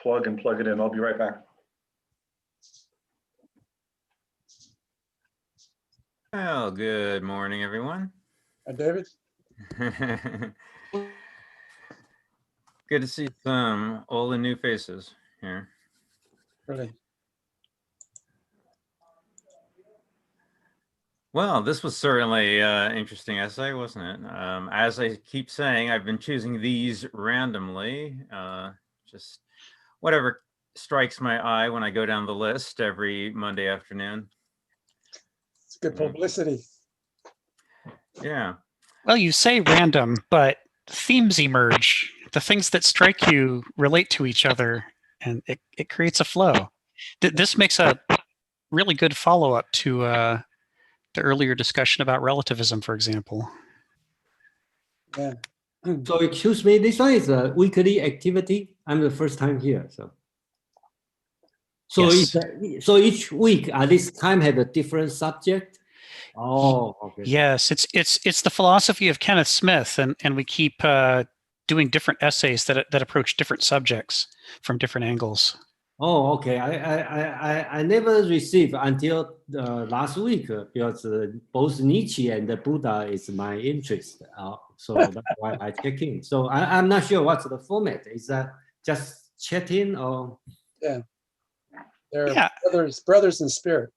plug and plug it in. I'll be right back. Well, good morning, everyone. Hi, David. Good to see some old and new faces here. Really. Well, this was certainly an interesting essay, wasn't it? As I keep saying, I've been choosing these randomly, just whatever strikes my eye when I go down the list every Monday afternoon. It's good publicity. Yeah. Well, you say random, but themes emerge. The things that strike you relate to each other, and it creates a flow. This makes a really good follow-up to the earlier discussion about relativism, for example. Yeah. So excuse me, this one is a weekly activity. I'm the first time here, so. So, Yes. so each week at this time have a different subject. Oh, okay. Yes, it's the philosophy of Kenneth Smith, and we keep doing different essays that approach different subjects from different angles. Oh, okay. I never received until last week because both Nietzsche and the Buddha is my interest. So that's why I check in. So I'm not sure what's the format. Is that just chatting or? Yeah. They're brothers in spirit.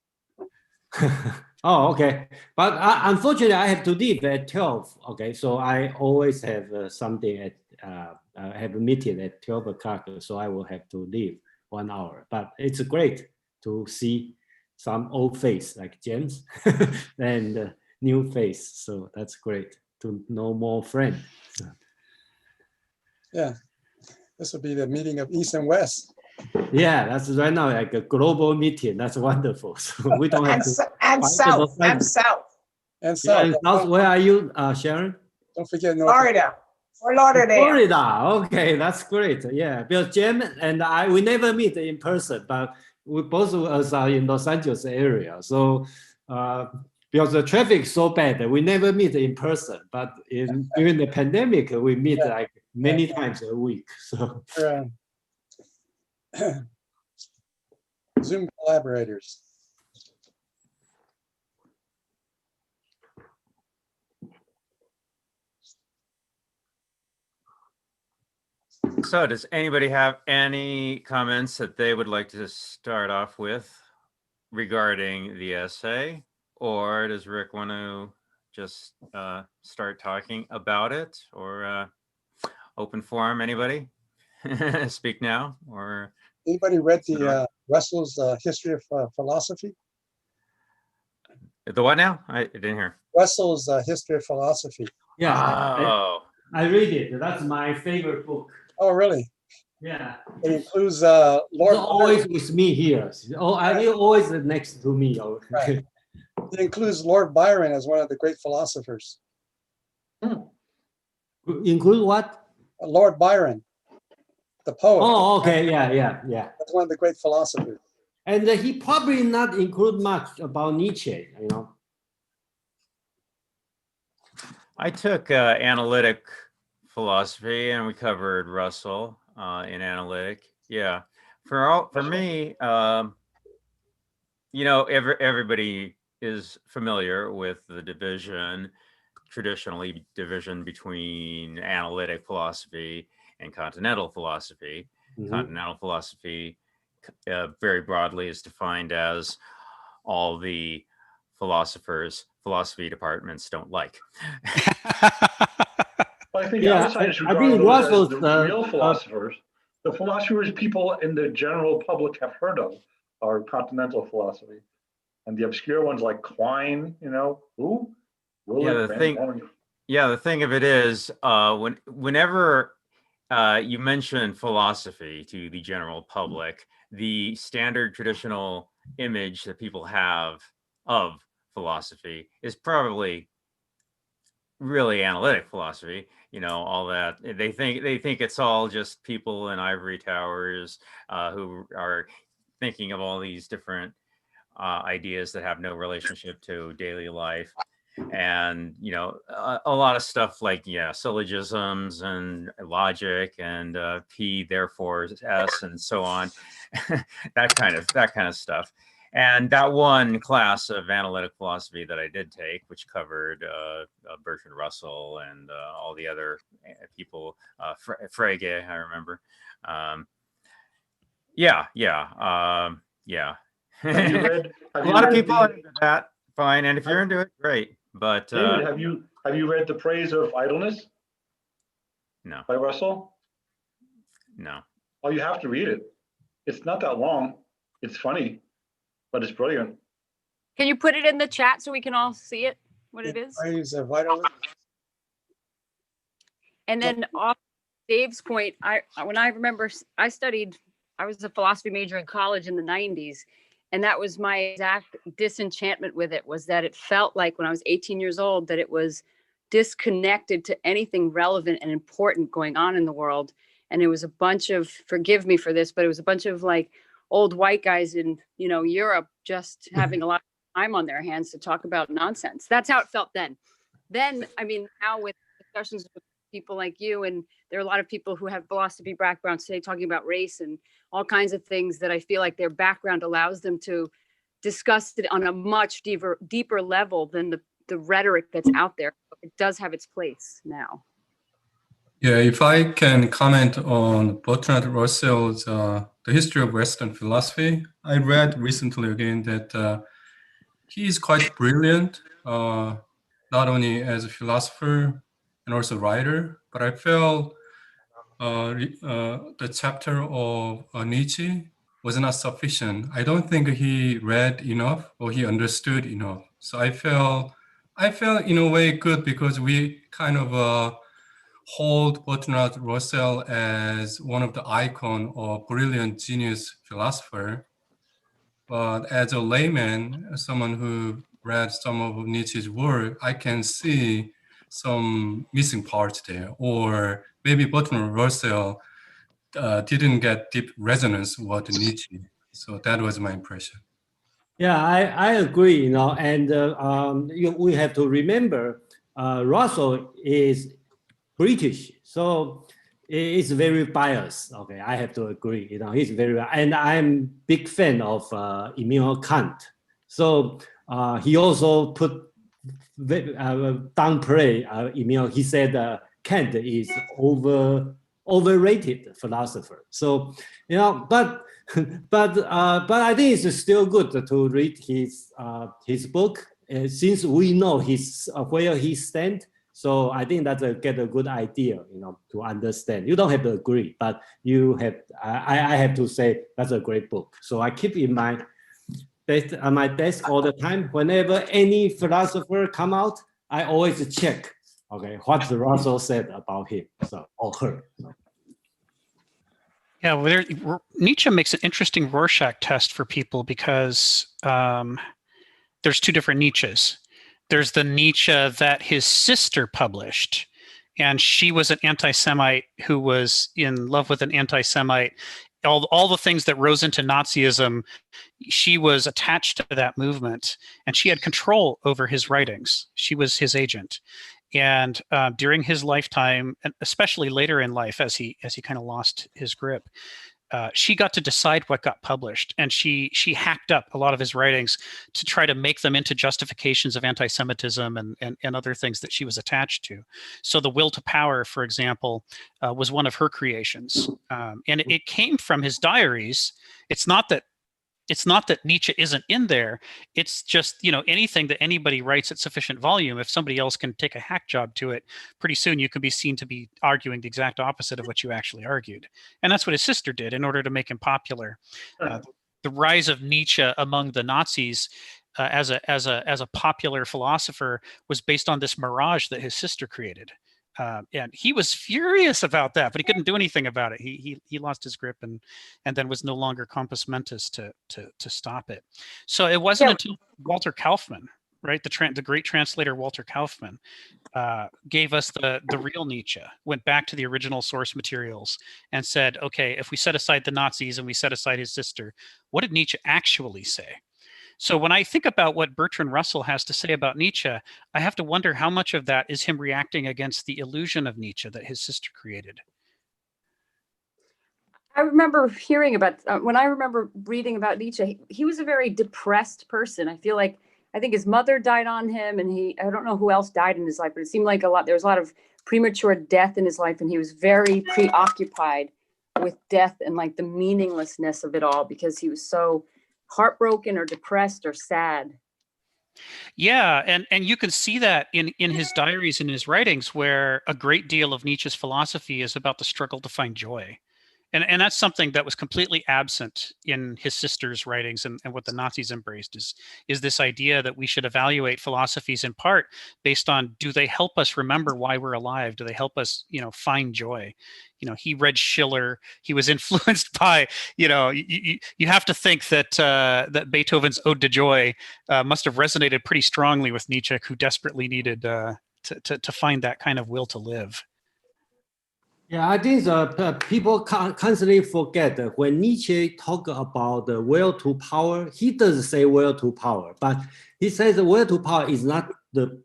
Oh, okay. But unfortunately, I have to leave at 12. Okay, so I always have something at I have a meeting at 12 o'clock, so I will have to leave 1 hour. But it's great to see some old face like James and new face. So that's great to know more friends. Yeah. This will be the meeting of East and West. Yeah, that's right now like a global meeting. That's wonderful. So we don't have and south. And Yeah, south. and south. Where are you, Sharon? Don't forget North. Florida. Fort Lauderdale. Florida. Okay, that's great. Yeah, because Jim and I, we never meet in person, but we both of us are in Los Angeles area. So because the traffic is so bad, we never meet in person. But during the pandemic, we meet like many times a week. So. Zoom collaborators. So does anybody have any comments that they would like to start off with regarding the essay? Or does Rick want to just start talking about it? Or open forum, anybody? Speak now, or? Anybody read the Russell's History of Philosophy? The what now? I didn't hear. Russell's History of Philosophy. Yeah, Oh. I read it. That's my favorite book. Oh, really? Yeah. It includes It's Lord. always with me here. Oh, you're always next to me. Right. It includes Lord Byron as one of the great philosophers. Include what? Lord Byron, the poet. Oh, okay. Yeah. That's one of the great philosophers. And he probably not include much about Nietzsche, you know. I took analytic philosophy, and we covered Russell in analytic. Yeah, for me, you know, everybody is familiar with the traditionally division between analytic philosophy and continental philosophy. Mm-hmm. Continental philosophy, very broadly, is defined as all the philosophy departments don't like. Well, I think Yeah, outsiders I think Russell's the real philosophers, the philosophers people in the general public have heard of, are continental philosophy, and the obscure ones like Quine, you know, who? The thing of it is, whenever you mention philosophy to the general public, the standard traditional image that people have of philosophy is probably really analytic philosophy. You know, all that they think it's all just people in ivory towers who are thinking of all these different ideas that have no relationship to daily life. and a lot of stuff like syllogisms and logic and P therefore S and so on, that kind of stuff. And that one class of analytic philosophy that I did take, which covered Bertrand Russell and all the other people, Frege, I remember. Yeah. Have you read? A lot of people are into that. Fine, and if you're into it, great. But David, have you read The Praise of Idleness? No. By Russell? No. Oh, you have to read it. It's not that long. It's funny, but it's brilliant. Can you put it in the chat so we can all see it, what it is? Praise of idleness. And then off Dave's point, when I remember, I was a philosophy major in college in the 90s. And that was my exact disenchantment with it, was that it felt like when I was 18 years old, that it was disconnected to anything relevant and important going on in the world. And it was a bunch of, forgive me for this, but it was a bunch of like old white guys in, Europe, just having a lot of time on their hands to talk about nonsense. That's how it felt then. Then, I mean, now with discussions with people like you, and there are a lot of people who have philosophy backgrounds today talking about race and all kinds of things that I feel like their background allows them to discuss it on a much deeper level than the rhetoric that's out there. It does have its place now. Yeah, if I can comment on Bertrand Russell's The History of Western Philosophy, I read recently again that he is quite brilliant, not only as a philosopher and also writer, but I felt the chapter of Nietzsche was not sufficient. I don't think he read enough or he understood enough. So I felt in a way good, because we kind of hold Bertrand Russell as one of the icon of brilliant genius philosopher. But as a layman, someone who read some of Nietzsche's work, I can see some missing parts there, or maybe Bertrand Russell didn't get deep resonance with Nietzsche. So that was my impression. Yeah, I agree, and we have to remember Russell is British, so it's very biased. Okay, I have to agree, he's very, and I'm big fan of Immanuel Kant. So he also downplay Immanuel. He said Kant is overrated philosopher. So but I think it's still good to read his book, since we know where he stands. So I think that's get a good idea, to understand. You don't have to agree, but you have. I have to say that's a great book. So I keep in mind on my desk all the time. Whenever any philosopher come out, I always check, okay, what Russell said about him, or her. Yeah, well, Nietzsche makes an interesting Rorschach test for people, because there's two different Nietzsches. There's the Nietzsche that his sister published, and she was an anti-Semite who was in love with an anti-Semite. All the things that rose into Nazism, she was attached to that movement, and she had control over his writings. She was his agent. And during his lifetime, and especially later in life, as he kind of lost his grip, she got to decide what got published, and she hacked up a lot of his writings to try to make them into justifications of anti-Semitism and other things that she was attached to. So the Will to Power, for example, was one of her creations, and it came from his diaries. It's not that Nietzsche isn't in there. It's just, anything that anybody writes at sufficient volume, if somebody else can take a hack job to it, pretty soon you can be seen to be arguing the exact opposite of what you actually argued. And that's what his sister did in order to make him popular. The rise of Nietzsche among the Nazis as a popular philosopher was based on this mirage that his sister created. And he was furious about that, but he couldn't do anything about it. He lost his grip and then was no longer compos mentis to stop it. So it wasn't until Walter Kaufmann, right, the great translator Walter Kaufmann, gave us the real Nietzsche, went back to the original source materials and said, okay, if we set aside the Nazis and we set aside his sister, what did Nietzsche actually say? So when I think about what Bertrand Russell has to say about Nietzsche, I have to wonder how much of that is him reacting against the illusion of Nietzsche that his sister created. I remember hearing about, when I remember reading about Nietzsche, he was a very depressed person. I think his mother died on him, and I don't know who else died in his life, but it seemed like there was a lot of premature death in his life, and he was very preoccupied with death and like the meaninglessness of it all because he was so heartbroken or depressed or sad. Yeah, and you can see that in his diaries and his writings, where a great deal of Nietzsche's philosophy is about the struggle to find joy. And that's something that was completely absent in his sister's writings, and what the Nazis embraced is this idea that we should evaluate philosophies in part based on, do they help us remember why we're alive? Do they help us, find joy? He read Schiller. He was influenced by, you have to think that that Beethoven's Ode to Joy must have resonated pretty strongly with Nietzsche, who desperately needed to find that kind of will to live. Yeah, I think people constantly forget that when Nietzsche talk about the will to power, he does say will to power, but he says the will to power is not the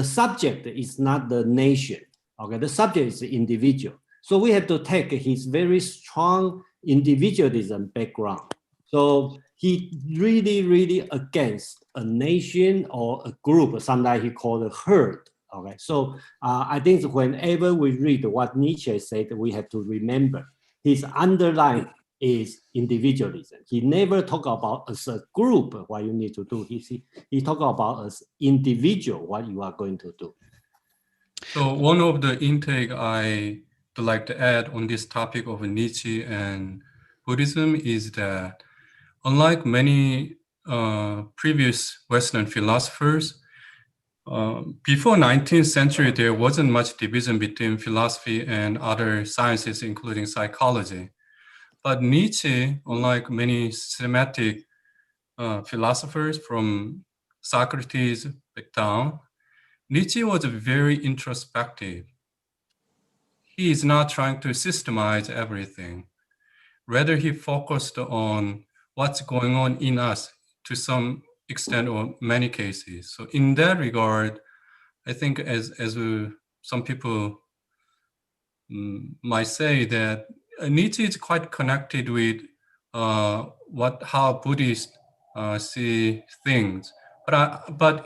subject is not the nation. Okay, the subject is the individual. So we have to take his very strong individualism background. So he really against a nation or a group, sometimes he called a herd. Okay, so I think whenever we read what Nietzsche said, we have to remember his underline is individualism. He never talk about as a group what you need to do. He talk about as individual what you are going to do. So one of the intake I would like to add on this topic of Nietzsche and Buddhism is that unlike many previous Western philosophers, before 19th century, there wasn't much division between philosophy and other sciences, including psychology. But Nietzsche, unlike many systematic philosophers from Socrates back down, Nietzsche was very introspective. He is not trying to systemize everything. Rather, he focused on what's going on in us to some extent or many cases. So in that regard, I think as some people might say that Nietzsche is quite connected with how Buddhists see things. But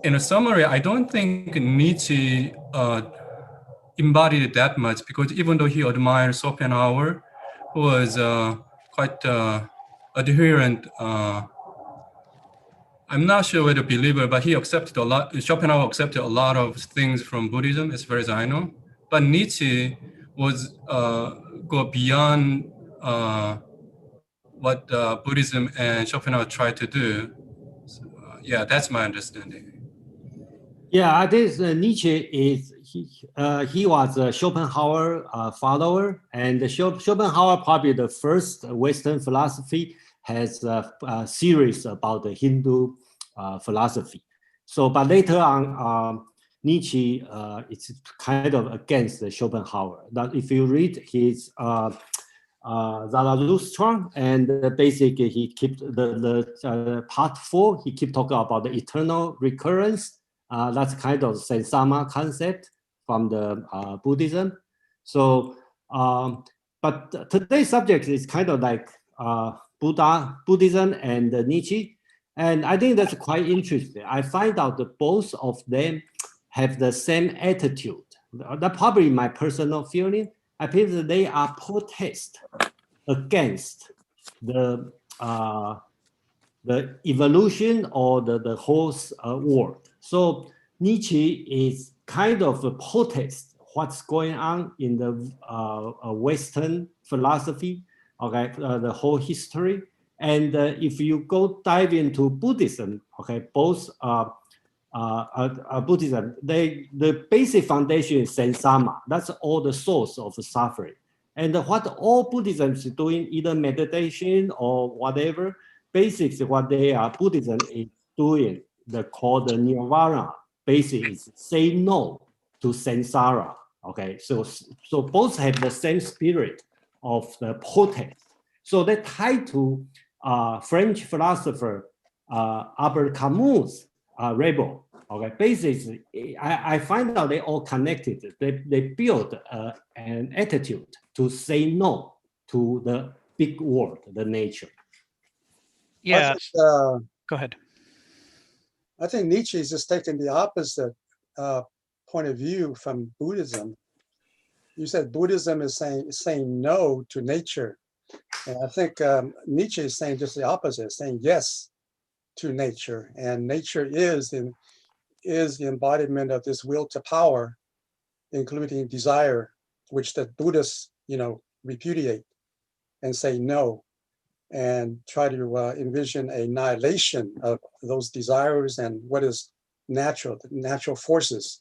in a summary, I don't think Nietzsche embodied it that much, because even though he admired Schopenhauer, who was quite adherent. I'm not sure whether believer, but he accepted a lot. Schopenhauer accepted a lot of things from Buddhism, as far as I know. But Nietzsche was go beyond what Buddhism and Schopenhauer tried to do. So, yeah, that's my understanding. Yeah, I think Nietzsche is he was a Schopenhauer follower, and Schopenhauer probably the first Western philosophy has a series about the Hindu philosophy. So, but later on, Nietzsche is kind of against the Schopenhauer. That if you read his Zarathustra, and basically he kept the part 4, he keep talking about the eternal recurrence. That's kind of samsara concept from the Buddhism. So, but today's subject is kind of like Buddhism and Nietzsche. And I think that's quite interesting. I find out that both of them have the same attitude. That's probably my personal feeling. I think that they are protest against the evolution or the whole world. So Nietzsche is kind of a protest what's going on in the Western philosophy, okay, the whole history. And if you go dive into Buddhism, okay, both Buddhism, the basic foundation is samsara. That's all the source of suffering. And what all Buddhism is doing, either meditation or whatever, basically what Buddhism is doing, called the nirvana, basically is say no to samsara. Okay, so both have the same spirit of the protest. So they try to French philosopher Albert Camus' rebel. Okay, basically, I find out they all connected. They build an attitude to say no to the big world, the nature. Yeah. Go ahead. I think Nietzsche is just taking the opposite point of view from Buddhism. You said Buddhism is saying no to nature. And I think Nietzsche is saying just the opposite, saying yes to nature. And nature is the embodiment of this will to power, including desire, which the Buddhists, repudiate and say no, and try to envision a annihilation of those desires and what is natural, the natural forces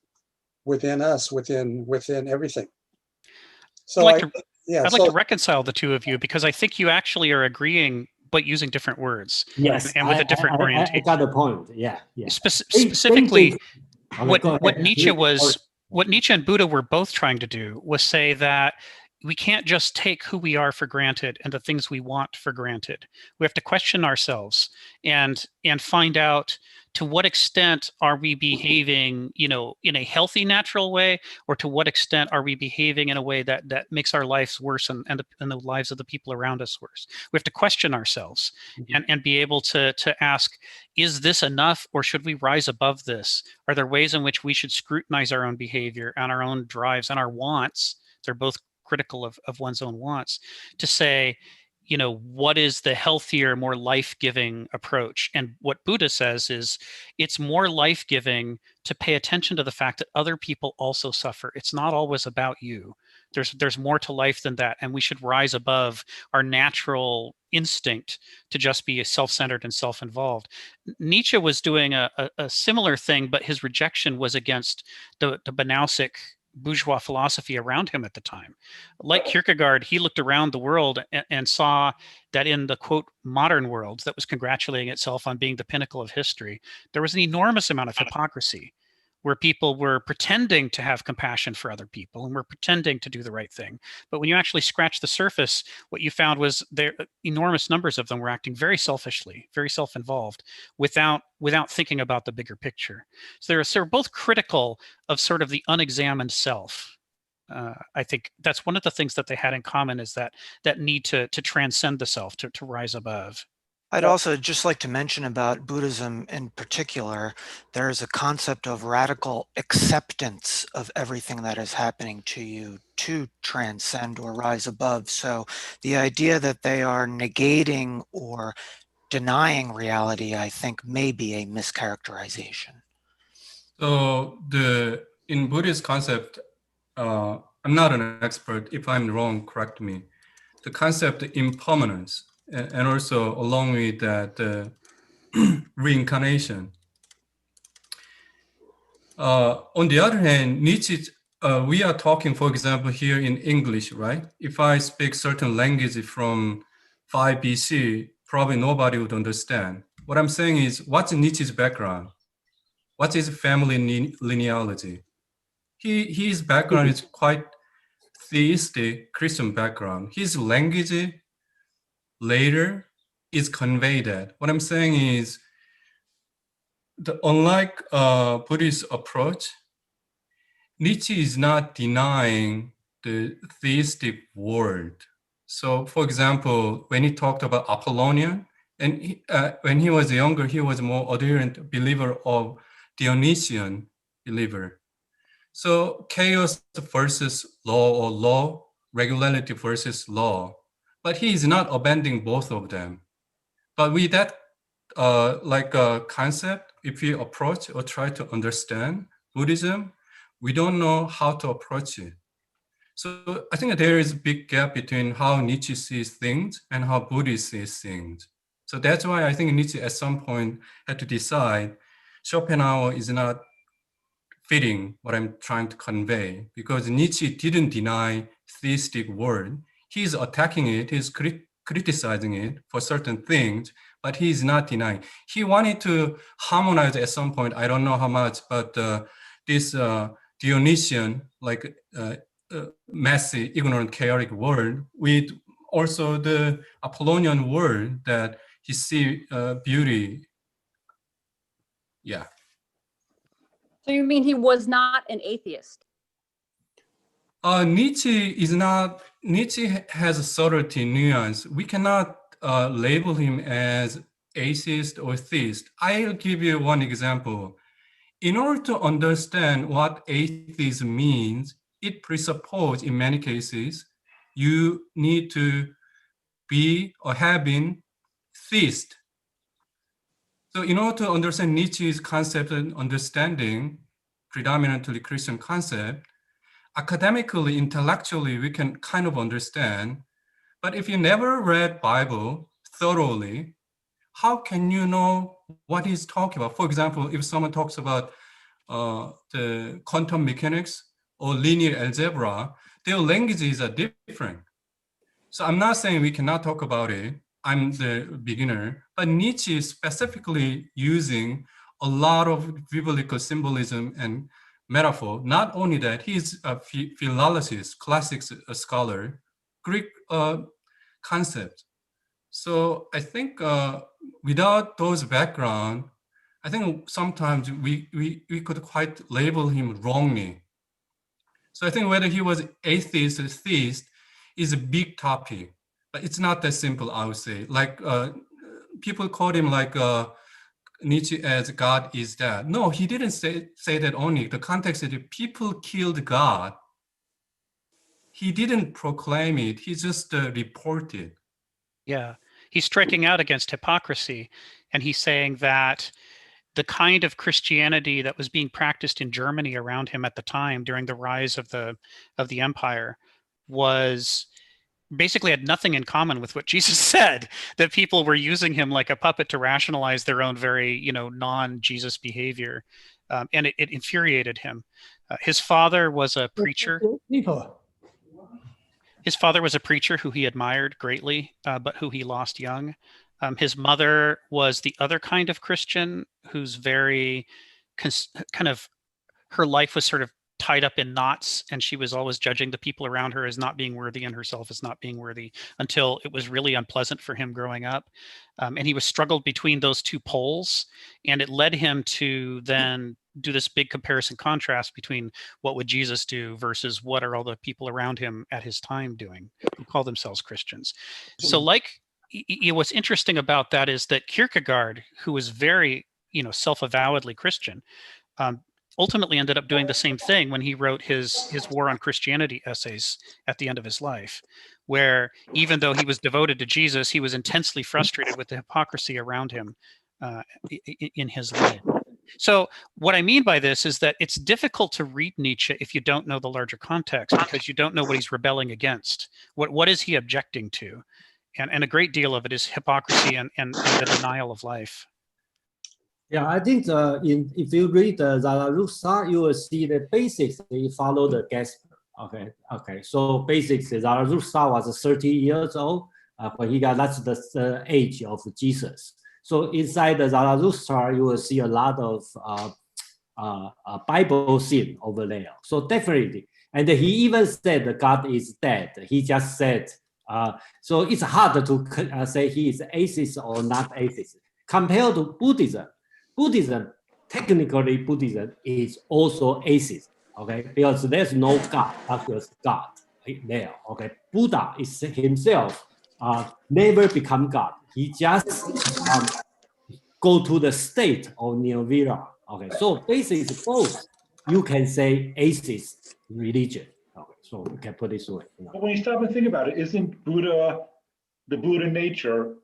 within us, within everything. So I'd like to reconcile the two of you, because I think you actually are agreeing, but using different words. Yes, and with a different orientation. I got the point. Yeah. Specifically, what Nietzsche and Buddha were both trying to do was say that we can't just take who we are for granted and the things we want for granted. We have to question ourselves and find out, to what extent are we behaving, in a healthy, natural way, or to what extent are we behaving in a way that makes our lives worse and the lives of the people around us worse? We have to question ourselves and be able to ask, is this enough, or should we rise above this? Are there ways in which we should scrutinize our own behavior and our own drives and our wants? They're both critical of one's own wants, to say, what is the healthier, more life-giving approach? And what Buddha says is, it's more life-giving to pay attention to the fact that other people also suffer. It's not always about you. There's more to life than that, and we should rise above our natural instinct to just be self-centered and self-involved. Nietzsche was doing a similar thing, but his rejection was against the Banausic bourgeois philosophy around him at the time. Like Kierkegaard, he looked around the world and saw that in the, quote, modern world that was congratulating itself on being the pinnacle of history, there was an enormous amount of hypocrisy, where people were pretending to have compassion for other people and were pretending to do the right thing. But when you actually scratch the surface, what you found was there enormous numbers of them were acting very selfishly, very self-involved, without thinking about the bigger picture. So they're both critical of sort of the unexamined self. I think that's one of the things that they had in common, is that need to transcend the self, to rise above. I'd also just like to mention about Buddhism in particular, there is a concept of radical acceptance of everything that is happening to you to transcend or rise above. So the idea that they are negating or denying reality, I think, may be a mischaracterization. So in Buddhist concept, I'm not an expert. If I'm wrong, correct me. The concept impermanence, and also along with that reincarnation. On the other hand, Nietzsche, we are talking, for example, here in English, right? If I speak certain language from 5 BC, probably nobody would understand. What I'm saying is, what's Nietzsche's background? What's his family linealogy? His background is quite theistic Christian background. His language later is conveyed that. What I'm saying is, unlike Buddhist approach, Nietzsche is not denying the theistic world. So, for example, when he talked about Apollonian, and when he was younger, he was more adherent believer of Dionysian believer. So chaos versus law, or law, regularity versus law. But he is not abandoning both of them. But with that concept, if we approach or try to understand Buddhism, we don't know how to approach it. So I think there is a big gap between how Nietzsche sees things and how Buddhists see things. So that's why I think Nietzsche at some point had to decide Schopenhauer is not fitting what I'm trying to convey, because Nietzsche didn't deny theistic world. He's attacking it, he's criticizing it for certain things, but he's not denying. He wanted to harmonize at some point, I don't know how much, but this Dionysian, messy, ignorant, chaotic world with also the Apollonian world that he see beauty. Yeah. So you mean he was not an atheist? Nietzsche has a subtlety, nuance. We cannot label him as atheist or theist. I'll give you one example. In order to understand what atheism means, it presupposes, in many cases, you need to be or have been theist. So in order to understand Nietzsche's concept and understanding, predominantly Christian concept, academically, intellectually, we can kind of understand. But if you never read Bible thoroughly, how can you know what he's talking about? For example, if someone talks about the quantum mechanics or linear algebra, their languages are different. So I'm not saying we cannot talk about it. I'm the beginner, but Nietzsche is specifically using a lot of biblical symbolism and metaphor. Not only that, he's a philologist, classics scholar, Greek concept. So I think without those background, I think sometimes we could quite label him wrongly. So I think whether he was atheist or theist is a big topic, but it's not that simple, I would say. Like people called him like Nietzsche as God is dead. No, he didn't say that only. The context is that people killed God. He didn't proclaim it, he just reported. Yeah, he's striking out against hypocrisy, and he's saying that the kind of Christianity that was being practiced in Germany around him at the time during the rise of the empire was basically had nothing in common with what Jesus said, that people were using him like a puppet to rationalize their own very, non-Jesus behavior. And it infuriated him. His father was a preacher. His father was a preacher who he admired greatly, but who he lost young. His mother was the other kind of Christian who's very kind of, her life was sort of tied up in knots, and she was always judging the people around her as not being worthy and herself as not being worthy, until it was really unpleasant for him growing up. And he was struggled between those two poles, and it led him to then do this big comparison contrast between what would Jesus do versus what are all the people around him at his time doing who call themselves Christians. So what's interesting about that is that Kierkegaard, who was very, self-avowedly Christian, ultimately ended up doing the same thing when he wrote his War on Christianity essays at the end of his life, where even though he was devoted to Jesus, he was intensely frustrated with the hypocrisy around him in his life. So what I mean by this is that it's difficult to read Nietzsche if you don't know the larger context, because you don't know what he's rebelling against. What is he objecting to? And a great deal of it is hypocrisy and the denial of life. Yeah, I think if you read Zarathustra, you will see the basics. They follow the Gaspar. Okay. So basics, Zarathustra was 30 years old when he got, that's the age of Jesus. So inside the Zarathustra, you will see a lot of Bible scene over there. So definitely, and he even said that God is dead. He just said, so it's hard to say he is atheist or not atheist. Compared to Buddhism, technically Buddhism is also atheist, okay? Because there's no God, there's God there, okay? Buddha is himself never become God. He just go to the state of nirvana, okay? So basically both, you can say atheist religion, okay? So we can put it this way. But when you stop and think about it, isn't the Buddha nature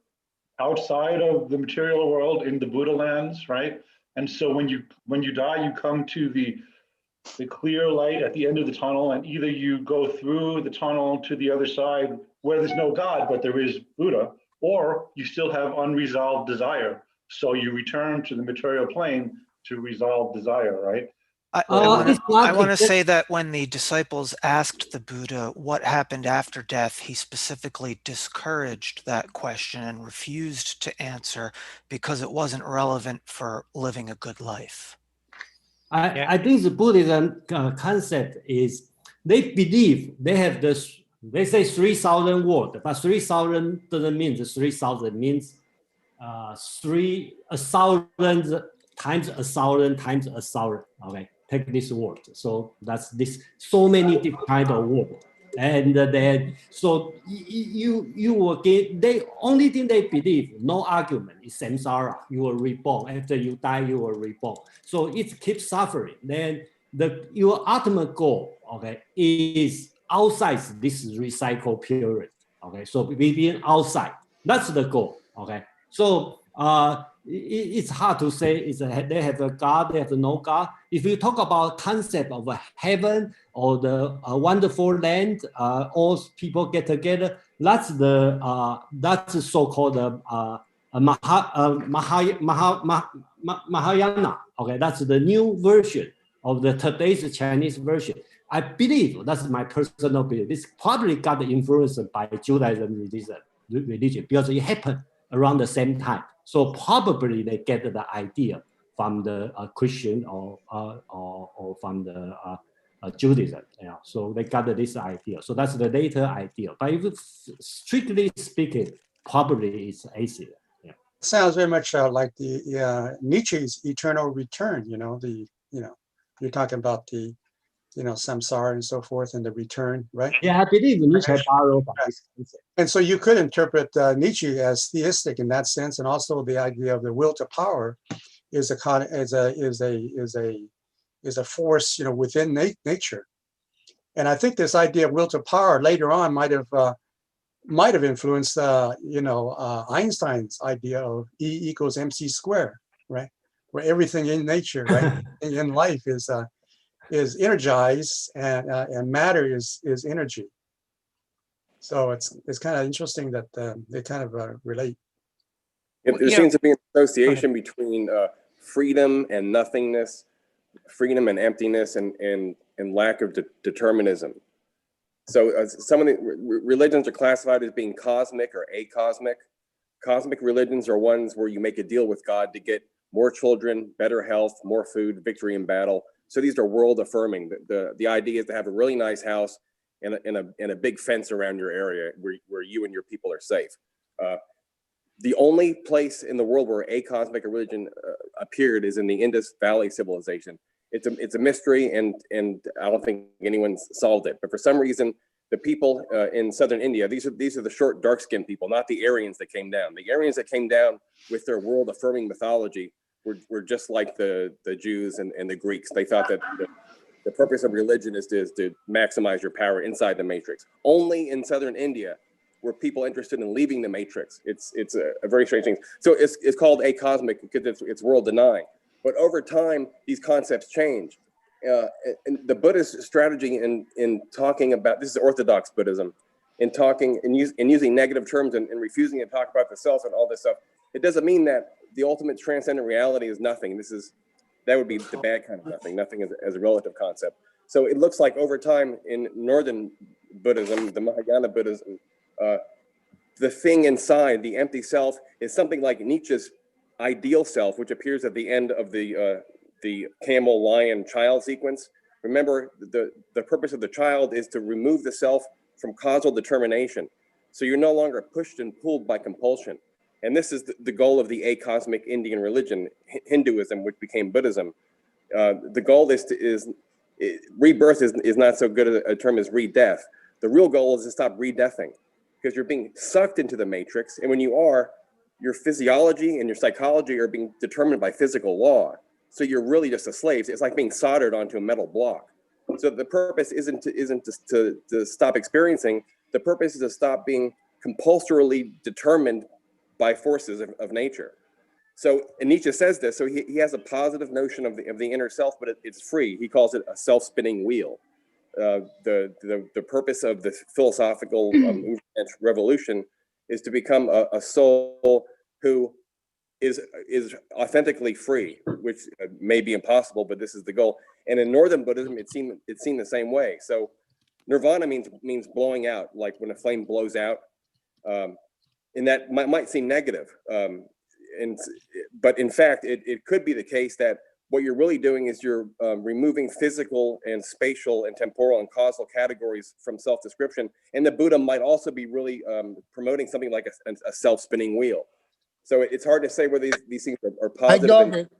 outside of the material world in the Buddha lands, right? And so when you die, you come to the clear light at the end of the tunnel, and either you go through the tunnel to the other side where there's no God, but there is Buddha, or you still have unresolved desire. So you return to the material plane to resolve desire, right? I want to say that when the disciples asked the Buddha what happened after death, he specifically discouraged that question and refused to answer because it wasn't relevant for living a good life. I think the Buddhism concept is they believe they have they say 3,000 words, but 3,000 doesn't mean the 3,000 means 1,000 times 1,000 times 1,000. Okay, take this word. So that's this so many different kind of word. And then so you will get, they only thing they believe, no argument, is samsara. You will reborn. After you die, you will reborn. So it keeps suffering. Then your ultimate goal, okay, is outside this recycle period. Okay, so within outside, that's the goal. Okay, so it's hard to say they have a God, they have no God. If you talk about concept of a heaven or the wonderful land, all people get together, that's the that's so-called Mahayana. Okay, that's the new version of the today's Chinese version. I believe, that's my personal belief, this probably got influenced by Judaism religion because it happened around the same time. So probably they get the idea from the Christian or from the Judaism. You know, so they got this idea. So that's the later idea. But if strictly speaking, probably it's atheist. Yeah. Sounds very much like the Nietzsche's eternal return. You're talking about the samsara and so forth, and the return, right? Yeah, I believe Nietzsche borrowed from this concept. And so you could interpret Nietzsche as theistic in that sense, and also the idea of the will to power is a force, within nature. And I think this idea of will to power later on might have influenced, Einstein's idea of E equals mc squared, right? Where everything in nature, right, in life is energized, and matter is energy. So it's kind of interesting that they kind of relate. There seems to be an association between freedom and nothingness, freedom and emptiness, and lack of determinism. So some of the religions are classified as being cosmic or acosmic. Cosmic religions are ones where you make a deal with God to get more children, better health, more food, victory in battle. So these are world affirming. The idea is to have a really nice house and a big fence around your area where you and your people are safe. The only place in the world where a cosmic religion appeared is in the Indus Valley civilization. It's a mystery, and I don't think anyone's solved it. But for some reason, the people in southern India, these are the short, dark-skinned people, not the Aryans that came down. The Aryans that came down with their world-affirming mythology were just like the Jews and the Greeks. They thought that the purpose of religion is to maximize your power inside the matrix. Only in southern India were people interested in leaving the matrix. It's a very strange thing. So it's called acosmic because it's world denying. But over time, these concepts change. And the Buddhist strategy in talking about, this is Orthodox Buddhism, in talking and using negative terms and refusing to talk about the self and all this stuff, it doesn't mean that the ultimate transcendent reality is nothing. That would be the bad kind of nothing. Nothing as a relative concept. So it looks like over time in Northern Buddhism, the Mahayana Buddhism, the thing inside, the empty self, is something like Nietzsche's ideal self, which appears at the end of the camel, lion, child sequence. Remember, the purpose of the child is to remove the self from causal determination. So you're no longer pushed and pulled by compulsion. And this is the goal of the acosmic Indian religion, Hinduism, which became Buddhism. The goal is rebirth is not so good a term as re-death. The real goal is to stop re-deathing, because you're being sucked into the matrix. And when you are, your physiology and your psychology are being determined by physical law. So you're really just a slave. It's like being soldered onto a metal block. So the purpose isn't to stop experiencing. The purpose is to stop being compulsorily determined by forces of nature. So, and Nietzsche says this, so he has a positive notion of the inner self, but it's free. He calls it a self-spinning wheel. The purpose of the philosophical revolution is to become a soul who is authentically free, which may be impossible, but this is the goal. And in Northern Buddhism, it's seen the same way. So nirvana means blowing out, like when a flame blows out. And that might seem negative. But in fact, it could be the case that what you're really doing is you're removing physical and spatial and temporal and causal categories from self-description. And the Buddha might also be really promoting something like a self-spinning wheel. So it's hard to say whether these things are I positive. got it.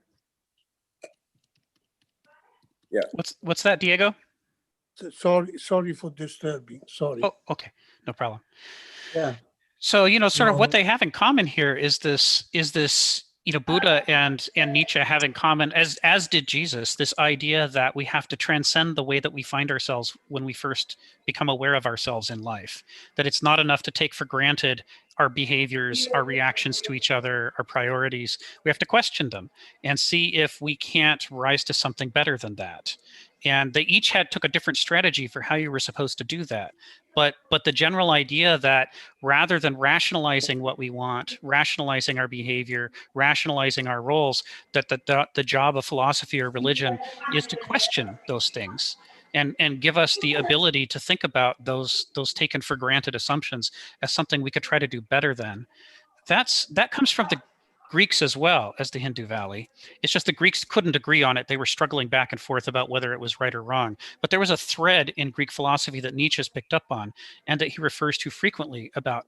Yeah. What's that, Diego? Sorry for disturbing. Sorry. Oh, okay, no problem. Yeah. So, sort of what No. they have in common here is this, Buddha and Nietzsche have in common, as did Jesus, this idea that we have to transcend the way that we find ourselves when we first become aware of ourselves in life. That it's not enough to take for granted our behaviors, our reactions to each other, our priorities. We have to question them and see if we can't rise to something better than that. And they each took a different strategy for how you were supposed to do that. But the general idea that rather than rationalizing what we want, rationalizing our behavior, rationalizing our roles, that the job of philosophy or religion is to question those things and give us the ability to think about those taken for granted assumptions as something we could try to do better than. That comes from the Greeks as well as the Hindu Valley. It's just the Greeks couldn't agree on it. They were struggling back and forth about whether it was right or wrong. But there was a thread in Greek philosophy that Nietzsche has picked up on and that he refers to frequently about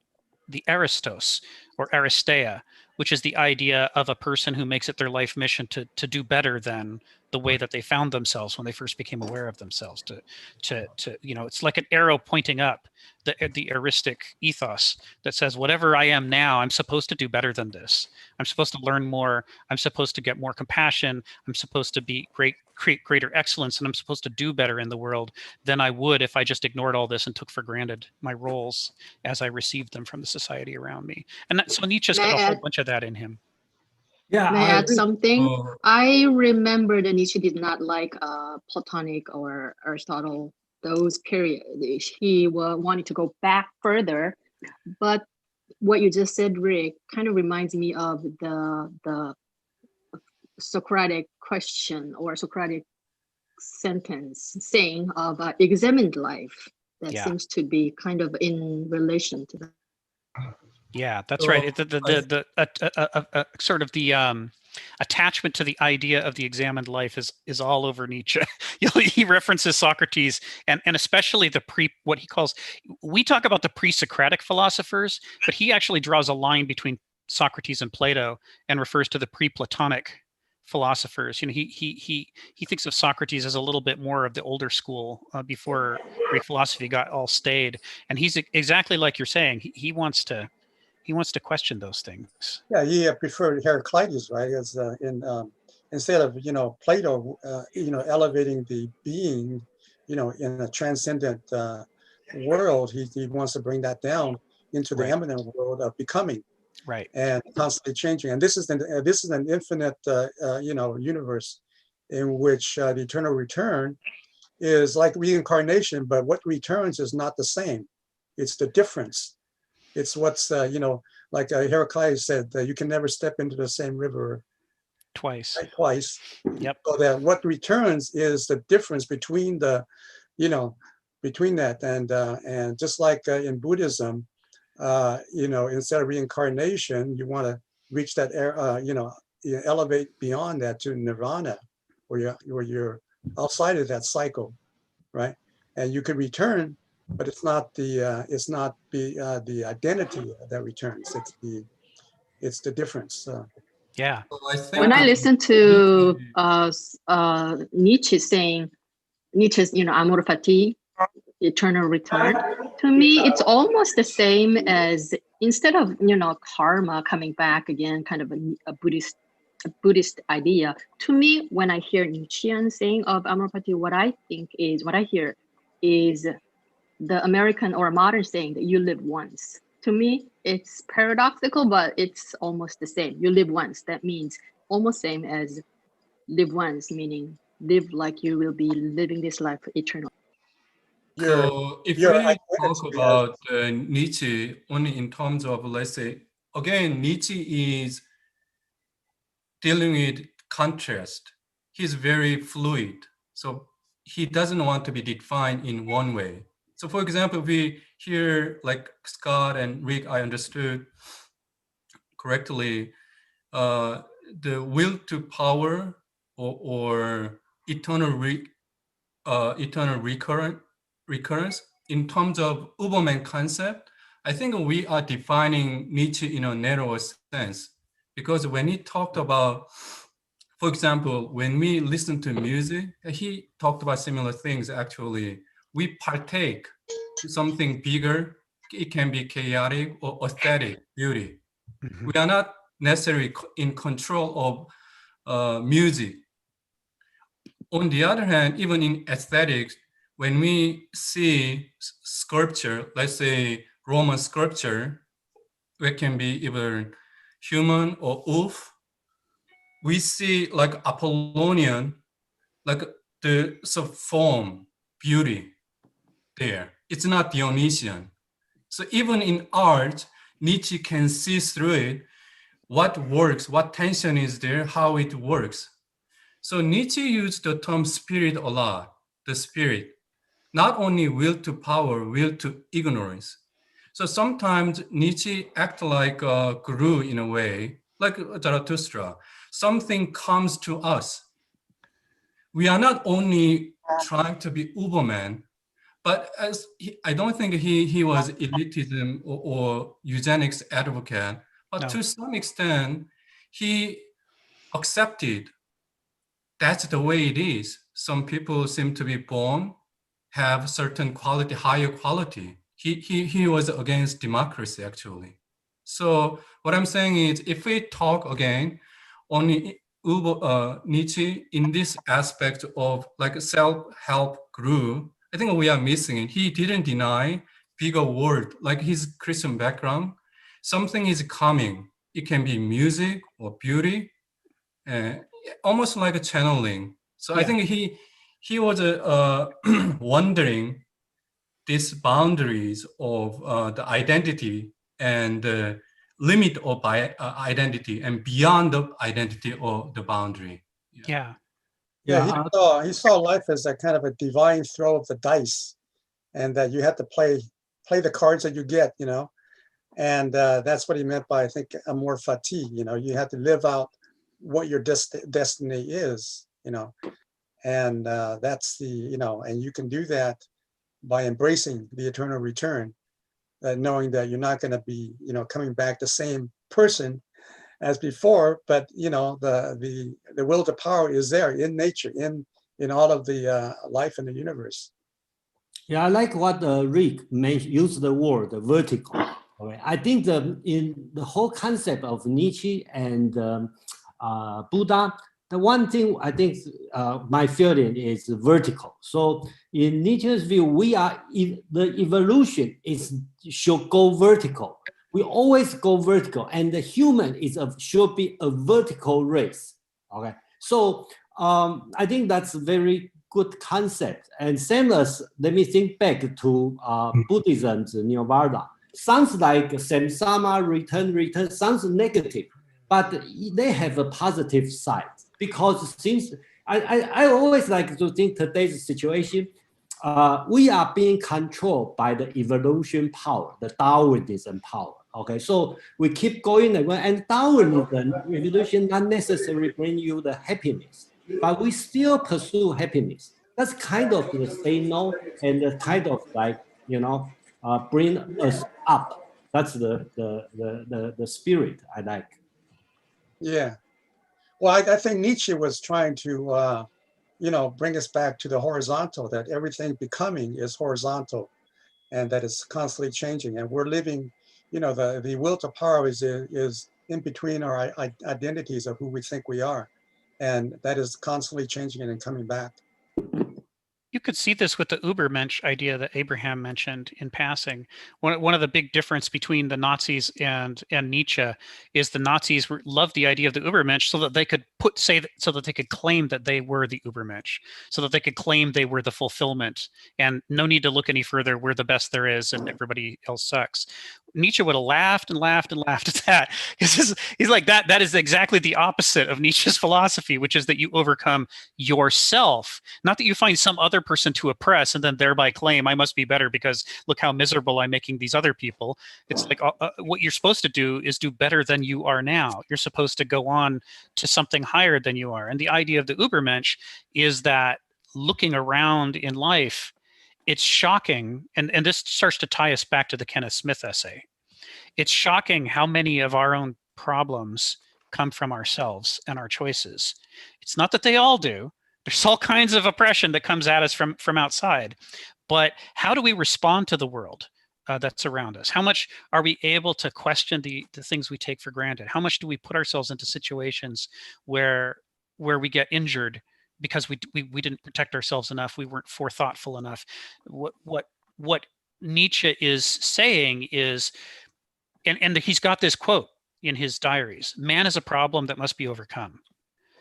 the aristos or aristeia, which is the idea of a person who makes it their life mission to do better than the way that they found themselves when they first became aware of themselves. It's like an arrow pointing up, the eristic ethos that says, whatever I am now, I'm supposed to do better than this. I'm supposed to learn more. I'm supposed to get more compassion. I'm supposed to create greater excellence, and I'm supposed to do better in the world than I would if I just ignored all this and took for granted my roles as I received them from the society around me. And so Nietzsche's got a whole bunch of that in him. Yeah, May I add something? Oh. I remember that Nietzsche did not like Platonic or Aristotle, those periods. He wanted to go back further. But what you just said, Rick, kind of reminds me of the Socratic question or Socratic sentence saying of examined life. That seems to be kind of in relation to that. Yeah, that's right. Sort of the attachment to the idea of the examined life is all over Nietzsche. He references Socrates and especially what he calls, we talk about the pre-Socratic philosophers, but he actually draws a line between Socrates and Plato and refers to the pre-Platonic philosophers. He thinks of Socrates as a little bit more of the older school before Greek philosophy got all staid. And he's exactly like you're saying. He wants to question those things. Yeah, he preferred Heraclitus, right? As instead of Plato, elevating the being, in a transcendent world, he wants to bring that down into the immanent world of becoming, right? And constantly changing. And this is an infinite, universe in which the eternal return is like reincarnation, but what returns is not the same. It's the difference. It's what's, like Heraclitus said, you can never step into the same river twice. Yep. So that what returns is the difference between between that and just like in Buddhism, instead of reincarnation, you want to reach that, elevate beyond that to nirvana, where you're outside of that cycle, right? And you could return. But it's not the identity that returns. It's the difference. Yeah. When I listen to Nietzsche saying Nietzsche's amor fati, eternal return, to me it's almost the same as, instead of karma coming back again, kind of a Buddhist idea. To me, when I hear Nietzschean saying of amor fati, what I hear is the American or modern saying that you live once. To me, it's paradoxical, but it's almost the same. You live once. That means almost same as live once, meaning live like you will be living this life eternally. So if we talk about Nietzsche only in terms of, let's say, again, Nietzsche is dealing with contrast. He's very fluid. So he doesn't want to be defined in one way. So for example, we hear like Scott and Rick, I understood correctly, the will to power or eternal recurrence in terms of Uberman concept. I think we are defining Nietzsche in a narrower sense. because when he talked about, for example, when we listen to music, he talked about similar things. Actually, we partake something bigger. It can be chaotic or aesthetic beauty. Mhm. We are not necessarily in control of music. On the other hand, even in aesthetics, when we see sculpture, let's say Roman sculpture, it can be either human or wolf, we see like Apollonian, like the form, beauty there. It's not Dionysian. So even in art, Nietzsche can see through it what works, what tension is there, how it works. So Nietzsche used the term spirit a lot, the spirit, not only will to power, will to ignorance. So sometimes Nietzsche act like a guru in a way, like Zarathustra. Something comes to us. We are not only trying to be Uberman, but I don't think he was elitism or eugenics advocate, but No. to some extent, he accepted that's the way it is. Some people seem to be born, have certain quality, higher quality. He was against democracy, actually. So what I'm saying is, if we talk again on Nietzsche in this aspect of like self-help guru, I think we are missing it. He didn't deny bigger world, like his Christian background. Something is coming. It can be music or beauty, almost like a channeling. So I think he was wondering these boundaries of the identity and the limit of identity and beyond the identity or the boundary. Yeah, he saw life as a kind of a divine throw of the dice, and that you have to play the cards that you get, you know. And that's what he meant by, I think, amor fati. You know, you have to live out what your destiny is, you know. And that's the, you know, and you can do that by embracing the eternal return, knowing that you're not going to be, you know, coming back the same person as before, but you know, the will to power is there in nature, in all of the life in the universe. Yeah, I like what Rick used the word vertical. Okay. I think in the whole concept of Nietzsche and Buddha, the one thing I think my feeling is vertical. So in Nietzsche's view, the evolution should go vertical. We always go vertical, and the human should be a vertical race. Okay, so I think that's a very good concept. And same as, let me think back to Buddhism's nirvana. Sounds like samsara, return, sounds negative, but they have a positive side. Because since I always like to think today's situation, we are being controlled by the evolution power, the Darwinism power. Okay, so we keep going, and Darwinism, evolution not necessarily bring you the happiness, but we still pursue happiness. That's kind of the say no, and the kind of like, you know, bring us up. That's the spirit I like. Yeah. Well, I think Nietzsche was trying to, you know, bring us back to the horizontal, that everything becoming is horizontal and that it's constantly changing. And we're living, you know, the will to power is in between our identities of who we think we are. And that is constantly changing and coming back. You could see this with the Übermensch idea that Abraham mentioned in passing. One of the big difference between the Nazis and Nietzsche is the Nazis loved the idea of the Übermensch so that they could so that they could claim that they were the Übermensch, so that they could claim they were the fulfillment, and no need to look any further. We're the best there is, and everybody else sucks. Nietzsche would have laughed and laughed and laughed at that, because he's like, that is exactly the opposite of Nietzsche's philosophy, which is that you overcome yourself, not that you find some other person to oppress and then thereby claim I must be better because look how miserable I'm making these other people. It's like what you're supposed to do is do better than you are now. You're supposed to go on to something higher than you are. And the idea of the Übermensch is that looking around in life, it's shocking, and this starts to tie us back to the Kenneth Smith essay. It's shocking how many of our own problems come from ourselves and our choices. It's not that they all do. There's all kinds of oppression that comes at us from outside. But how do we respond to the world that's around us? How much are we able to question the things we take for granted? How much do we put ourselves into situations where we get injured because we didn't protect ourselves enough? We weren't forethoughtful enough. What Nietzsche is saying is, and he's got this quote in his diaries: "Man is a problem that must be overcome."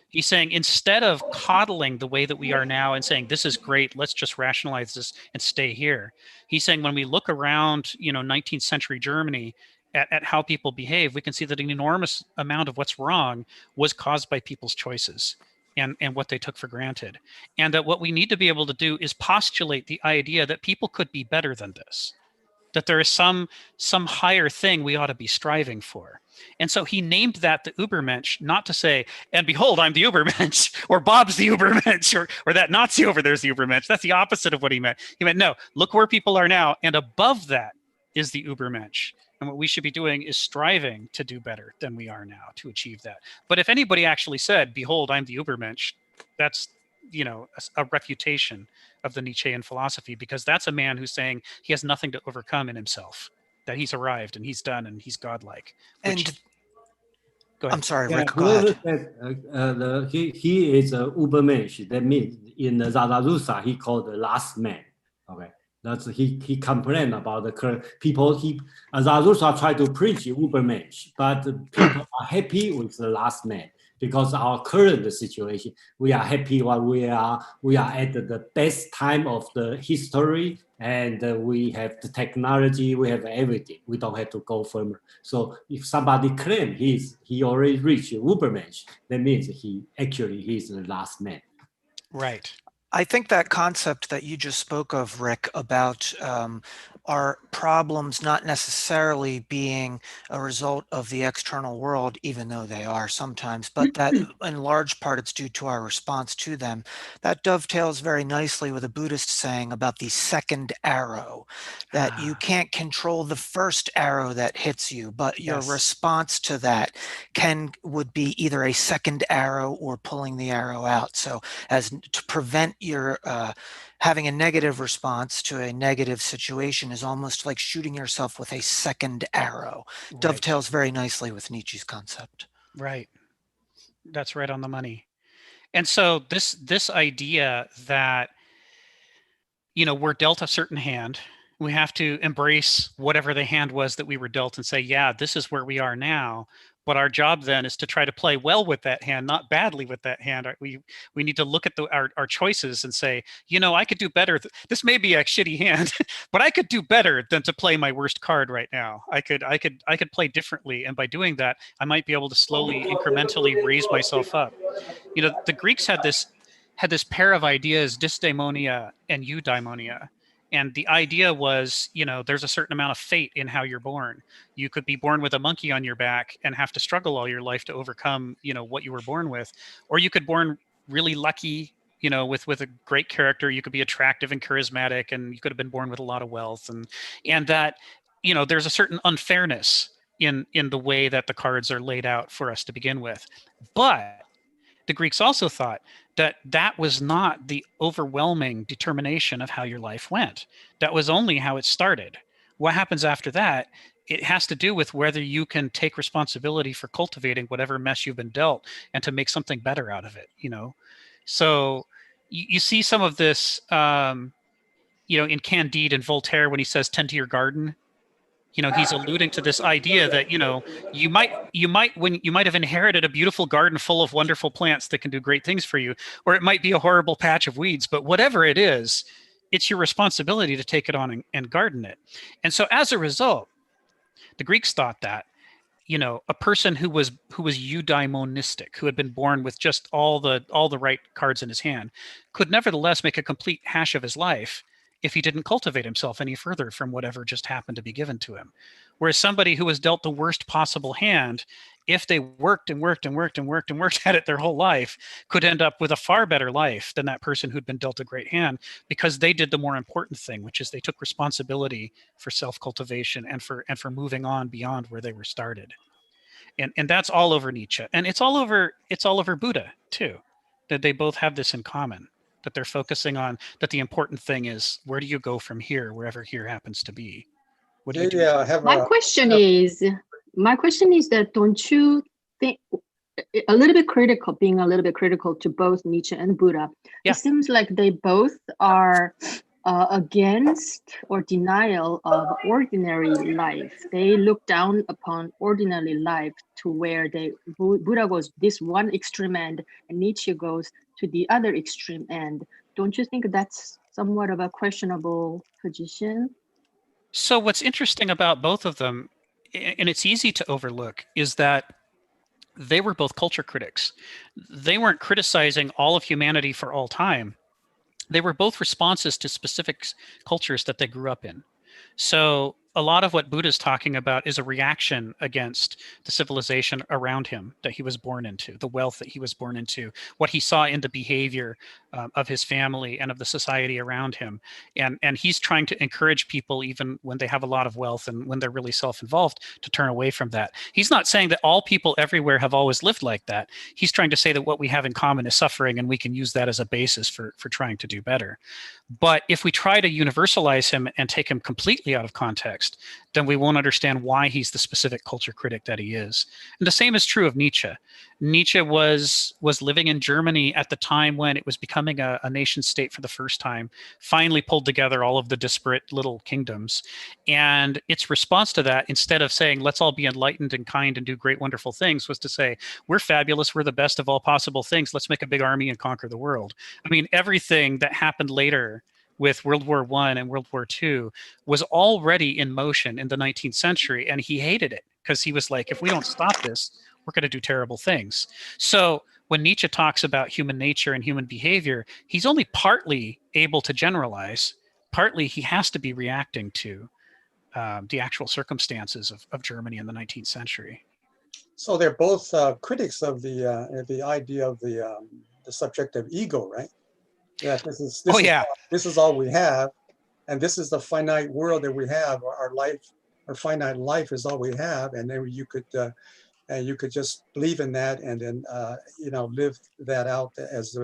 He's saying, instead of coddling the way that we are now and saying, this is great, let's just rationalize this and stay here. He's saying, when we look around, 19th century Germany at how people behave, we can see that an enormous amount of what's wrong was caused by people's choices and what they took for granted. And that what we need to be able to do is postulate the idea that people could be better than this, that there is some higher thing we ought to be striving for. And so he named that the Übermensch, not to say, and behold, I'm the Übermensch, or Bob's the Übermensch, or that Nazi over there's the Übermensch. That's the opposite of what he meant. He meant, no, look where people are now, and above that is the Übermensch. And what we should be doing is striving to do better than we are now to achieve that. But if anybody actually said, behold, I'm the Übermensch, that's a refutation of the Nietzschean philosophy, because that's a man who's saying he has nothing to overcome in himself, that he's arrived and he's done and he's godlike. And go ahead. I'm sorry, Yeah, Rick, go ahead. He is a Ubermensch. That means in the Zarathustra, he called the last man. Okay, that's he complained about the current people. Zarathustra tried to preach Ubermensch, but the people are happy with the last man, because our current situation, we are happy while we are at the best time of the history, and we have the technology, we have everything. We don't have to go further. So if somebody claims he already reached Ubermensch, that means he's the last man. Right. I think that concept that you just spoke of, Rick, about our problems not necessarily being a result of the external world, even though they are sometimes, but that in large part it's due to our response to them. That dovetails very nicely with a Buddhist saying about the second arrow, that you can't control the first arrow that hits you, but your response to that would be either a second arrow or pulling the arrow out. So as to prevent your having a negative response to a negative situation is almost like shooting yourself with a second arrow. Right. Dovetails very nicely with Nietzsche's concept. Right. That's right on the money. And so this idea that, we're dealt a certain hand, we have to embrace whatever the hand was that we were dealt and say, yeah, this is where we are now. But our job then is to try to play well with that hand, not badly with that hand. We need to look at our choices and say, I could do better. This may be a shitty hand, but I could do better than to play my worst card right now. I could play differently, and by doing that, I might be able to slowly, incrementally raise myself up. The Greeks had this pair of ideas, dysdaimonia and eudaimonia. And the idea was, there's a certain amount of fate in how you're born. You could be born with a monkey on your back and have to struggle all your life to overcome, what you were born with. Or you could born really lucky, with a great character. You could be attractive and charismatic, and you could have been born with a lot of wealth. And that, there's a certain unfairness in the way that the cards are laid out for us to begin with. But the Greeks also thought that was not the overwhelming determination of how your life went. That was only how it started. What happens after that, it has to do with whether you can take responsibility for cultivating whatever mess you've been dealt and to make something better out of it, So you see some of this, in Candide and Voltaire when he says, tend to your garden. He's alluding to this idea that, you might have inherited a beautiful garden full of wonderful plants that can do great things for you, or it might be a horrible patch of weeds, but whatever it is, it's your responsibility to take it on and garden it. And so as a result, the Greeks thought that, a person who was eudaimonistic, who had been born with just all the right cards in his hand, could nevertheless make a complete hash of his life if he didn't cultivate himself any further from whatever just happened to be given to him. Whereas somebody who was dealt the worst possible hand, if they worked and worked and worked and worked and worked at it their whole life, could end up with a far better life than that person who'd been dealt a great hand, because they did the more important thing, which is they took responsibility for self-cultivation and for moving on beyond where they were started. And that's all over Nietzsche, and it's all over Buddha too, that they both have this in common, that they're focusing on that the important thing is, where do you go from here, wherever here happens to be? What do you do? My question is that, don't you think, a little bit critical, being a little bit critical to both Nietzsche and Buddha, Yeah. It seems like they both are against or denial of ordinary life. They look down upon ordinary life, to where Buddha goes this one extreme end and Nietzsche goes to the other extreme end. Don't you think that's somewhat of a questionable position? So what's interesting about both of them, and it's easy to overlook, is that they were both culture critics. They weren't criticizing all of humanity for all time. They were both responses to specific cultures that they grew up in. So a lot of what Buddha's talking about is a reaction against the civilization around him that he was born into, the wealth that he was born into, what he saw in the behavior of his family and of the society around him. And he's trying to encourage people, even when they have a lot of wealth and when they're really self-involved, to turn away from that. He's not saying that all people everywhere have always lived like that. He's trying to say that what we have in common is suffering, and we can use that as a basis for trying to do better. But if we try to universalize him and take him completely out of context, then we won't understand why he's the specific culture critic that he is. And the same is true of Nietzsche. Nietzsche was living in Germany at the time when it was becoming a nation state for the first time, finally pulled together all of the disparate little kingdoms. And its response to that, instead of saying, let's all be enlightened and kind and do great, wonderful things, was to say, we're fabulous, we're the best of all possible things, let's make a big army and conquer the world. I mean, everything that happened later with World War I and World War II was already in motion in the 19th century, and he hated it because he was like, if we don't stop this, we're going to do terrible things. So when Nietzsche talks about human nature and human behavior, he's only partly able to generalize. Partly he has to be reacting to the actual circumstances of Germany in the 19th century. So they're both critics of the idea of the subjective ego, right? Yeah, this is all we have, and this is the finite world that we have. Our life, our finite life, is all we have, and then you could just believe in that, and then live that out as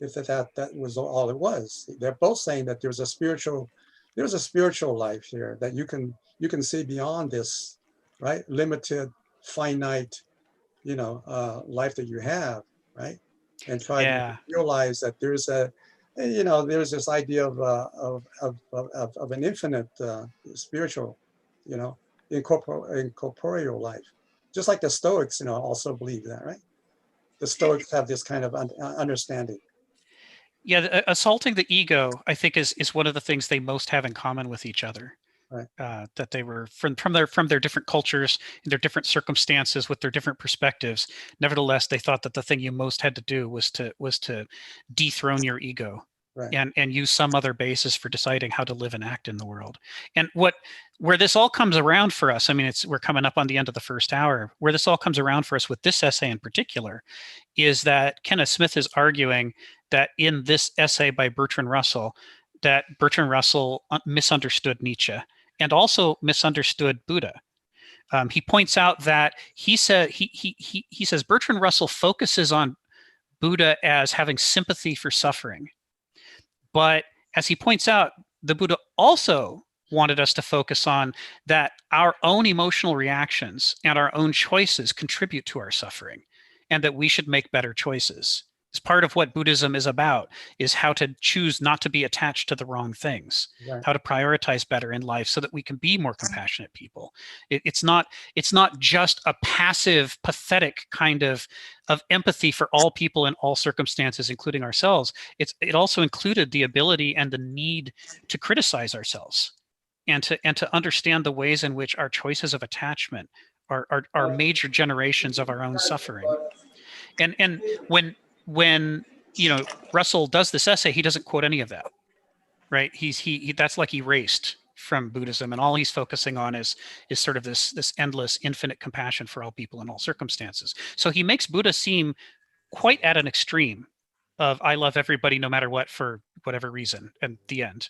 if that was all it was. They're both saying that there's a spiritual life here that you can see beyond this, right? Limited, finite, life that you have, right? And try to realize that there's there's this idea of an infinite spiritual, incorporeal life, just like the Stoics, also believe that, right? The Stoics have this kind of understanding. Yeah, assaulting the ego, I think, is one of the things they most have in common with each other. Right. That they were from their different cultures, in their different circumstances, with their different perspectives. Nevertheless, they thought that the thing you most had to do was to dethrone your ego, right, and use some other basis for deciding how to live and act in the world. And where this all comes around for us, I mean, we're coming up on the end of the first hour. Where this all comes around for us with this essay in particular, is that Kenneth Smith is arguing that in this essay by Bertrand Russell, that Bertrand Russell misunderstood Nietzsche and also misunderstood Buddha. He points out that he says Bertrand Russell focuses on Buddha as having sympathy for suffering. But as he points out, the Buddha also wanted us to focus on that our own emotional reactions and our own choices contribute to our suffering, and that we should make better choices. It's part of what Buddhism is about, is how to choose not to be attached to the wrong things, right, how to prioritize better in life so that we can be more compassionate people. It's not just a passive, pathetic kind of empathy for all people in all circumstances, including ourselves. It also included the ability and the need to criticize ourselves and to understand the ways in which our choices of attachment are major generations of our own suffering. And when Russell does this essay, he doesn't quote any of that, right? He that's like erased from Buddhism, and all he's focusing on is sort of this endless, infinite compassion for all people in all circumstances. So he makes Buddha seem quite at an extreme of I love everybody no matter what for whatever reason, and the end.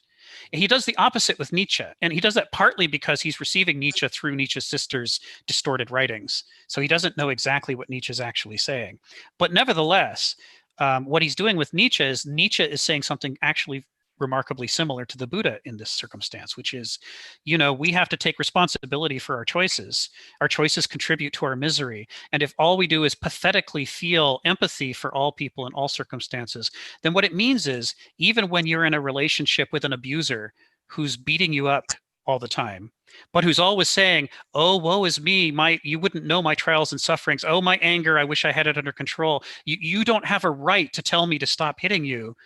And he does the opposite with Nietzsche. And he does that partly because he's receiving Nietzsche through Nietzsche's sister's distorted writings. So he doesn't know exactly what Nietzsche is actually saying. But nevertheless, what he's doing with Nietzsche is saying something actually remarkably similar to the Buddha in this circumstance, which is, we have to take responsibility for our choices. Our choices contribute to our misery. And if all we do is pathetically feel empathy for all people in all circumstances, then what it means is, even when you're in a relationship with an abuser who's beating you up all the time, but who's always saying, oh, woe is me, you wouldn't know my trials and sufferings. Oh, my anger, I wish I had it under control. You don't have a right to tell me to stop hitting you,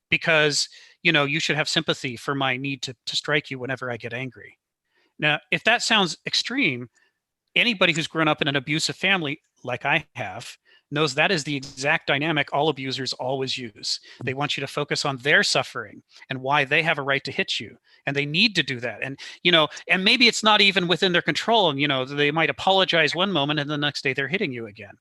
because you should have sympathy for my need to strike you whenever I get angry. Now, if that sounds extreme, anybody who's grown up in an abusive family, like I have, knows that is the exact dynamic all abusers always use. They want you to focus on their suffering and why they have a right to hit you. And they need to do that. And, and maybe it's not even within their control. And, they might apologize one moment and the next day they're hitting you again.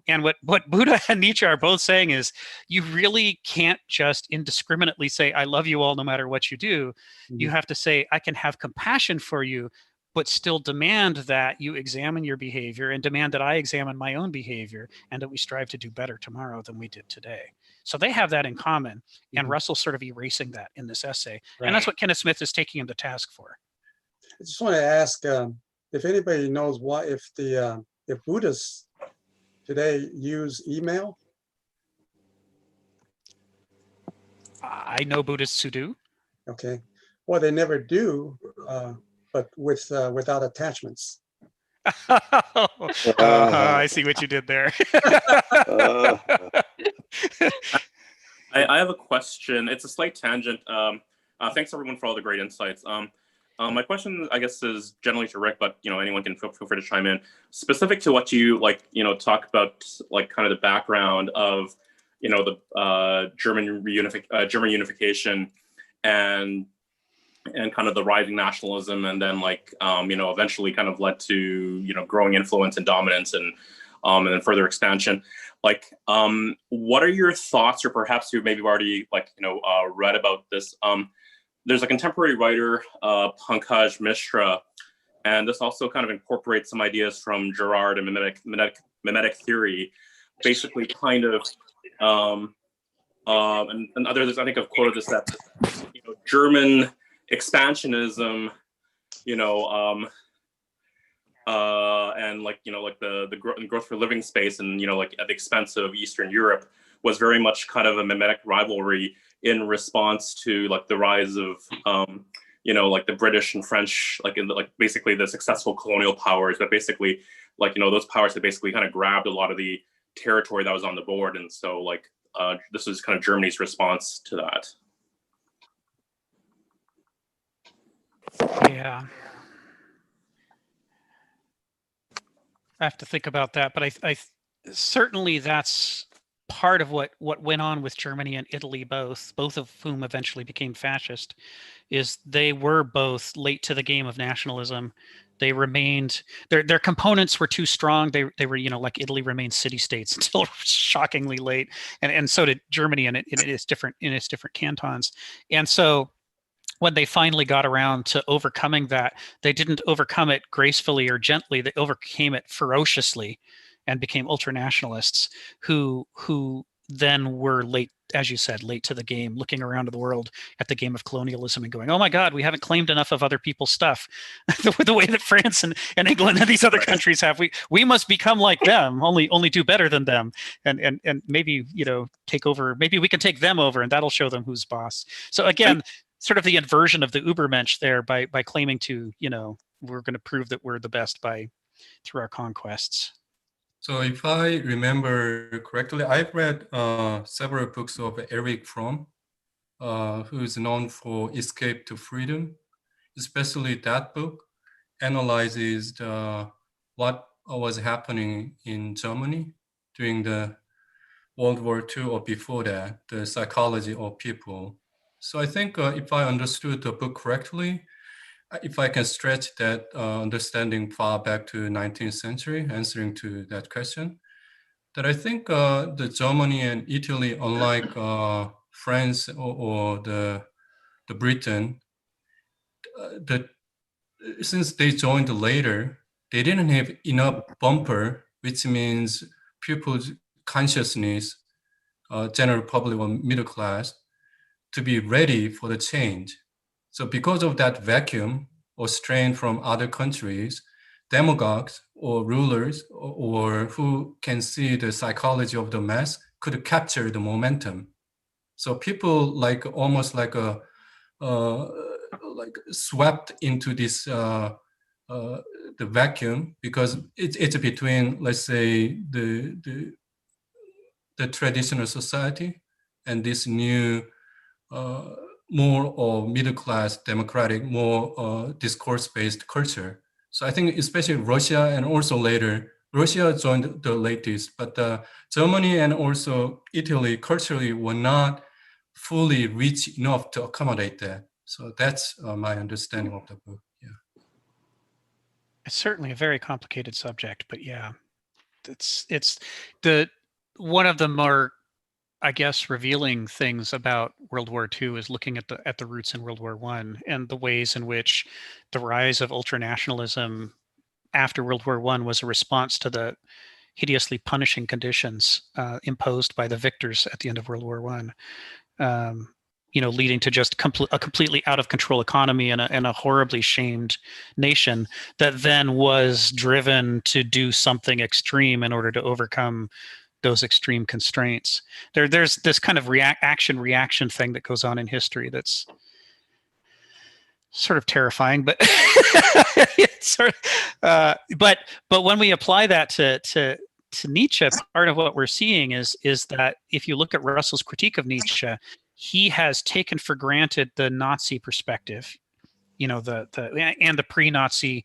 And what Buddha and Nietzsche are both saying is, you really can't just indiscriminately say, I love you all no matter what you do. Mm-hmm. You have to say, I can have compassion for you, but still demand that you examine your behavior and demand that I examine my own behavior, and that we strive to do better tomorrow than we did today. So they have that in common, and Russell's sort of erasing that in this essay. Right. And that's what Kenneth Smith is taking him to task for. I just want to ask if anybody knows if Buddhists today use email. I know Buddhists who do. Okay. Well, they never do. But without attachments. I see what you did there. I have a question. It's a slight tangent. Thanks everyone for all the great insights. My question, I guess, is generally to Rick, but anyone can feel free to chime in. Specific to what you talk about, kind of the background of the German unification and kind of the rising nationalism, and then eventually kind of led to growing influence and dominance, and then further expansion. What are your thoughts, or perhaps you maybe already read about this? There's a contemporary writer, Pankaj Mishra, and this also kind of incorporates some ideas from Girard and mimetic theory, basically kind of and others I think have quoted this, that German expansionism, and the growth for living space, and at the expense of Eastern Europe, was very much kind of a mimetic rivalry in response to the rise of the British and French, basically the successful colonial powers, but basically those powers that basically kind of grabbed a lot of the territory that was on the board, and so this is kind of Germany's response to that. Yeah, I have to think about that, but I certainly that's part of what went on with Germany and Italy, both of whom eventually became fascist, is they were both late to the game of nationalism. They remained, their components were too strong. They were, Italy remained city-states until shockingly late, and so did Germany in its different cantons. And so when they finally got around to overcoming that, they didn't overcome it gracefully or gently. They overcame it ferociously and became ultranationalists who then were late, as you said, late to the game, looking around the world at the game of colonialism and going, oh my God, we haven't claimed enough of other people's stuff. The way that France and England and these other countries have, we must become like them, only do better than them, and maybe take over. Maybe we can take them over, and that'll show them who's boss. So again, sort of the inversion of the Übermensch there by claiming to, we're going to prove that we're the best through our conquests. So if I remember correctly, I've read several books of Erich Fromm, who is known for Escape to Freedom. Especially that book analyzes what was happening in Germany during the World War II or before that, the psychology of people. So I think if I understood the book correctly, if I can stretch that understanding far back to 19th century, answering to that question, that I think the Germany and Italy, unlike France or the Britain, since they joined later, they didn't have enough bumper, which means people's consciousness, general public or middle class, to be ready for the change. So because of that vacuum or strain from other countries, demagogues or rulers or who can see the psychology of the mass could capture the momentum. So people like almost like a like swept into this the vacuum, because it's between, let's say, the traditional society and this new more of middle class, democratic, more discourse-based culture. So I think especially Russia and also later, Russia joined the latest, but Germany and also Italy culturally were not fully rich enough to accommodate that. So that's my understanding of the book. Yeah. It's certainly a very complicated subject, but yeah, it's the one of the more, I guess, revealing things about World War II is looking at the roots in World War I and the ways in which the rise of ultranationalism after World War I was a response to the hideously punishing conditions imposed by the victors at the end of World War I. Leading to just a completely out of control economy and a horribly shamed nation that then was driven to do something extreme in order to overcome those extreme constraints. There's this kind of action-reaction thing that goes on in history that's sort of terrifying, but it's sort of, but when we apply that to Nietzsche, part of what we're seeing is that if you look at Russell's critique of Nietzsche, he has taken for granted the Nazi perspective, the pre-Nazi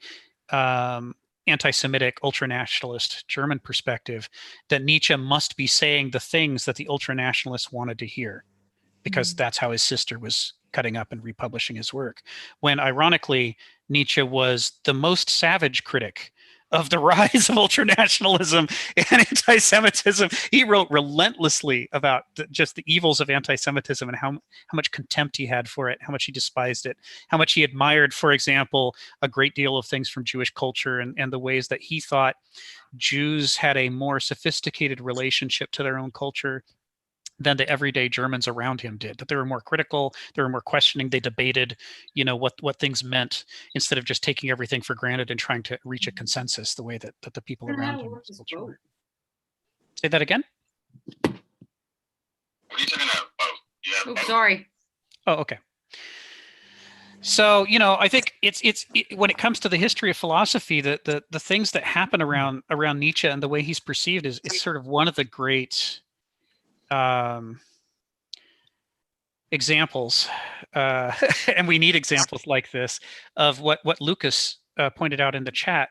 anti-Semitic ultranationalist German perspective, that Nietzsche must be saying the things that the ultranationalists wanted to hear, because that's how his sister was cutting up and republishing his work. When ironically, Nietzsche was the most savage critic of the rise of ultranationalism and anti-Semitism. He wrote relentlessly about just the evils of anti-Semitism and how much contempt he had for it, how much he despised it, how much he admired, for example, a great deal of things from Jewish culture and the ways that he thought Jews had a more sophisticated relationship to their own culture than the everyday Germans around him did, that they were more critical, they were more questioning, they debated, what things meant instead of just taking everything for granted and trying to reach a consensus the way that the people around him were. Say that again? Oops, sorry. Oh, okay. So, I think it's when it comes to the history of philosophy, the things that happen around Nietzsche and the way he's perceived is sort of one of the great examples, and we need examples like this, of what Lucas pointed out in the chat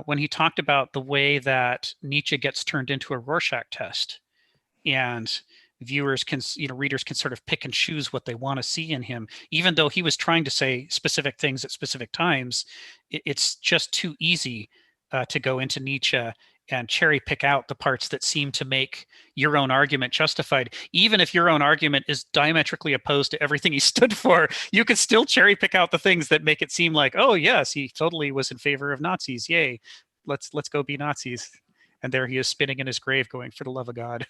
when he talked about the way that Nietzsche gets turned into a Rorschach test, and readers can sort of pick and choose what they want to see in him, even though he was trying to say specific things at specific times. It's just too easy to go into Nietzsche and cherry pick out the parts that seem to make your own argument justified. Even if your own argument is diametrically opposed to everything he stood for, you could still cherry pick out the things that make it seem like, oh yes, he totally was in favor of Nazis. Yay, let's go be Nazis. And there he is spinning in his grave going, for the love of God.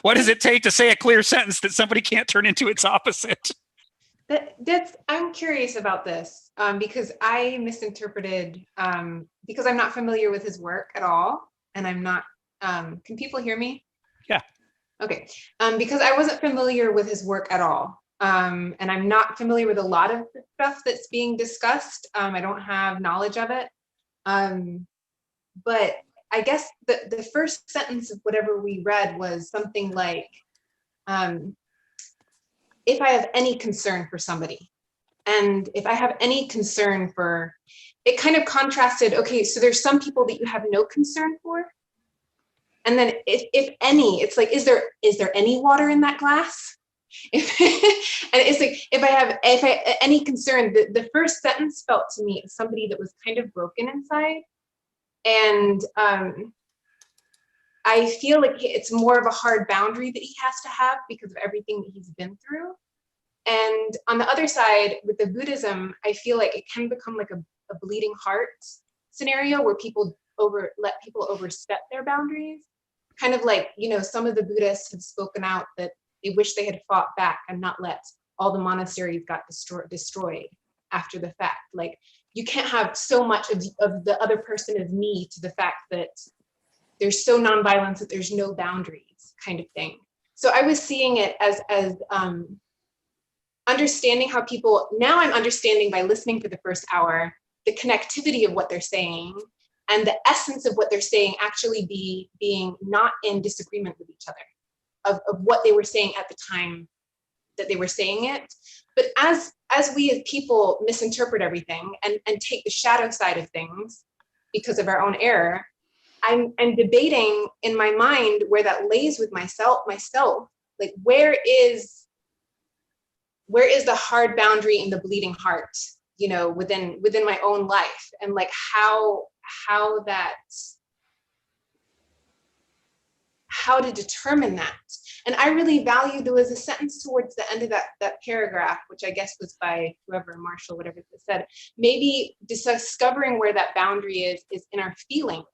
What does it take to say a clear sentence that somebody can't turn into its opposite? I'm curious about this because I misinterpreted, because I'm not familiar with his work at all, and I'm not, can people hear me? Yeah. Okay, because I wasn't familiar with his work at all, and I'm not familiar with a lot of the stuff that's being discussed. I don't have knowledge of it, but I guess the first sentence of whatever we read was something like, if I have any concern for somebody, and if I have any concern for, it kind of contrasted, okay, so there's some people that you have no concern for. And then if any, it's like, is there any water in that glass? And it's like, if I have any concern, the first sentence felt to me as somebody that was kind of broken inside. And I feel like it's more of a hard boundary that he has to have because of everything that he's been through. And on the other side, with the Buddhism, I feel like it can become like a bleeding heart scenario where people let people overstep their boundaries. Kind of like, you know, some of the Buddhists have spoken out that they wish they had fought back and not let all the monasteries got destroyed after the fact. Like, you can't have so much of the other person of me to the fact that there's so nonviolence that there's no boundaries, kind of thing. So I was seeing it as understanding how people, now I'm understanding by listening for the first hour, the connectivity of what they're saying and the essence of what they're saying actually being not in disagreement with each other, of what they were saying at the time that they were saying it. But as we as people misinterpret everything and take the shadow side of things because of our own error, I'm debating in my mind where that lays with myself, like where is the hard boundary in the bleeding heart, you know, within my own life, and like how to determine that. And I really value, there was a sentence towards the end of that paragraph, which I guess was by whoever, Marshall, whatever it said, maybe discovering where that boundary is in our feelings.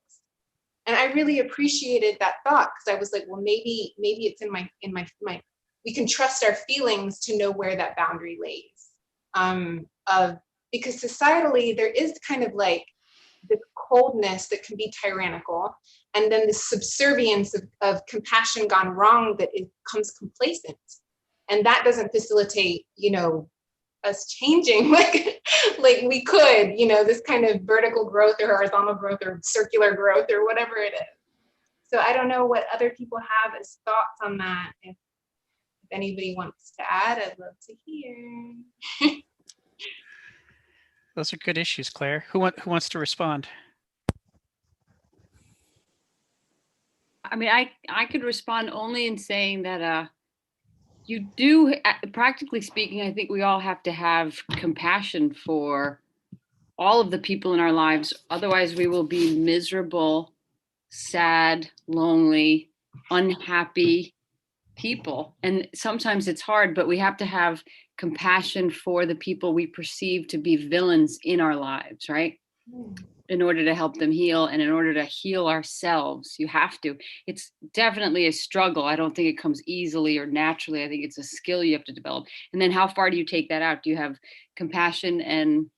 And I really appreciated that thought, because I was like, well, maybe it's in my we can trust our feelings to know where that boundary lays. Because societally, there is kind of like this coldness that can be tyrannical, and then the subservience of compassion gone wrong that it becomes complacent. And that doesn't facilitate, you know, us changing like we could, you know, this kind of vertical growth or horizontal growth or circular growth or whatever it is. So I don't know what other people have as thoughts on that. If anybody wants to add, I'd love to hear. Those are good issues, Claire. Who wants to respond? I mean, I could respond only in saying that you do, practically speaking, I think we all have to have compassion for all of the people in our lives. Otherwise, we will be miserable, sad, lonely, unhappy people. And sometimes it's hard, but we have to have compassion for the people we perceive to be villains in our lives, right? In order to help them heal, and in order to heal ourselves, you have to. It's definitely a struggle. I don't think it comes easily or naturally. I think it's a skill you have to develop. And then how far do you take that out? Do you have compassion and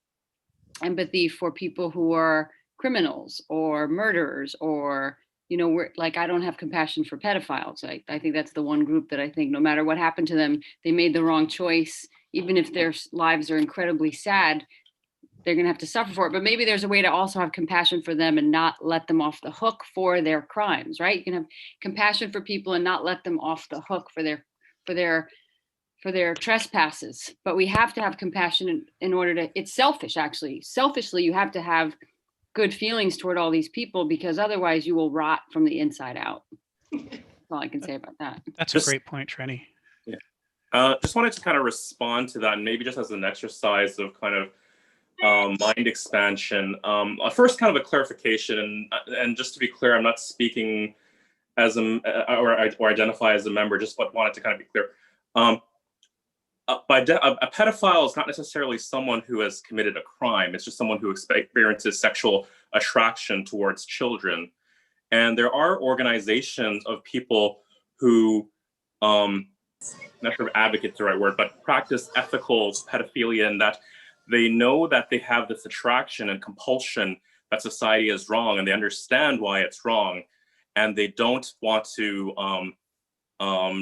empathy for people who are criminals or murderers, or, you know, I don't have compassion for pedophiles. I think that's the one group that I think no matter what happened to them, they made the wrong choice. Even if their lives are incredibly sad, they're going to have to suffer for it. But maybe there's a way to also have compassion for them and not let them off the hook for their crimes, right? You can have compassion for people and not let them off the hook for their trespasses. But we have to have compassion in order to, it's selfish, actually. Selfishly, you have to have good feelings toward all these people, because otherwise you will rot from the inside out. That's all I can say about that. That's a great point, Trenny. Yeah. Just wanted to kind of respond to that, and maybe just as an exercise of kind of mind expansion. First, kind of a clarification, and just to be clear, I'm not speaking as or identify as a member. Just wanted to kind of be clear. A pedophile is not necessarily someone who has committed a crime. It's just someone who experiences sexual attraction towards children. And there are organizations of people who, not sure if advocate's the right word, but practice ethical pedophilia, in that they know that they have this attraction and compulsion that society is wrong, and they understand why it's wrong, and they don't want to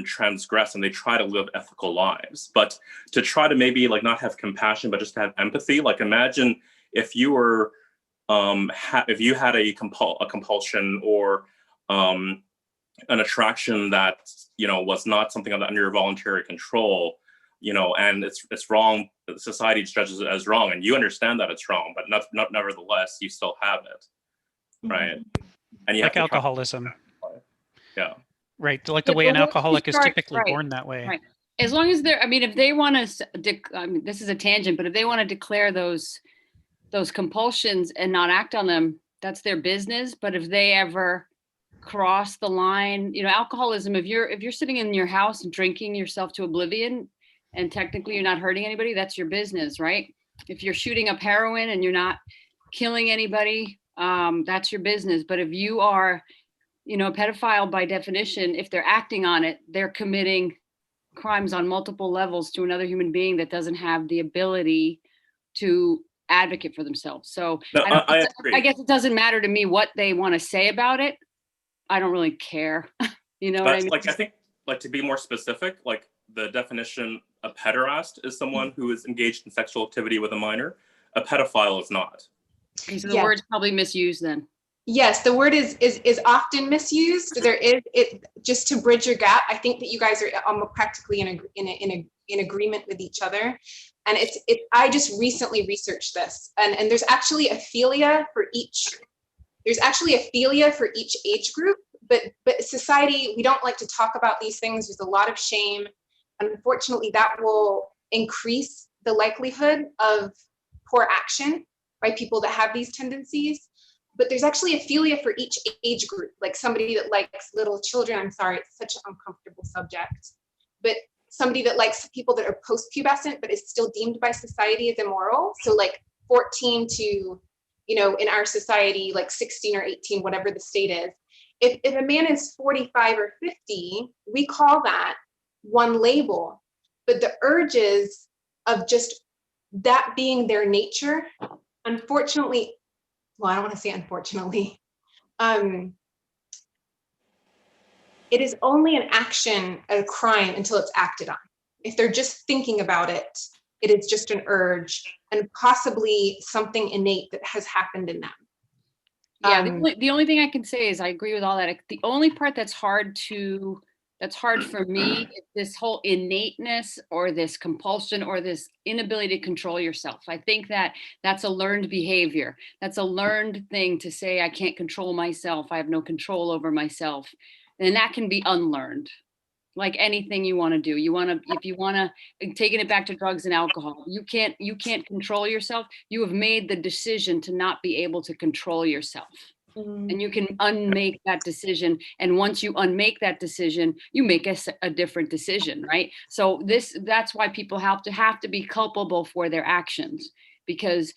transgress, and they try to live ethical lives. But to try to maybe like not have compassion, but just to have empathy. Like, imagine if you were, if you had a compulsion or an attraction that, you know, was not something under your voluntary control, you know, and it's wrong. Society judges it as wrong, and you understand that it's wrong, but not nevertheless, you still have it, right? And you like have to alcoholism. Yeah. Right, like the way an alcoholic is typically born that way. Right. As long as they're, I mean, if they want to, I mean, this is a tangent, but if they want to declare those compulsions and not act on them, that's their business. But if they ever cross the line, you know, alcoholism, if you're sitting in your house and drinking yourself to oblivion, and technically you're not hurting anybody, that's your business, right? If you're shooting up heroin and you're not killing anybody, that's your business. But if you are, a pedophile by definition, if they're acting on it, they're committing crimes on multiple levels to another human being that doesn't have the ability to advocate for themselves. So No, I guess it doesn't matter to me what they want to say about it. I don't really care. You know what I mean? Like, I think, like, to be more specific, like the definition of pederast is someone who is engaged in sexual activity with a minor. A pedophile is not. Okay, so the word's probably misused then. Yes, the word is often misused. There is it just to bridge your gap. I think that you guys are almost practically in agreement with each other, and it's I just recently researched this, and there's actually aphilia for each. There's actually aphilia for each age group, but society, we don't like to talk about these things. There's a lot of shame. Unfortunately, that will increase the likelihood of poor action by people that have these tendencies. But there's actually aphilia for each age group, like somebody that likes little children. I'm sorry, it's such an uncomfortable subject. But somebody that likes people that are post-pubescent, but is still deemed by society as immoral. So like 14 to, in our society, like 16 or 18, whatever the state is. If a man is 45 or 50, we call that one label. But the urges of just that being their nature, unfortunately, well, I don't want to say unfortunately, it is only an action, a crime, until it's acted on. If they're just thinking about it, it is just an urge and possibly something innate that has happened in them. Yeah, the only thing I can say is I agree with all that. The only part that's hard for me is this whole innateness or this compulsion or this inability to control yourself. I think that that's a learned behavior. That's a learned thing to say, I can't control myself. I have no control over myself. And that can be unlearned. Like anything you want to do. If you want to, taking it back to drugs and alcohol, you can't control yourself. You have made the decision to not be able to control yourself. And you can unmake that decision. And once you unmake that decision, you make a different decision, right? So that's why people have to be culpable for their actions, because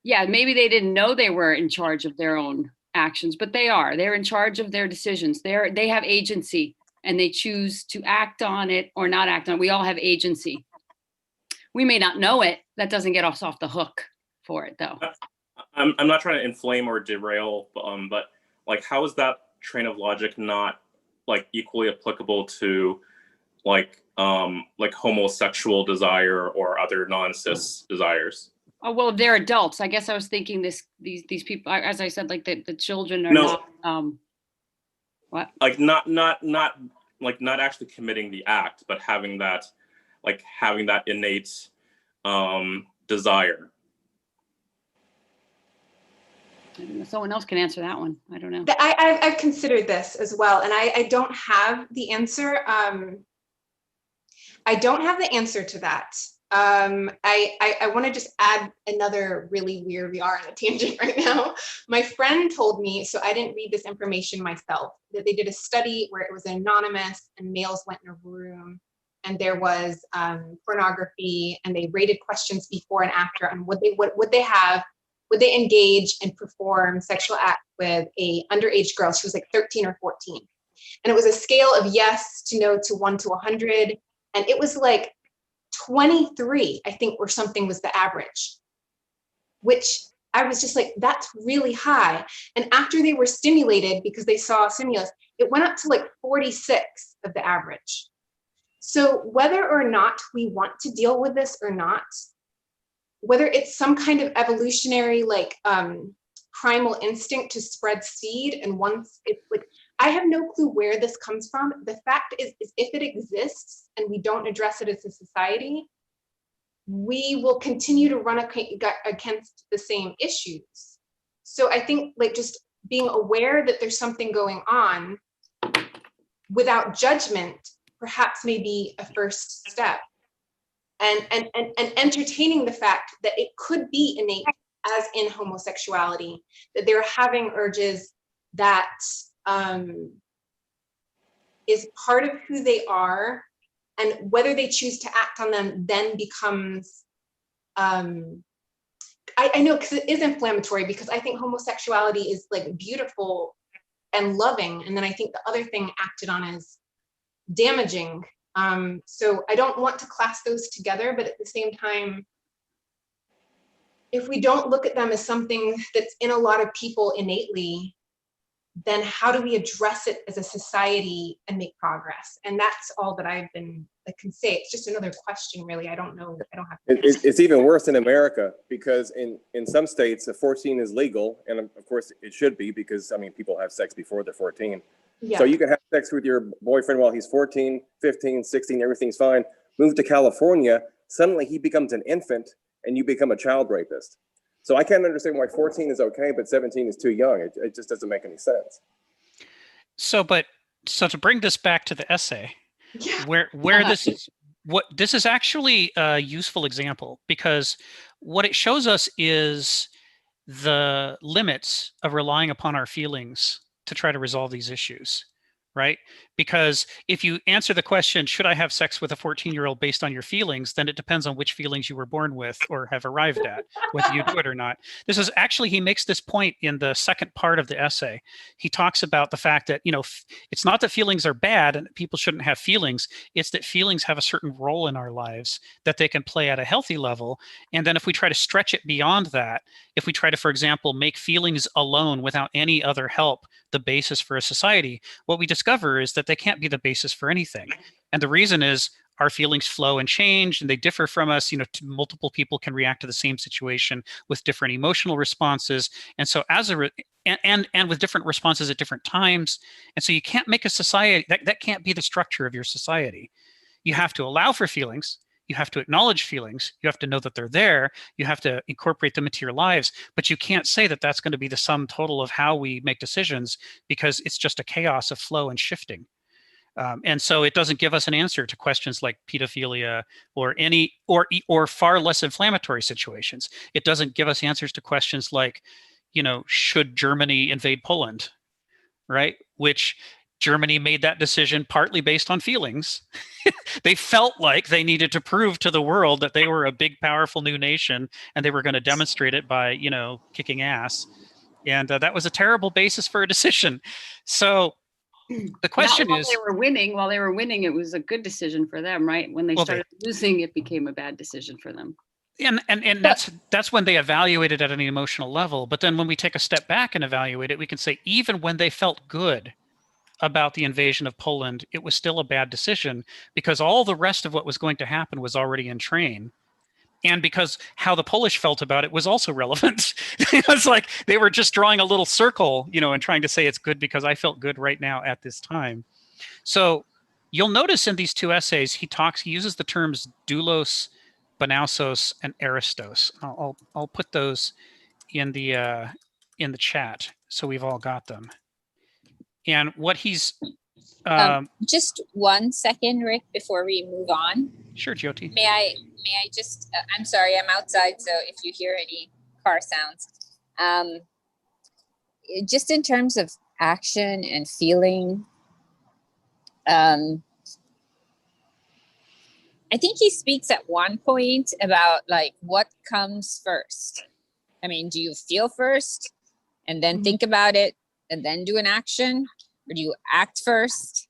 maybe they didn't know they were in charge of their own actions, but they're in charge of their decisions. They have agency and they choose to act on it or not act on it. We all have agency. We may not know it. That doesn't get us off the hook for it though. I'm not trying to inflame or derail, but like, how is that train of logic not like equally applicable to like homosexual desire or other non-cis desires? Oh, well, they're adults. I guess I was thinking these people, as I said, like the children are not, what? Like not actually committing the act, but having that innate desire. I don't know. Someone else can answer that one. I don't know. I've considered this as well, and I don't have the answer. I don't have the answer to that. I want to just add another really weird, we are on a tangent right now. My friend told me, so I didn't read this information myself, that they did a study where it was anonymous and males went in a room and there was pornography, and they rated questions before and after on would they engage and perform sexual acts with a underage girl. She was like 13 or 14. And it was a scale of yes to no to 1 to 100. And it was like 23, I think, or something was the average, which I was just like, that's really high. And after they were stimulated, because they saw stimulus, it went up to like 46 of the average. So whether or not we want to deal with this or not, whether it's some kind of evolutionary, like primal instinct to spread seed, and once it's like, I have no clue where this comes from. The fact is if it exists and we don't address it as a society, we will continue to run against the same issues. So I think like just being aware that there's something going on without judgment perhaps may be a first step. And entertaining the fact that it could be innate, as in homosexuality, that they're having urges that is part of who they are, And whether they choose to act on them then becomes, I know, because it is inflammatory, because I think homosexuality is like beautiful and loving. And then I think the other thing acted on is damaging. So I don't want to class those together, but at the same time, if we don't look at them as something that's in a lot of people innately, then how do we address it as a society and make progress? And that's all that I can say. It's just another question, really. I don't know. I don't have. It's even worse in America, because in some states, 14 is legal, and of course it should be, because I mean people have sex before they're 14. Yeah. So you can have sex with your boyfriend while he's 14, 15, 16, everything's fine. Move to California, suddenly he becomes an infant, and you become a child rapist. So I can't understand why 14 is okay, but 17 is too young. It just doesn't make any sense. So to bring this back to the essay, where this is actually a useful example, because what it shows us is the limits of relying upon our feelings to try to resolve these issues, right? Because if you answer the question, should I have sex with a 14-year-old based on your feelings, then it depends on which feelings you were born with or have arrived at, whether you do it or not. This is actually, he makes this point in the second part of the essay. He talks about the fact that, it's not that feelings are bad and that people shouldn't have feelings. It's that feelings have a certain role in our lives that they can play at a healthy level. And then if we try to stretch it beyond that, if we try to, for example, make feelings alone without any other help the basis for a society, what we discover is that they can't be the basis for anything. And the reason is our feelings flow and change, and they differ from us. Multiple people can react to the same situation with different emotional responses. And so and with different responses at different times. And so you can't make a society, that can't be the structure of your society. You have to allow for feelings. You have to acknowledge feelings. You have to know that they're there. You have to incorporate them into your lives. But you can't say that that's going to be the sum total of how we make decisions, because it's just a chaos of flow and shifting. And so it doesn't give us an answer to questions like pedophilia or far less inflammatory situations. It doesn't give us answers to questions like, should Germany invade Poland, right? Which Germany made that decision partly based on feelings. They felt like they needed to prove to the world that they were a big, powerful new nation, and they were going to demonstrate it by, kicking ass. And that was a terrible basis for a decision. So the question is, while they were winning, it was a good decision for them, right? When they started losing, it became a bad decision for them. And that's when they evaluated at an emotional level. But then when we take a step back and evaluate it, we can say even when they felt good about the invasion of Poland, it was still a bad decision, because all the rest of what was going to happen was already in train. And because how the Polish felt about it was also relevant. It was like they were just drawing a little circle, and trying to say it's good because I felt good right now at this time. So you'll notice in these two essays, he uses the terms doulos, banausos, and aristos. I'll put those in the chat so we've all got them. And what he's just 1 second, Rick, before we move on. Sure, Jyoti. May I just? I'm sorry, I'm outside, so if you hear any car sounds, just in terms of action and feeling, I think he speaks at one point about like what comes first. I mean, do you feel first and then think about it and then do an action? Or do you act first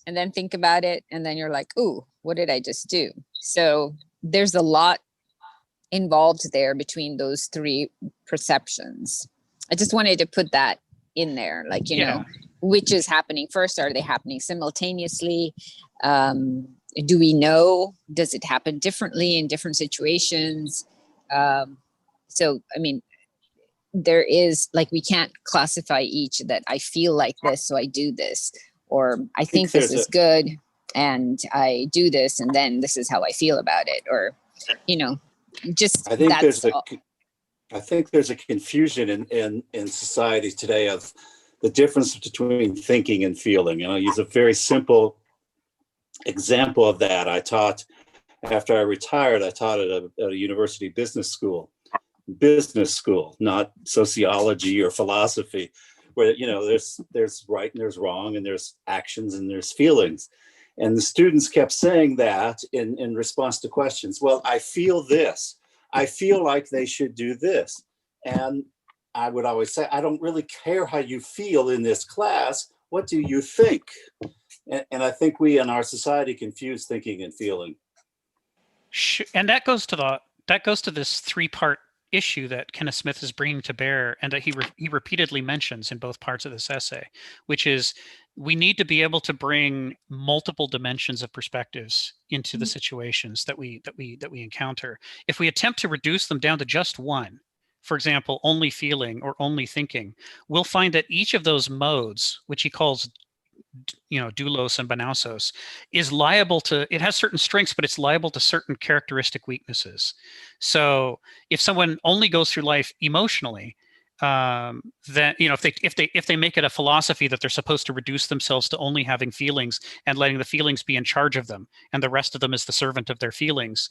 and then think about it and then you're like, ooh, what did I just do? So there's a lot involved there between those three perceptions. I just wanted to put that in there, like, you know, which is happening first? Are they happening simultaneously? Do we know? Does it happen differently in different situations? So, I mean, there is like, we can't classify each that I feel like this, so I do this, or I think this is good and I do this, and then this is how I feel about it, or, you know, just I think there's a confusion in society today of the difference between thinking and feeling. And I'll use a very simple example of that. I taught, after I retired, I taught at a university business school, not sociology or philosophy, where, you know, there's right and there's wrong, and there's actions and there's feelings. And the students kept saying that in response to questions. Well, I feel this. I feel like they should do this. And I would always say, I don't really care how you feel in this class. What do you think? And I think we in our society confuse thinking and feeling. And that goes to this three-part issue that Kenneth Smith is bringing to bear, and that he repeatedly mentions in both parts of this essay, which is we need to be able to bring multiple dimensions of perspectives into the situations that we encounter. If we attempt to reduce them down to just one, for example, only feeling or only thinking, we'll find that each of those modes, which he calls doulos and banausos, is liable to, it has certain strengths, but it's liable to certain characteristic weaknesses. So if someone only goes through life emotionally, then if they make it a philosophy that they're supposed to reduce themselves to only having feelings and letting the feelings be in charge of them, and the rest of them is the servant of their feelings,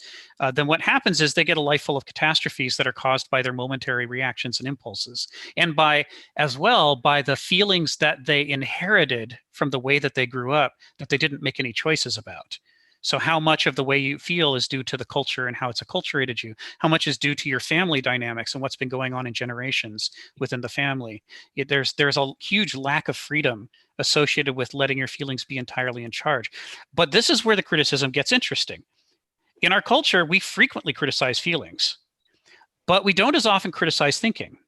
then what happens is they get a life full of catastrophes that are caused by their momentary reactions and impulses, and by the feelings that they inherited from the way that they grew up that they didn't make any choices about. So how much of the way you feel is due to the culture and how it's acculturated you? How much is due to your family dynamics and what's been going on in generations within the family? There's a huge lack of freedom associated with letting your feelings be entirely in charge. But this is where the criticism gets interesting. In our culture, we frequently criticize feelings, but we don't as often criticize thinking.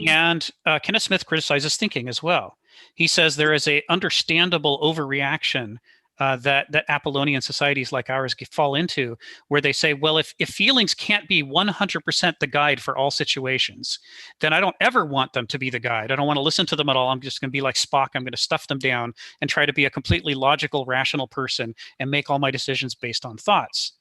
And Kenneth Smith criticizes thinking as well. He says there is a understandable overreaction that Apollonian societies like ours fall into, where they say, well, if feelings can't be 100% the guide for all situations, then I don't ever want them to be the guide. I don't want to listen to them at all. I'm just going to be like Spock. I'm going to stuff them down and try to be a completely logical, rational person and make all my decisions based on thoughts.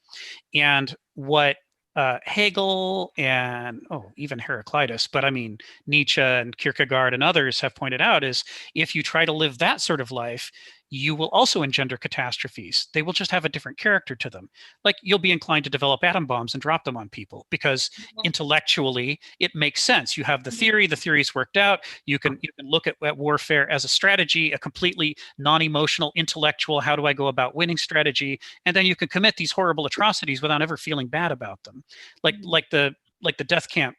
And what Hegel and even Heraclitus, but I mean Nietzsche and Kierkegaard and others have pointed out is if you try to live that sort of life, you will also engender catastrophes. They will just have a different character to them. Like you'll be inclined to develop atom bombs and drop them on people because intellectually it makes sense. You have the theory's worked out. You can look at warfare as a strategy, a completely non-emotional, intellectual, how do I go about winning strategy, and then you can commit these horrible atrocities without ever feeling bad about them. Like the death camp.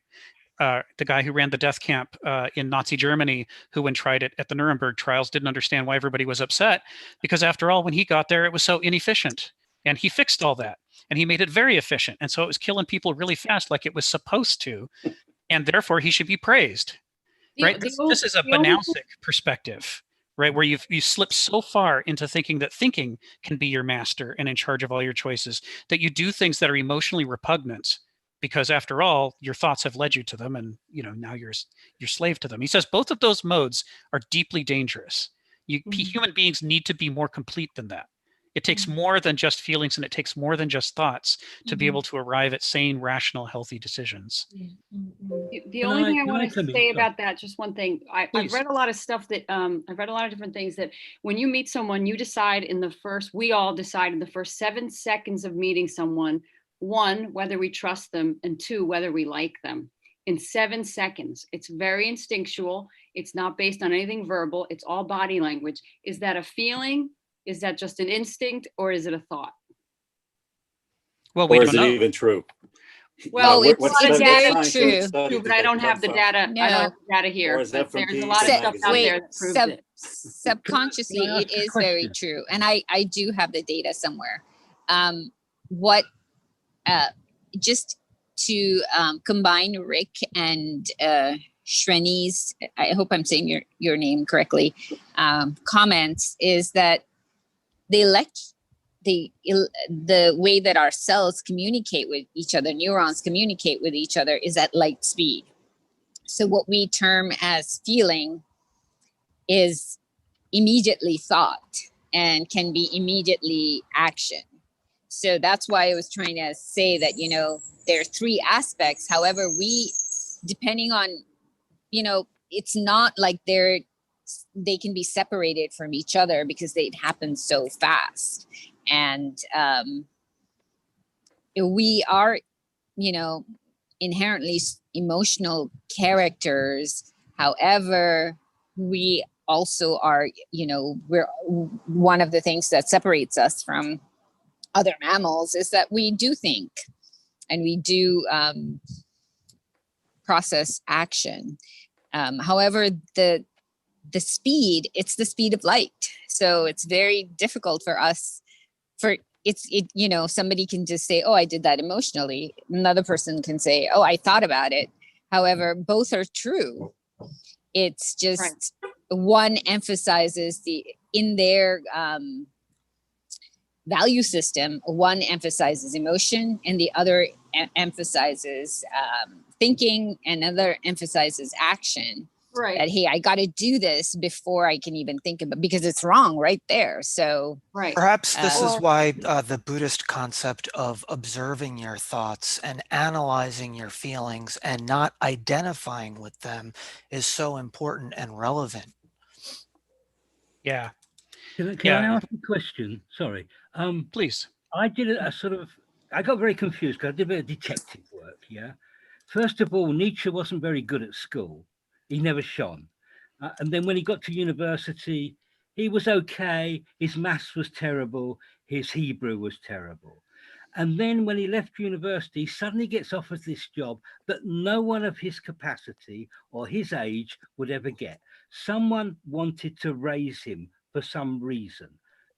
The guy who ran the death camp in Nazi Germany, who when tried it at the Nuremberg trials didn't understand why everybody was upset, because after all, when he got there, it was so inefficient. And he fixed all that. And he made it very efficient. And so it was killing people really fast like it was supposed to. And therefore, he should be praised. Right? This is a Banausic perspective, right? Where you slip so far into thinking that thinking can be your master and in charge of all your choices, that you do things that are emotionally repugnant, because after all, your thoughts have led you to them, and now you're slave to them. He says both of those modes are deeply dangerous. Human beings need to be more complete than that. It takes more than just feelings, and it takes more than just thoughts to be able to arrive at sane, rational, healthy decisions. The only thing I want to say about that, just one thing. I've read a lot of stuff that I've read a lot of different things that when you meet someone, you decide we all decide in the first 7 seconds of meeting someone, 1, whether we trust them, and 2, whether we like them. In 7 seconds. It's very instinctual. It's not based on anything verbal. It's all body language. Is that a feeling? Is that just an instinct, or is it a thought? Well, we don't know. Or is it even true? Well, it's very true. But I don't have the data. No. I don't have the data here. Or is that from there's a lot of stuff out there that proves it. Subconsciously, it is very true. And I do have the data somewhere. Just to combine Rick and Shreni's, I hope I'm saying your name correctly, comments, is that the way that our cells communicate with each other, neurons communicate with each other, is at light speed. So what we term as feeling is immediately thought and can be immediately action. So that's why I was trying to say that, there are 3 aspects. However, depending on, it's not like they can be separated from each other because they happen so fast. And we are, inherently emotional characters. However, we also are, we're one of the things that separates us from other mammals is that we do think and we do process action. However, the speed, it's the speed of light. So it's very difficult for us somebody can just say, oh, I did that emotionally. Another person can say, oh, I thought about it. However, both are true. It's just one emphasizes in their value system, one emphasizes emotion and the other emphasizes thinking, and another emphasizes action. Right. That, hey, I got to do this before I can even think about it, because it's wrong right there. So perhaps this is why the Buddhist concept of observing your thoughts and analyzing your feelings and not identifying with them is so important and relevant. Yeah. Can I ask a question? Sorry. Please. I did I got very confused because I did a bit of detective work, yeah? First of all, Nietzsche wasn't very good at school. He never shone. And then when he got to university, he was okay. His maths was terrible. His Hebrew was terrible. And then when he left university, he suddenly gets offered this job that no one of his capacity or his age would ever get. Someone wanted to raise him for some reason.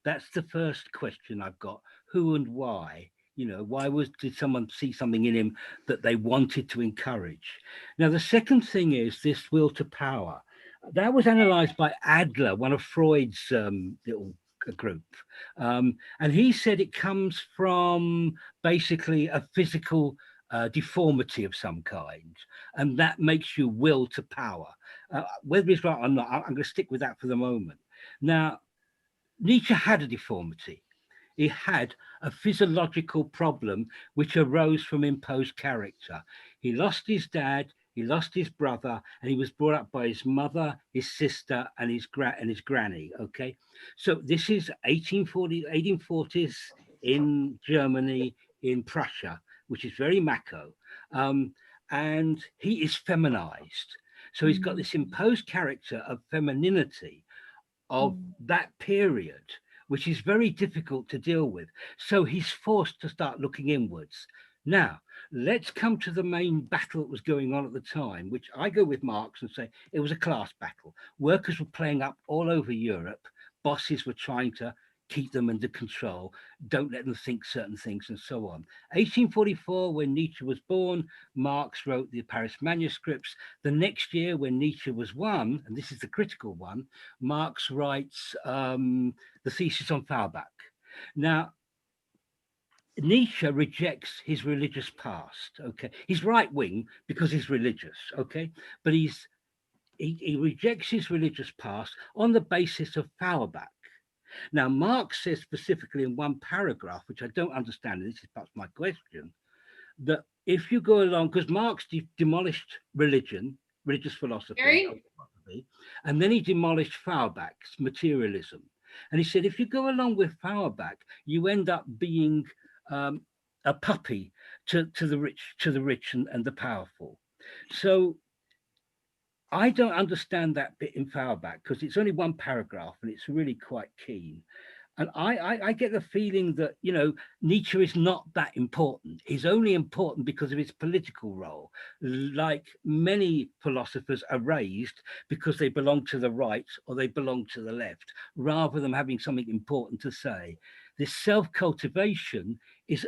That's the first question I've got. Who and why? Why did someone see something in him that they wanted to encourage? Now, the second thing is this will to power. That was analyzed by Adler, one of Freud's little group. And he said it comes from basically a physical deformity of some kind, and that makes you will to power. Whether it's right or not, I'm going to stick with that for the moment. Now, Nietzsche had a deformity. He had a physiological problem which arose from imposed character. He lost his dad, he lost his brother, and he was brought up by his mother, his sister, and his granny. Okay, so this is 1840s in Germany, in Prussia, which is very macho, and he is feminized. So he's got this imposed character of femininity of that period, which is very difficult to deal with. So he's forced to start looking inwards. Now, let's come to the main battle that was going on at the time, which I go with Marx and say it was a class battle. Workers were playing up all over Europe. Bosses were trying to keep them under control, don't let them think certain things, and so on. 1844, when Nietzsche was born, Marx wrote the Paris manuscripts. The next year, when Nietzsche was one, and this is the critical one, Marx writes the thesis on Feuerbach. Now, Nietzsche rejects his religious past, okay? He's right-wing because he's religious, okay? But he rejects his religious past on the basis of Feuerbach. Now, Marx says specifically in one paragraph, which I don't understand, and this is perhaps my question, that if you go along, because Marx demolished religious philosophy, and then he demolished Feuerbach's materialism. And he said, if you go along with Feuerbach, you end up being a puppy to the rich and the powerful. So I don't understand that bit in Feuerbach because it's only one paragraph and it's really quite keen. And I get the feeling that, Nietzsche is not that important. He's only important because of his political role. Like many philosophers are raised because they belong to the right or they belong to the left, rather than having something important to say. This self-cultivation is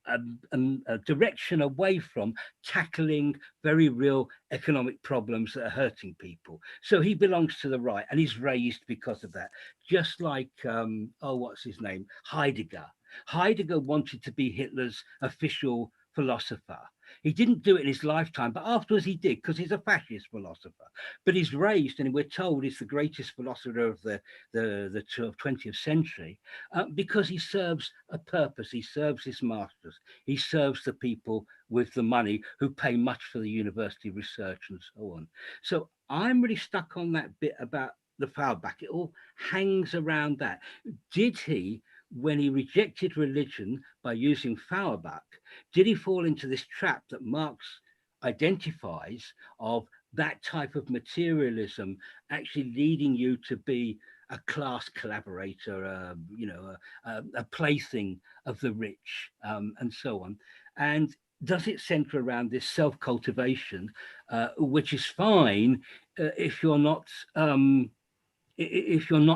a direction away from tackling very real economic problems that are hurting people. So he belongs to the right and he's raised because of that. Just like, what's his name? Heidegger. Heidegger wanted to be Hitler's official philosopher. He didn't do it in his lifetime, but afterwards he did, because he's a fascist philosopher. But he's raised, and we're told he's the greatest philosopher of the 20th century, because he serves a purpose. He serves his masters. He serves the people with the money who pay much for the university research and so on. So I'm really stuck on that bit about the Feuerbach. It all hangs around that. Did he, when he rejected religion by using Feuerbach, did he fall into this trap that Marx identifies of that type of materialism actually leading you to be a class collaborator, you know, a plaything of the rich, and so on. And does it center around this self-cultivation, which is fine if you're not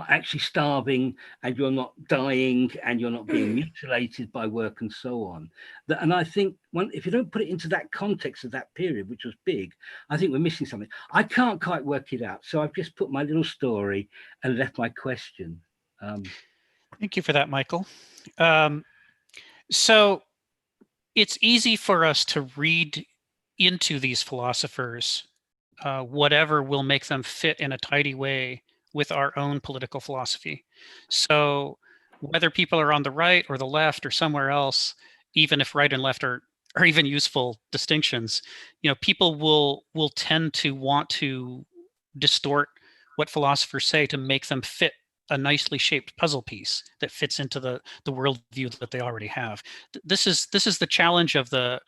actually starving and you're not dying and you're not being mutilated by work and so on. And I think if you don't put it into that context of that period, which was big, I think we're missing something. I can't quite work it out. So I've just put my little story and left my question. Thank you for that, Michael. So it's easy for us to read into these philosophers whatever will make them fit in a tidy way with our own political philosophy. So whether people are on the right or the left or somewhere else, even if right and left are even useful distinctions, you know, people will tend to want to distort what philosophers say to make them fit a nicely shaped puzzle piece that fits into the worldview that they already have. This is the challenge of the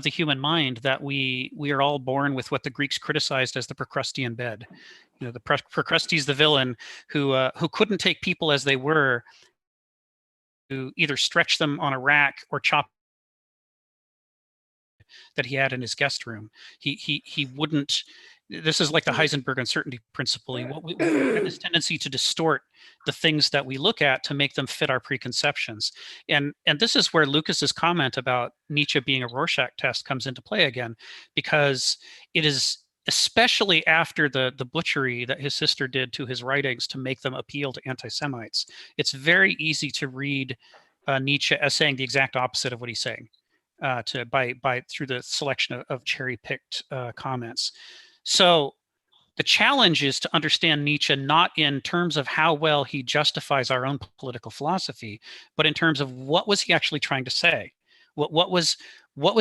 human mind, that we are all born with what the Greeks criticized as the Procrustean bed. You know, the Procrustes, the villain, who couldn't take people as they were, to either stretch them on a rack or chop that he had in his guest room. He wouldn't. This is like the Heisenberg uncertainty principle. We have this tendency to distort the things that we look at to make them fit our preconceptions. And this is where Lucas's comment about Nietzsche being a Rorschach test comes into play again, because it is especially after the butchery that his sister did to his writings to make them appeal to anti-Semites. It's very easy to read Nietzsche as saying the exact opposite of what he's saying through the selection of cherry-picked comments. So the challenge is to understand Nietzsche not in terms of how well he justifies our own political philosophy, but in terms of what was he actually trying to say? What was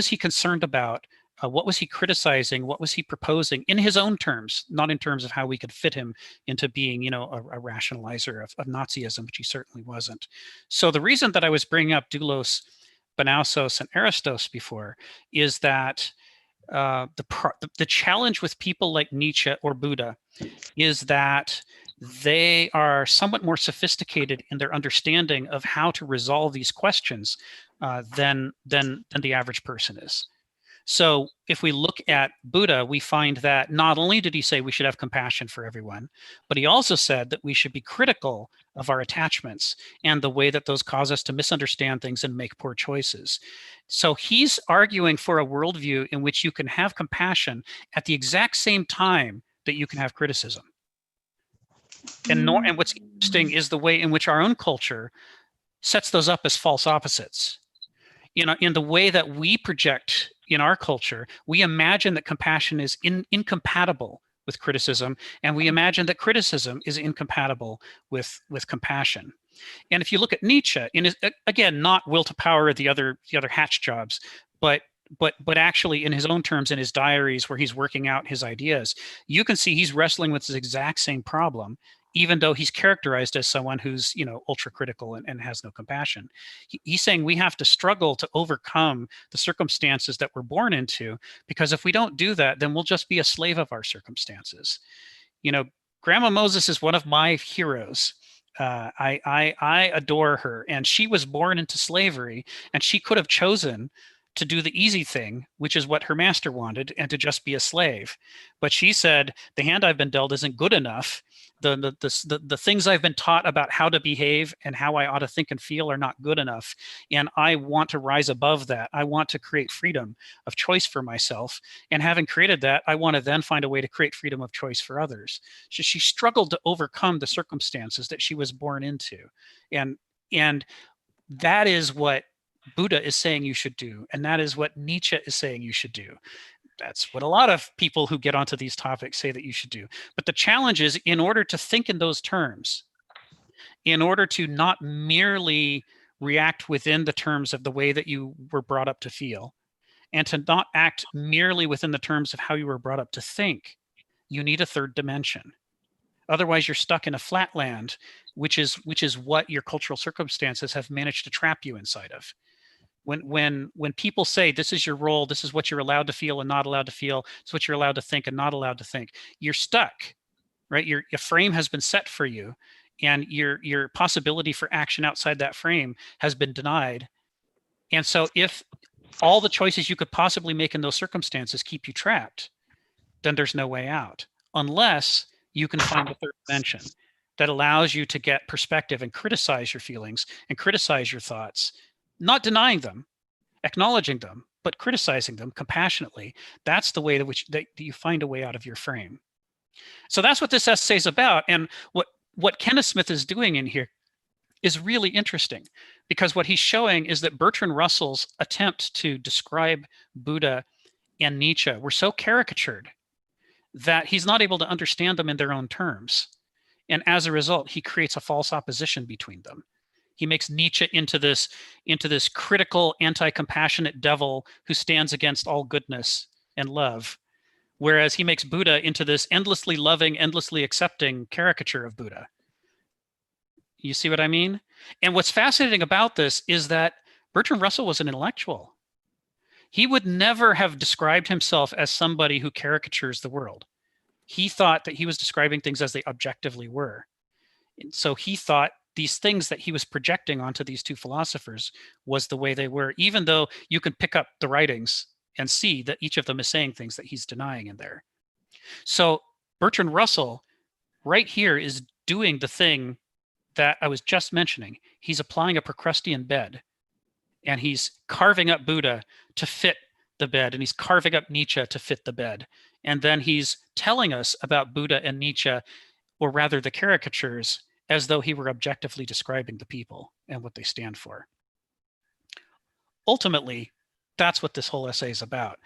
he concerned about? What was he criticizing? What was he proposing in his own terms, not in terms of how we could fit him into being, you know, a rationalizer of Nazism, which he certainly wasn't. So the reason that I was bringing up Doulos, Banausos, and Aristos before is that the challenge with people like Nietzsche or Buddha is that they are somewhat more sophisticated in their understanding of how to resolve these questions than the average person is. So if we look at Buddha, we find that not only did he say we should have compassion for everyone, but he also said that we should be critical of our attachments and the way that those cause us to misunderstand things and make poor choices. So he's arguing for a worldview in which you can have compassion at the exact same time that you can have criticism. And what's interesting is the way in which our own culture sets those up as false opposites. You know, in the way that we project in our culture, we imagine that compassion is incompatible with criticism, and we imagine that criticism is incompatible with compassion. And if you look at Nietzsche, in his, again, not will to power, the other hatch jobs, but actually in his own terms, in his diaries where he's working out his ideas, you can see he's wrestling with this exact same problem, even though he's characterized as someone who's, you know, ultra critical and has no compassion. He's saying we have to struggle to overcome the circumstances that we're born into, because if we don't do that, then we'll just be a slave of our circumstances. You know, Grandma Moses is one of my heroes. I adore her, and she was born into slavery, and she could have chosen to do the easy thing, which is what her master wanted, and to just be a slave. But she said, the hand I've been dealt isn't good enough. The things I've been taught about how to behave and how I ought to think and feel are not good enough. And I want to rise above that. I want to create freedom of choice for myself. And having created that, I want to then find a way to create freedom of choice for others. So she struggled to overcome the circumstances that she was born into. And that is what Buddha is saying you should do. And that is what Nietzsche is saying you should do. That's what a lot of people who get onto these topics say that you should do. But the challenge is, in order to think in those terms, in order to not merely react within the terms of the way that you were brought up to feel, and to not act merely within the terms of how you were brought up to think, you need a third dimension. Otherwise, you're stuck in a flat land, which is what your cultural circumstances have managed to trap you inside of. When people say this is your role, this is what you're allowed to feel and not allowed to feel, it's what you're allowed to think and not allowed to think, you're stuck, right? Your frame has been set for you, and your possibility for action outside that frame has been denied. And so if all the choices you could possibly make in those circumstances keep you trapped, then there's no way out, unless you can find a third dimension that allows you to get perspective and criticize your feelings and criticize your thoughts, not denying them, acknowledging them, but criticizing them compassionately. That's the way that you find a way out of your frame. So that's what this essay is about. And what Kenneth Smith is doing in here is really interesting, because what he's showing is that Bertrand Russell's attempt to describe Buddha and Nietzsche were so caricatured that he's not able to understand them in their own terms. And as a result, he creates a false opposition between them. He makes Nietzsche into this critical, anti-compassionate devil who stands against all goodness and love, whereas he makes Buddha into this endlessly loving, endlessly accepting caricature of Buddha. You see what I mean? And what's fascinating about this is that Bertrand Russell was an intellectual. He would never have described himself as somebody who caricatures the world. He thought that he was describing things as they objectively were. And so he thought these things that he was projecting onto these two philosophers was the way they were, even though you can pick up the writings and see that each of them is saying things that he's denying in there. So Bertrand Russell right here is doing the thing that I was just mentioning. He's applying a Procrustean bed, and he's carving up Buddha to fit the bed, and he's carving up Nietzsche to fit the bed. And then he's telling us about Buddha and Nietzsche, or rather the caricatures, as though he were objectively describing the people and what they stand for. Ultimately, that's what this whole essay is about,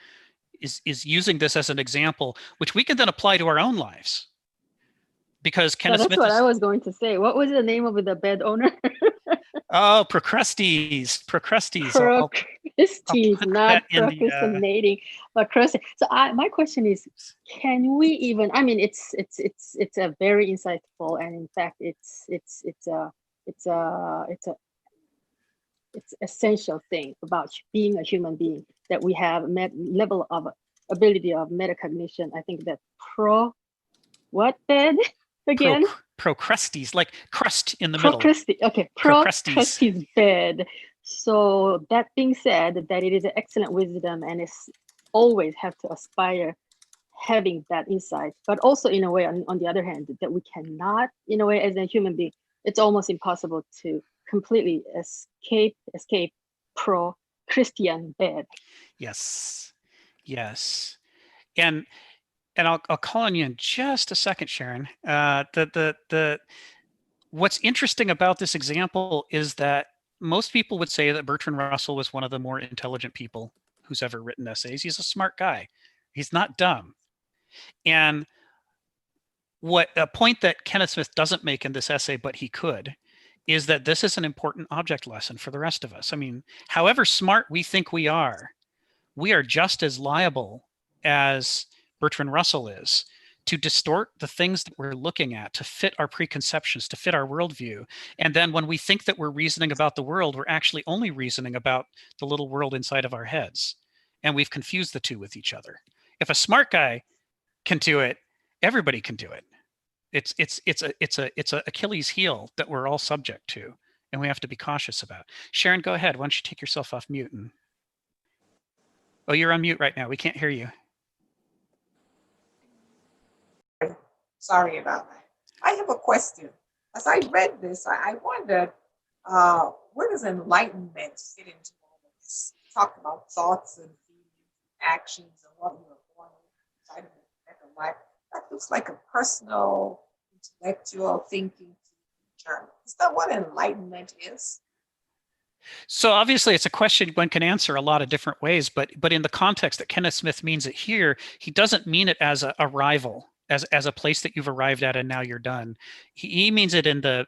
is using this as an example, which we can then apply to our own lives. Because Kenneth Smith that's what I was going to say. What was the name of the bed owner? Oh, Procrustes. Procrustes. Procrustes, not procrastinating, procrastinating. So my question is, can we even? I mean, it's a very insightful, and in fact, it's essential thing about being a human being, that we have level of ability of metacognition. I think that what bed again? Procrustes, like crust in the middle. Okay, Procrustes bed. So that being said, that it is an excellent wisdom, and it's always have to aspire having that insight, but also in a way, on the other hand, that we cannot, in a way, as a human being, it's almost impossible to completely escape pro-Christian bed. Yes, yes, and I'll call on you in just a second, Sharon. What's interesting about this example is that most people would say that Bertrand Russell was one of the more intelligent people who's ever written essays. He's a smart guy. He's not dumb. And what a point that Kenneth Smith doesn't make in this essay, but he could, is that this is an important object lesson for the rest of us. I mean, however smart we think we are just as liable as Bertrand Russell is to distort the things that we're looking at, to fit our preconceptions, to fit our worldview. And then when we think that we're reasoning about the world, we're actually only reasoning about the little world inside of our heads. And we've confused the two with each other. If a smart guy can do it, everybody can do it. It's a Achilles heel that we're all subject to, and we have to be cautious about. Sharon, go ahead. Why don't you take yourself off mute? Oh, you're on mute right now. We can't hear you. Sorry about that. I have a question. As I read this, I wondered, where does enlightenment fit into all of this? Talk about thoughts and actions and what you're born inside of the life. That looks like a personal, intellectual thinking journey. Is that what enlightenment is? So obviously it's a question one can answer a lot of different ways, but in the context that Kenneth Smith means it here, he doesn't mean it as a arrival, as a place that you've arrived at and now you're done. He means it in the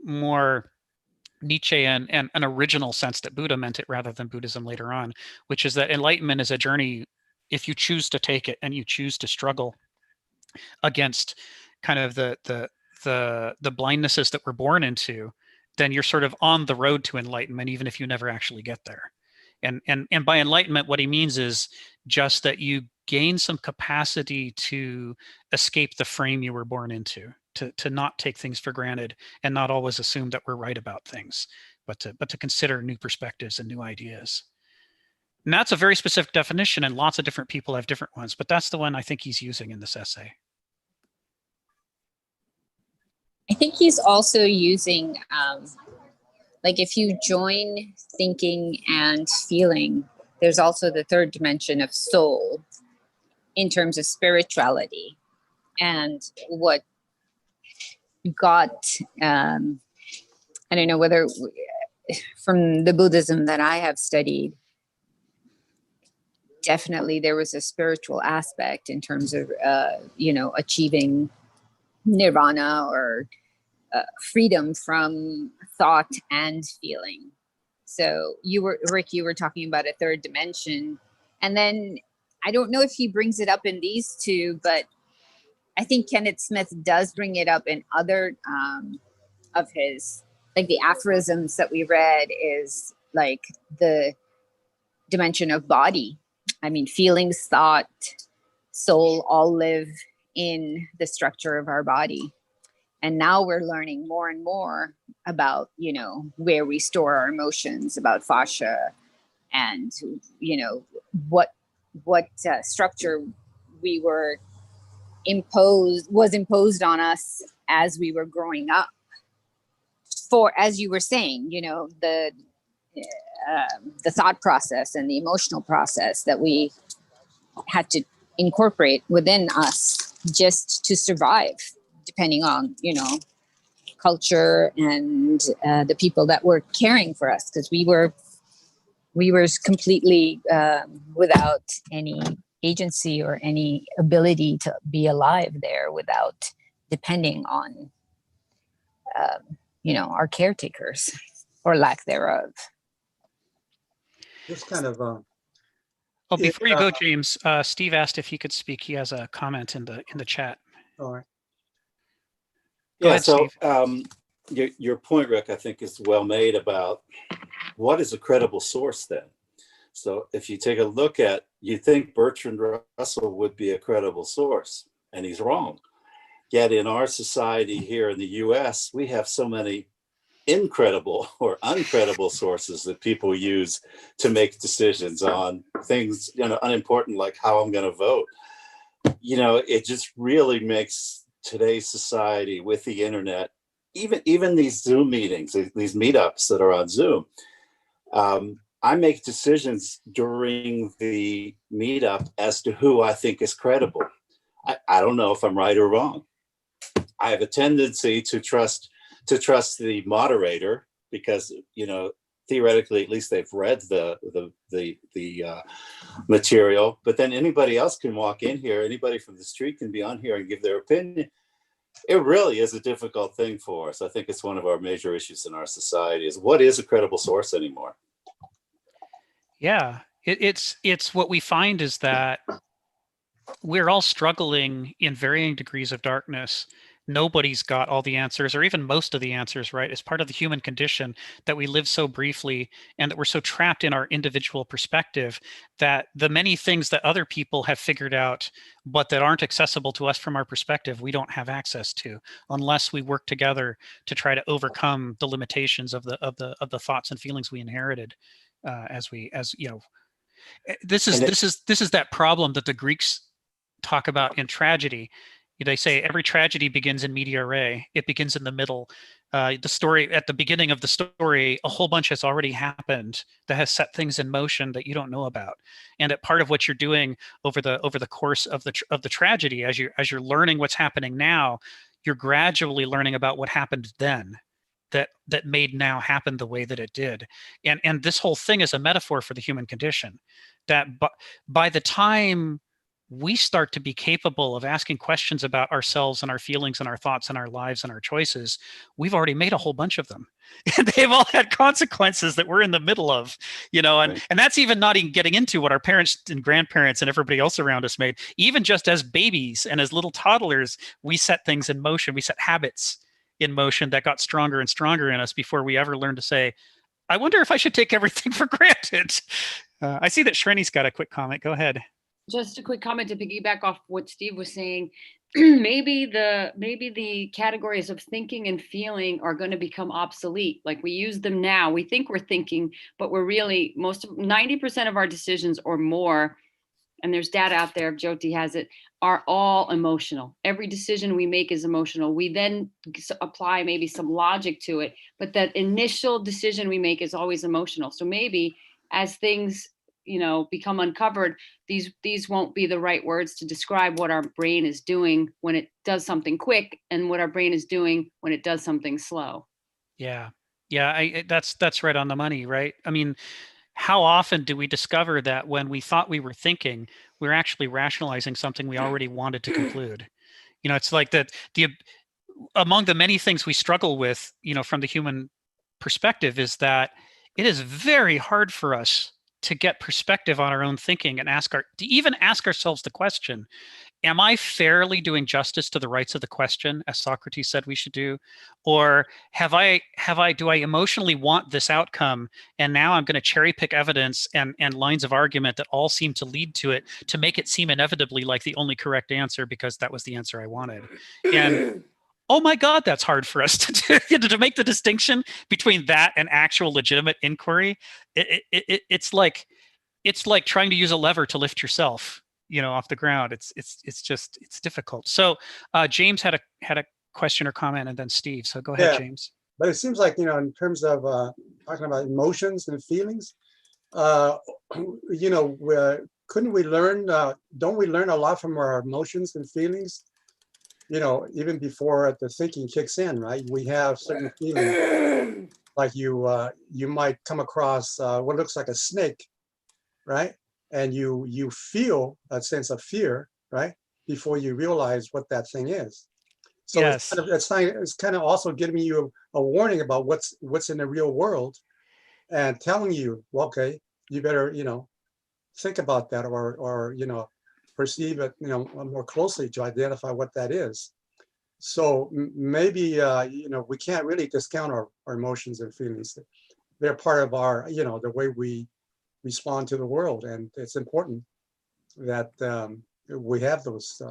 more Nietzsche and an original sense that Buddha meant it rather than Buddhism later on, which is that enlightenment is a journey if you choose to take it and you choose to struggle against kind of the blindnesses that we're born into, then you're sort of on the road to enlightenment, even if you never actually get there. And by enlightenment, what he means is just that you gain some capacity to escape the frame you were born into, to not take things for granted and not always assume that we're right about things, but to consider new perspectives and new ideas. And that's a very specific definition, and lots of different people have different ones, but that's the one I think he's using in this essay. I think he's also using, like if you join thinking and feeling, there's also the third dimension of soul in terms of spirituality. And what got, I don't know whether from the Buddhism that I have studied, definitely there was a spiritual aspect in terms of, achieving nirvana or freedom from thought and feeling. So Rick, you were talking about a third dimension. And then I don't know if he brings it up in these two, but I think Kenneth Smith does bring it up in other of his, like the aphorisms that we read is like the dimension of body. I mean, feelings, thought, soul all live in the structure of our body. And now we're learning more and more about, where we store our emotions, about fascia, and, what structure we were was imposed on us as we were growing up. For, as you were saying, the thought process and the emotional process that we had to incorporate within us just to survive, depending on, culture and the people that were caring for us, because we were completely without any agency or any ability to be alive there without depending on, our caretakers or lack thereof. This kind of Oh, before you go, James, Steve asked if he could speak. He has a comment in the chat. All right. Go ahead, so Steve. your point, Rick, I think is well made about what is a credible source then. So if you take a look at, you think Bertrand Russell would be a credible source, and he's wrong. Yet in our society here in the US, we have so many incredible or uncredible sources that people use to make decisions on things, unimportant, like how I'm going to vote. It just really makes today's society with the internet, even these Zoom meetings, these meetups that are on Zoom. I make decisions during the meetup as to who I think is credible. I don't know if I'm right or wrong. I have a tendency to trust the moderator because, theoretically, at least they've read the material, but then anybody else can walk in here. Anybody from the street can be on here and give their opinion. It really is a difficult thing for us. I think it's one of our major issues in our society is what is a credible source anymore? Yeah, it's what we find is that we're all struggling in varying degrees of darkness. Nobody's got all the answers or even most of the answers, right? It's part of the human condition that we live so briefly and that we're so trapped in our individual perspective that the many things that other people have figured out, but that aren't accessible to us from our perspective, we don't have access to unless we work together to try to overcome the limitations of the thoughts and feelings we inherited this is that problem that the Greeks talk about in tragedy. They say every tragedy begins in media res. It begins in the middle. The story at the beginning of the story, a whole bunch has already happened that has set things in motion that you don't know about. And that part of what you're doing over the course of the tragedy, as you're learning what's happening now, you're gradually learning about what happened then, that made now happen the way that it did. And this whole thing is a metaphor for the human condition. That by the time we start to be capable of asking questions about ourselves and our feelings and our thoughts and our lives and our choices, we've already made a whole bunch of them. And they've all had consequences that we're in the middle of, and that's even not even getting into what our parents and grandparents and everybody else around us made. Even just as babies and as little toddlers, we set things in motion. We set habits in motion that got stronger and stronger in us before we ever learned to say, I wonder if I should take everything for granted. I see that Shrini's got a quick comment. Go ahead. Just a quick comment to piggyback off what Steve was saying. maybe the categories of thinking and feeling are going to become obsolete. Like we use them now. We think we're thinking, but we're really 90% of our decisions or more, and there's data out there, if Jyoti has it, are all emotional. Every decision we make is emotional. We then apply maybe some logic to it, but that initial decision we make is always emotional. So maybe as things, become uncovered, these won't be the right words to describe what our brain is doing when it does something quick and what our brain is doing when it does something slow. Yeah. That's right on the money, right? I mean, how often do we discover that when we thought we were thinking, we're actually rationalizing something we already wanted to conclude? It's like that among the many things we struggle with, from the human perspective, is that it is very hard for us to get perspective on our own thinking and to even ask ourselves the question, am I fairly doing justice to the rights of the question, as Socrates said we should do? Or do I emotionally want this outcome, and now I'm going to cherry pick evidence and lines of argument that all seem to lead to it to make it seem inevitably like the only correct answer because that was the answer I wanted? And oh my God, that's hard for us to do, to make the distinction between that and actual legitimate inquiry. It's like trying to use a lever to lift yourself, off the ground. It's difficult. So James had a question or comment, and then Steve. So go ahead, James. But it seems like, in terms of talking about emotions and feelings, couldn't we learn? Don't we learn a lot from our emotions and feelings? Even before the thinking kicks in, right? We have certain feelings, like you might come across what looks like a snake, right? And you feel a sense of fear, right? Before you realize what that thing is. So yes. It's kind of also giving you a warning about what's in the real world, and telling you, well, okay, you better think about that, or perceive it more closely to identify what that is. So maybe we can't really discount our emotions and feelings. They're part of our the way we respond to the world, and it's important that we have those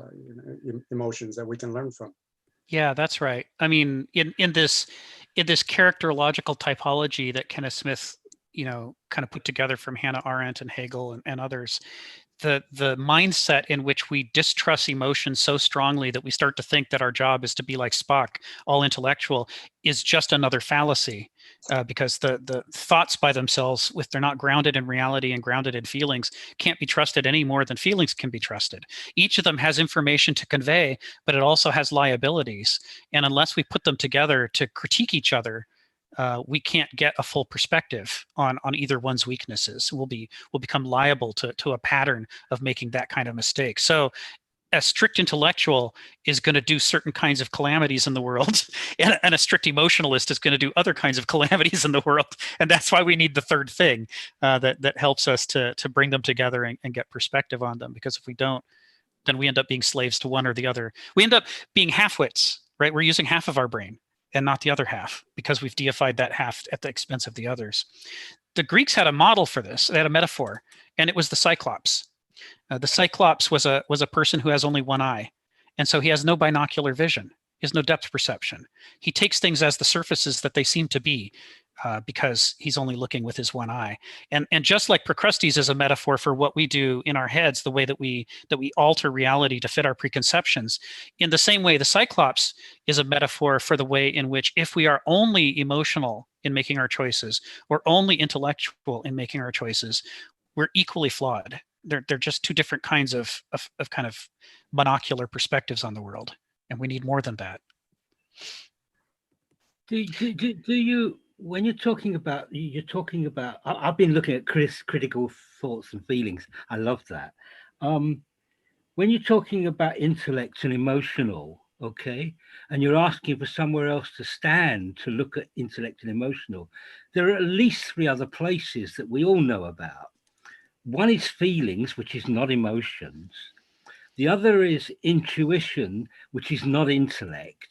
emotions that we can learn from. Yeah, that's right. I mean, in this characterological typology that Kenneth Smith kind of put together from Hannah Arendt and Hegel and others, the mindset in which we distrust emotions so strongly that we start to think that our job is to be like Spock, all intellectual, is just another fallacy, because the thoughts by themselves, if they're not grounded in reality and grounded in feelings, can't be trusted any more than feelings can be trusted. Each of them has information to convey, but it also has liabilities. And unless we put them together to critique each other, we can't get a full perspective on either one's weaknesses. We'll become liable to a pattern of making that kind of mistake. So a strict intellectual is going to do certain kinds of calamities in the world, and a strict emotionalist is going to do other kinds of calamities in the world. And that's why we need the third thing that helps us to bring them together and get perspective on them. Because if we don't, then we end up being slaves to one or the other. We end up being half-wits, right? We're using half of our brain and not the other half, because we've deified that half at the expense of the others. The Greeks had a model for this. They had a metaphor, and it was the Cyclops. The Cyclops was a person who has only one eye, and so he has no binocular vision. He has no depth perception. He takes things as the surfaces that they seem to be, because he's only looking with his one eye. And just like Procrustes is a metaphor for what we do in our heads, the way that we alter reality to fit our preconceptions, in the same way, the Cyclops is a metaphor for the way in which, if we are only emotional in making our choices or only intellectual in making our choices, we're equally flawed. They're just two different kinds of kind of monocular perspectives on the world, and we need more than that. Do you, when you're talking about, I've been looking at critical thoughts and feelings. I love that. When you're talking about intellect and emotional, okay, and you're asking for somewhere else to stand to look at intellect and emotional, there are at least three other places that we all know about. One is feelings, which is not emotions. The other is intuition, which is not intellect.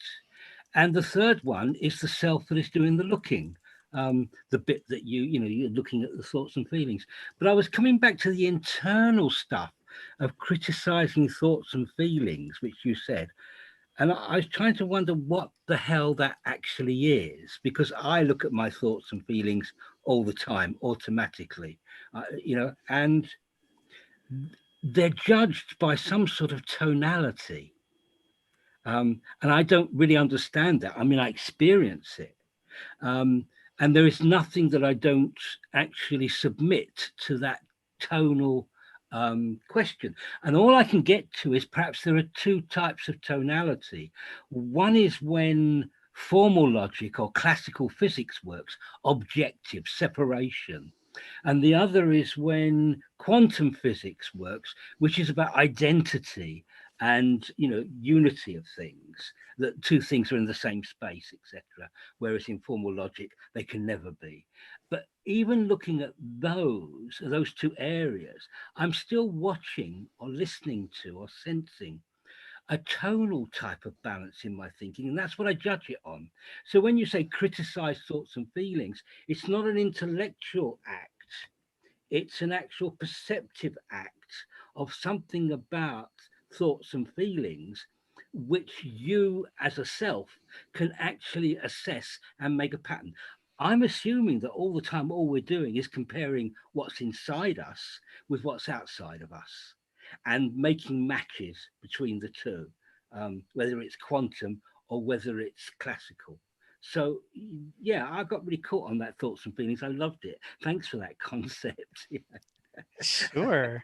And the third one is the self that is doing the looking. the bit that you're looking at the thoughts and feelings. But I was coming back to the internal stuff of criticizing thoughts and feelings, which you said. And I was trying to wonder what the hell that actually is, because I look at my thoughts and feelings all the time, automatically, and they're judged by some sort of tonality. And I don't really understand that. I mean, I experience it. And there is nothing that I don't actually submit to that tonal question. And all I can get to is perhaps there are two types of tonality. One is when formal logic or classical physics works, objective, separation. And the other is when quantum physics works, which is about identity and unity of things, that two things are in the same space, etc. Whereas in formal logic, they can never be. But even looking at those two areas, I'm still watching or listening to or sensing a tonal type of balance in my thinking, and that's what I judge it on. So when you say criticize thoughts and feelings, it's not an intellectual act, it's an actual perceptive act of something about thoughts and feelings which you as a self can actually assess and make a pattern. I'm assuming that all the time all we're doing is comparing what's inside us with what's outside of us and making matches between the two, whether it's quantum or whether it's classical. So yeah, I got really caught on that thoughts and feelings. I loved it. Thanks for that concept. Sure.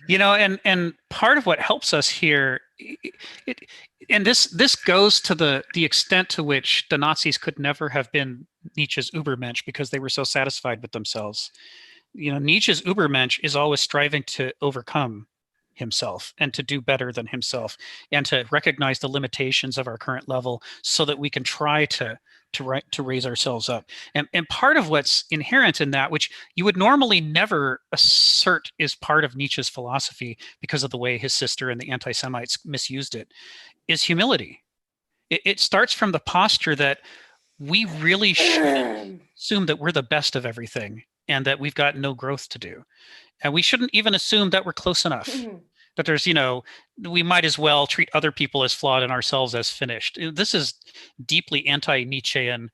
And part of what helps us here, and this goes to the extent to which the Nazis could never have been Nietzsche's Übermensch because they were so satisfied with themselves. Nietzsche's Übermensch is always striving to overcome himself and to do better than himself and to recognize the limitations of our current level so that we can try to raise ourselves up. And part of what's inherent in that, which you would normally never assert is part of Nietzsche's philosophy because of the way his sister and the anti-Semites misused it, is humility. It starts from the posture that we really shouldn't assume that we're the best of everything and that we've got no growth to do. And we shouldn't even assume that we're close enough. That there's, we might as well treat other people as flawed and ourselves as finished. This is deeply anti-Nietzschean.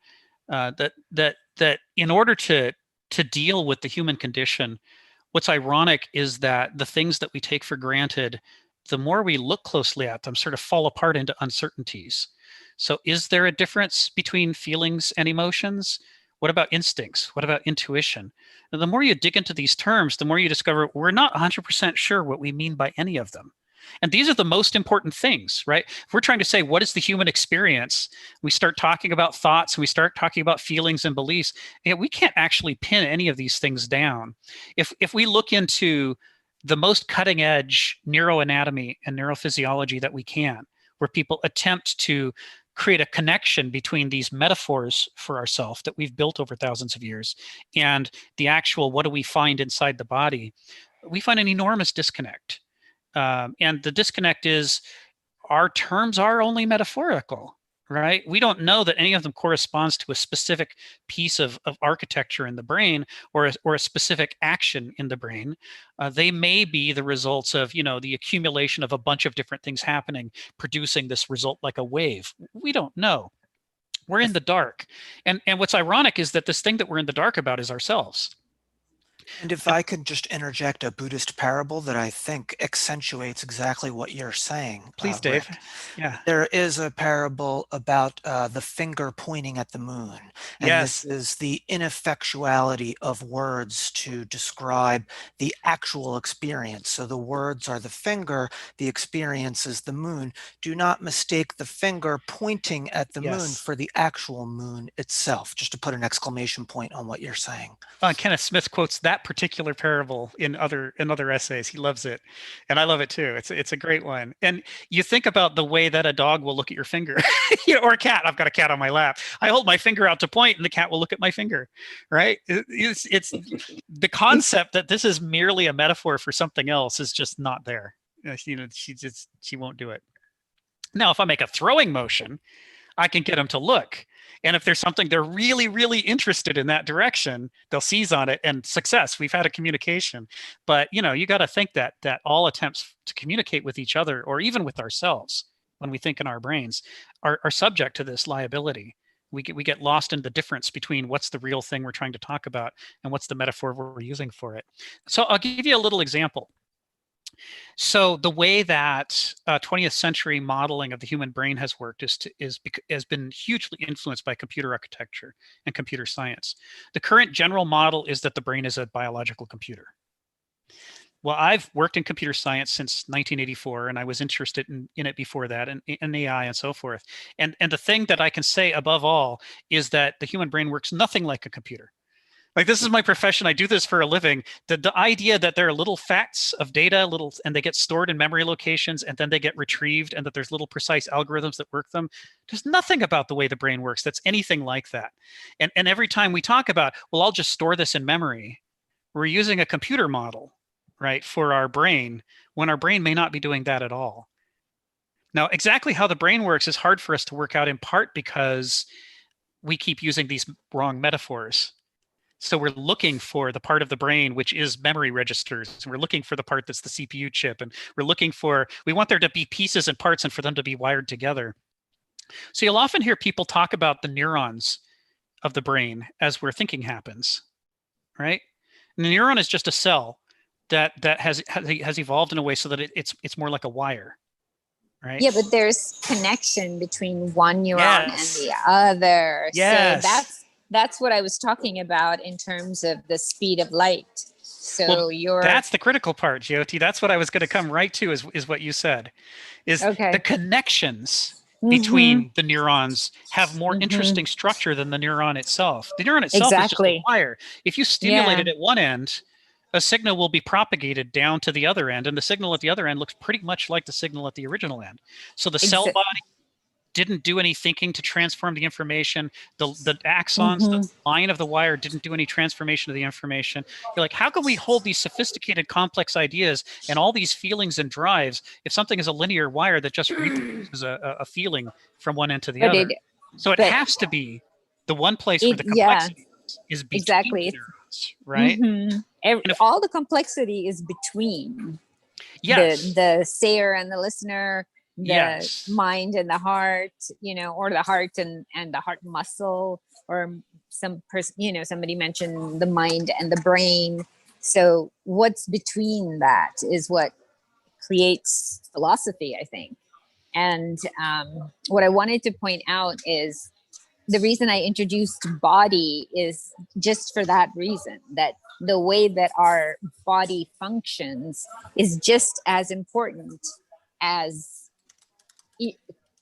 That in order to deal with the human condition, what's ironic is that the things that we take for granted, the more we look closely at them, sort of fall apart into uncertainties. So, is there a difference between feelings and emotions? What about instincts? What about intuition? And the more you dig into these terms, the more you discover we're not 100% sure what we mean by any of them. And these are the most important things, right? If we're trying to say, what is the human experience? We start talking about thoughts, we start talking about feelings and beliefs. We can't actually pin any of these things down. If we look into the most cutting edge neuroanatomy and neurophysiology that we can, where people attempt to create a connection between these metaphors for ourselves that we've built over thousands of years and the actual what do we find inside the body, we find an enormous disconnect. And the disconnect is our terms are only metaphorical, right? We don't know that any of them corresponds to a specific piece of architecture in the brain or a specific action in the brain. They may be the results of, the accumulation of a bunch of different things happening, producing this result like a wave. We don't know. We're in the dark. And what's ironic is that this thing that we're in the dark about is ourselves. And if I could just interject a Buddhist parable that I think accentuates exactly what you're saying. Please, Dave. Rick. Yeah. There is a parable about the finger pointing at the moon. And yes. This is the ineffectuality of words to describe the actual experience. So the words are the finger, the experience is the moon. Do not mistake the finger pointing at the moon for the actual moon itself, just to put an exclamation point on what you're saying. Kenneth Smith quotes that particular parable in other essays. He loves it, and I love it too. It's a great one. And you think about the way that a dog will look at your finger, or a cat. I've got a cat on my lap. I hold my finger out to point, and the cat will look at my finger. Right? It's the concept that this is merely a metaphor for something else is just not there. She won't do it. Now, if I make a throwing motion, I can get him to look. And if there's something they're really, really interested in that direction, they'll seize on it, and success. We've had a communication. But you got to think that all attempts to communicate with each other, or even with ourselves, when we think in our brains, are subject to this liability. We get lost in the difference between what's the real thing we're trying to talk about and what's the metaphor we're using for it. So I'll give you a little example. So the way that 20th century modeling of the human brain has worked has been hugely influenced by computer architecture and computer science. The current general model is that the brain is a biological computer. Well, I've worked in computer science since 1984, and I was interested in it before that, and in AI and so forth. And the thing that I can say above all is that the human brain works nothing like a computer. Like, this is my profession. I do this for a living. The idea that there are little facts of data, and they get stored in memory locations, and then they get retrieved, and that there's little precise algorithms that work them. There's nothing about the way the brain works that's anything like that. And every time we talk about, well, I'll just store this in memory, we're using a computer model, right, for our brain, when our brain may not be doing that at all. Now, exactly how the brain works is hard for us to work out, in part because we keep using these wrong metaphors. So we're looking for the part of the brain which is memory registers. We're looking for the part that's the CPU chip, and we want there to be pieces and parts and for them to be wired together. So you'll often hear people talk about the neurons of the brain as where thinking happens, right? And the neuron is just a cell that has evolved in a way so that it's more like a wire, right? Yeah, but there's connection between one neuron Yes. and the other. Yes. So that's what I was talking about in terms of the speed of light. So that's the critical part, Jyoti. That's what I was going to come right to, is what you said, is the connections between the neurons have more interesting structure than the neuron itself. The neuron itself is just a wire. If you stimulate it at one end, a signal will be propagated down to the other end, and the signal at the other end looks pretty much like the signal at the original end. So the cell body didn't do any thinking to transform the information. The axons, the line of the wire, didn't do any transformation of the information. You're like, how can we hold these sophisticated, complex ideas and all these feelings and drives if something is a linear wire that just reproduces a feeling from one end to the other? So it has to be the one place where the complexity is between the neurons, right? All the complexity is between the sayer and the listener, the mind and the heart, or the heart and the heart muscle, or somebody mentioned the mind and the brain. So what's between that is what creates philosophy, I think. And what I wanted to point out is the reason I introduced body is just for that reason, that the way that our body functions is just as important as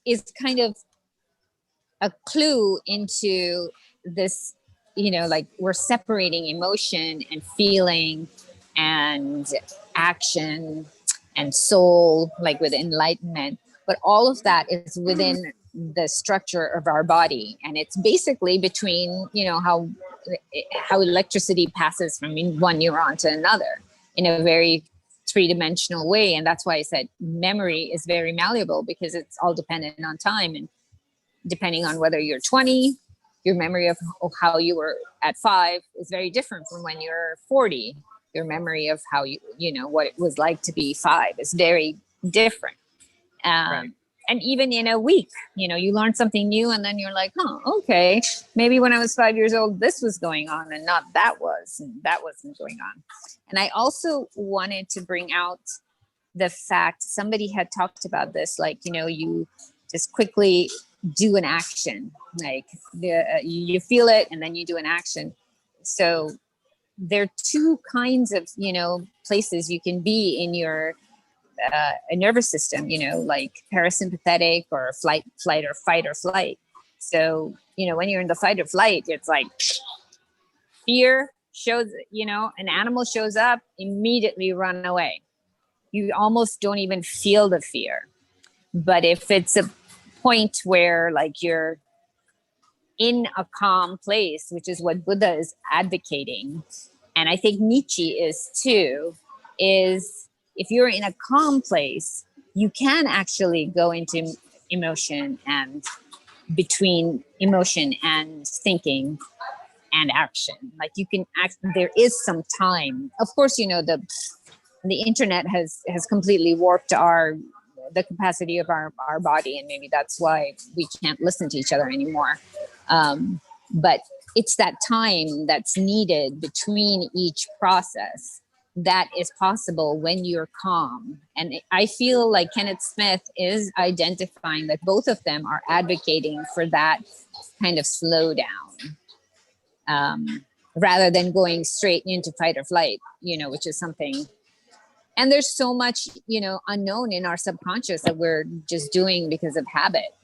is kind of a clue into this, like we're separating emotion and feeling and action and soul, like with enlightenment. But all of that is within the structure of our body. And it's basically between, how electricity passes from one neuron to another in a very three-dimensional way. And that's why I said memory is very malleable, because it's all dependent on time, and depending on whether you're 20, your memory of how you were at 5 is very different from when you're 40. Your memory of how what it was like to be 5 is very different. And even in a week, you learn something new, and then you're like, okay, maybe when I was 5 years old, this was going on, and not that wasn't going on. And I also wanted to bring out the fact, somebody had talked about this, like, you just quickly do an action, like you feel it and then you do an action. So there are two kinds of, places you can be in your a nervous system, like parasympathetic or flight or fight or flight. So, when you're in the fight or flight, it's like fear shows, an animal shows up, immediately run away. You almost don't even feel the fear. But if it's a point where like you're in a calm place, which is what Buddha is advocating, and I think Nietzsche is too, is if you're in a calm place, you can actually go into emotion and between emotion and thinking and action. Like you can act, there is some time. Of course, you know, the internet has completely warped the capacity of our body, and maybe that's why we can't listen to each other anymore. But it's that time that's needed between each process that is possible when you're calm. And I feel like Kenneth Smith is identifying that both of them are advocating for that kind of slowdown, rather than going straight into fight or flight, you know, which is something. And there's so much, you know, unknown in our subconscious that we're just doing because of habit.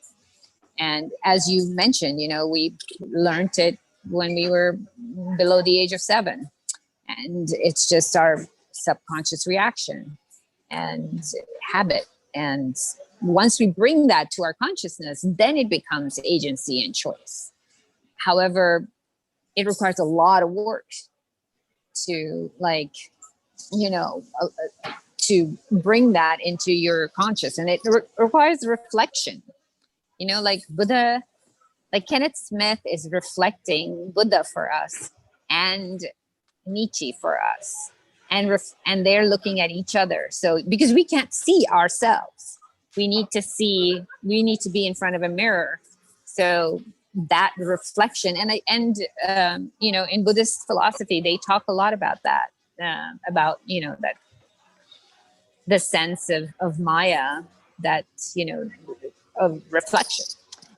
And as you mentioned, you know, we learned it when we were below the age of 7. And it's just our subconscious reaction and habit. And once we bring that to our consciousness, then it becomes agency and choice. However, it requires a lot of work to, like, you know, to bring that into your conscious. And it requires reflection. You know, like Buddha, like Kenneth Smith is reflecting Buddha for us and Nietzsche for us. And they're looking at each other. So because we can't see ourselves, we need to be in front of a mirror. So that reflection, and you know, in Buddhist philosophy, they talk a lot about that, about, you know, that the sense of Maya, that, you know, of reflection.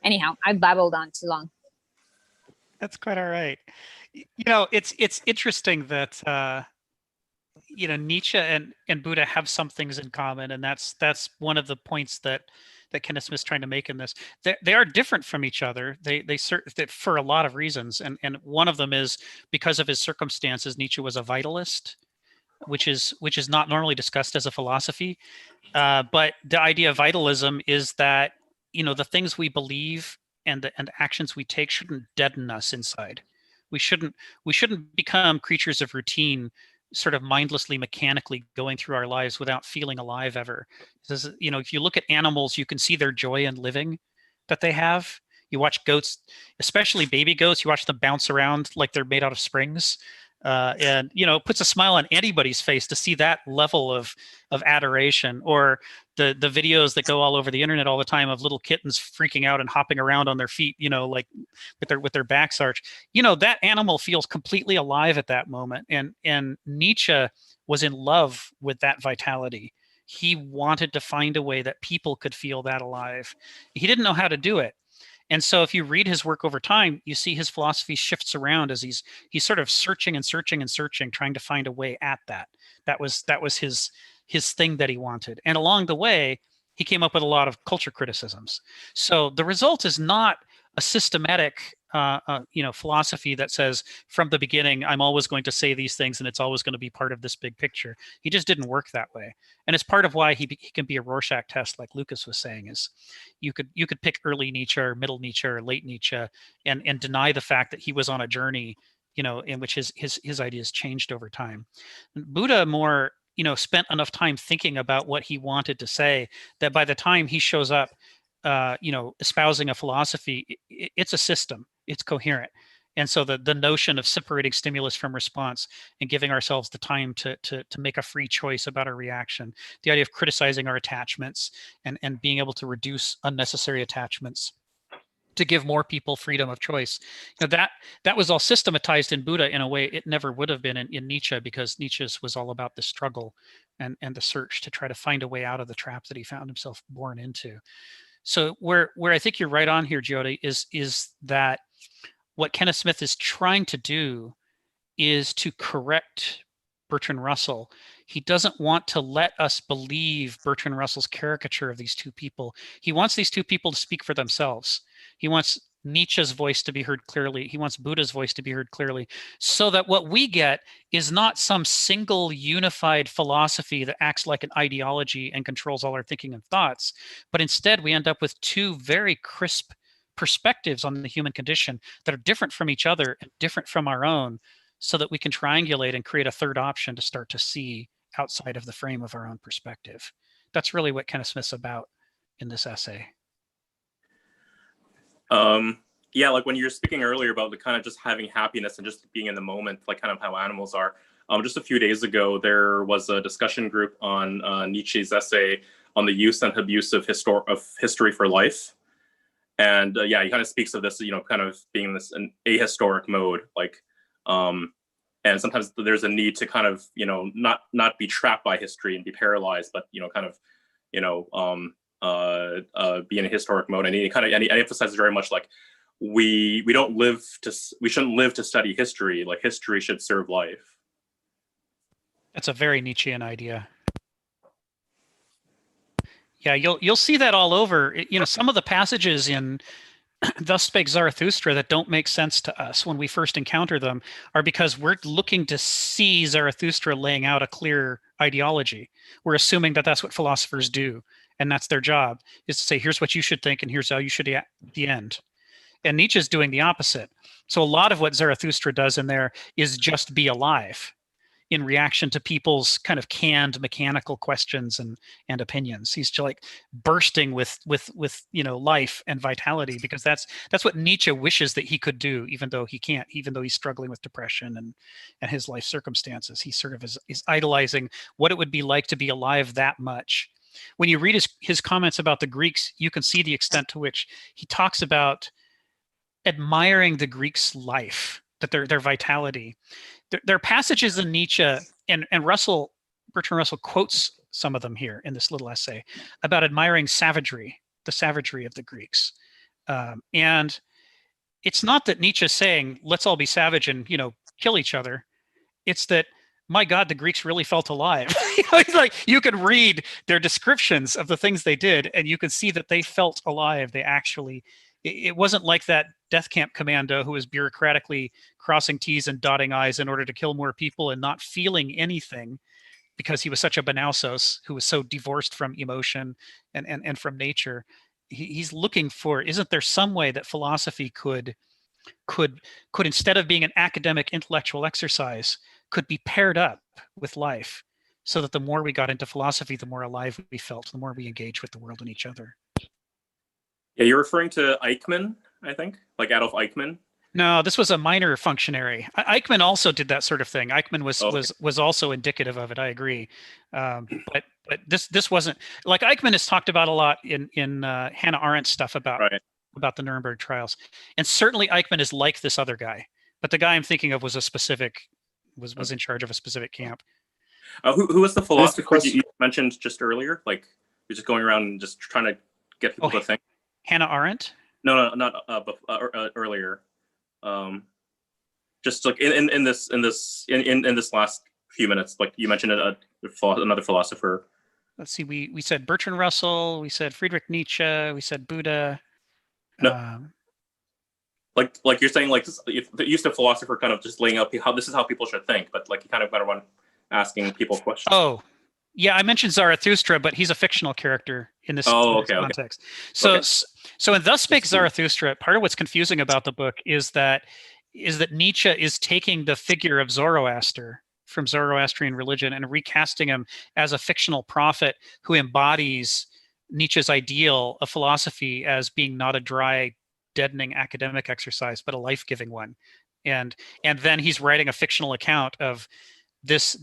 Anyhow, I babbled on too long. That's quite all right. You know, it's interesting that you know, Nietzsche and Buddha have some things in common, and that's one of the points that Kenneth Smith's trying to make in this. They are different from each other. They for a lot of reasons, and one of them is because of his circumstances. Nietzsche was a vitalist, which is not normally discussed as a philosophy. But the idea of vitalism is that, you know, the things we believe and the actions we take shouldn't deaden us inside. We shouldn't become creatures of routine, sort of mindlessly, mechanically going through our lives without feeling alive ever. This, you know, if you look at animals, you can see their joy in living that they have. You watch goats, especially baby goats, you watch them bounce around like they're made out of springs. And, you know, it puts a smile on anybody's face to see that level of adoration. Or the videos that go all over the internet all the time of little kittens freaking out and hopping around on their feet, you know, like with their backs arched. You know, that animal feels completely alive at that moment. And Nietzsche was in love with that vitality. He wanted to find a way that people could feel that alive. He didn't know how to do it. And so if you read his work over time, you see his philosophy shifts around as he's sort of searching and searching and searching, trying to find a way at that. That was his thing that he wanted. And along the way, he came up with a lot of culture criticisms. So the result is not a systematic you know, philosophy that says from the beginning, I'm always going to say these things and it's always going to be part of this big picture. He just didn't work that way. And it's part of why he can be a Rorschach test, like Lucas was saying, is you could pick early Nietzsche or middle Nietzsche or late Nietzsche and deny the fact that he was on a journey, you know, in which his ideas changed over time. Buddha more, you know, spent enough time thinking about what he wanted to say that by the time he shows up, you know, espousing a philosophy, it's a system, it's coherent. And so the notion of separating stimulus from response and giving ourselves the time to make a free choice about our reaction, the idea of criticizing our attachments and being able to reduce unnecessary attachments to give more people freedom of choice. You know, that was all systematized in Buddha in a way it never would have been in Nietzsche, because Nietzsche's was all about the struggle and the search to try to find a way out of the trap that he found himself born into. So where I think you're right on here, Jyoti, is that what Kenneth Smith is trying to do is to correct Bertrand Russell. He doesn't want to let us believe Bertrand Russell's caricature of these two people. He wants these two people to speak for themselves. He wants Nietzsche's voice to be heard clearly. He wants Buddha's voice to be heard clearly, so that what we get is not some single unified philosophy that acts like an ideology and controls all our thinking and thoughts, but instead we end up with two very crisp perspectives on the human condition that are different from each other and different from our own, so that we can triangulate and create a third option to start to see outside of the frame of our own perspective. That's really what Kenneth Smith's about in this essay. Yeah, like when you were speaking earlier about the kind of just having happiness and just being in the moment, like kind of how animals are. Just a few days ago, there was a discussion group on Nietzsche's essay on the use and abuse of history for life. And yeah, he kind of speaks of this, kind of being in this an ahistoric mode, like, and sometimes there's a need to kind of, not be trapped by history and be paralyzed, but kind of, be in a historic mode. And he emphasizes very much like we shouldn't live to study history. Like history should serve life. That's a very Nietzschean idea. Yeah, you'll see that all over. Some of the passages in Thus Spake Zarathustra that don't make sense to us when we first encounter them are because we're looking to see Zarathustra laying out a clear ideology. We're assuming that that's what philosophers do, and that's their job, is to say, here's what you should think, and here's how you should at the end. And Nietzsche's doing the opposite. So a lot of what Zarathustra does in there is just be alive in reaction to people's kind of canned mechanical questions and opinions. He's just like bursting with life and vitality, because that's what Nietzsche wishes that he could do, even though he can't, even though he's struggling with depression and his life circumstances. He sort of is idolizing what it would be like to be alive that much. When you read his comments about the Greeks, you can see the extent to which he talks about admiring the Greeks' life, that their vitality. There are passages in Nietzsche, and Bertrand Russell quotes some of them here in this little essay about admiring savagery, the savagery of the Greeks. And it's not that Nietzsche's saying, let's all be savage and, kill each other. It's that, my God, the Greeks really felt alive. It's like you can read their descriptions of the things they did, and you can see that they felt alive. They actually, it wasn't like that death camp commando who was bureaucratically crossing T's and dotting I's in order to kill more people and not feeling anything because he was such a banausos who was so divorced from emotion and from nature. He's looking for, isn't there some way that philosophy could instead of being an academic intellectual exercise, could be paired up with life, so that the more we got into philosophy, the more alive we felt, the more we engaged with the world and each other. Yeah, you're referring to Eichmann, I think, like Adolf Eichmann. No, this was a minor functionary. Eichmann also did that sort of thing. Eichmann was also indicative of it. I agree, but this wasn't, like, Eichmann is talked about a lot in Hannah Arendt's stuff about the Nuremberg trials, and certainly Eichmann is like this other guy. But the guy I'm thinking of was was in charge of a specific camp. Who was the philosopher you mentioned just earlier? Like, you're just going around and just trying to get people to think. Hannah Arendt? No, not earlier. Just like in this last few minutes, like you mentioned another philosopher. Let's see. We said Bertrand Russell. We said Friedrich Nietzsche. We said Buddha. No. Like you're saying, like the use of philosopher kind of just laying out how this is how people should think, but like you kind of got around asking people questions. Oh, yeah, I mentioned Zarathustra, but he's a fictional character in this, context. So in Thus Spake Zarathustra, part of what's confusing about the book is that Nietzsche is taking the figure of Zoroaster from Zoroastrian religion and recasting him as a fictional prophet who embodies Nietzsche's ideal of philosophy as being not a dry, deadening academic exercise, but a life-giving one. And then he's writing a fictional account of this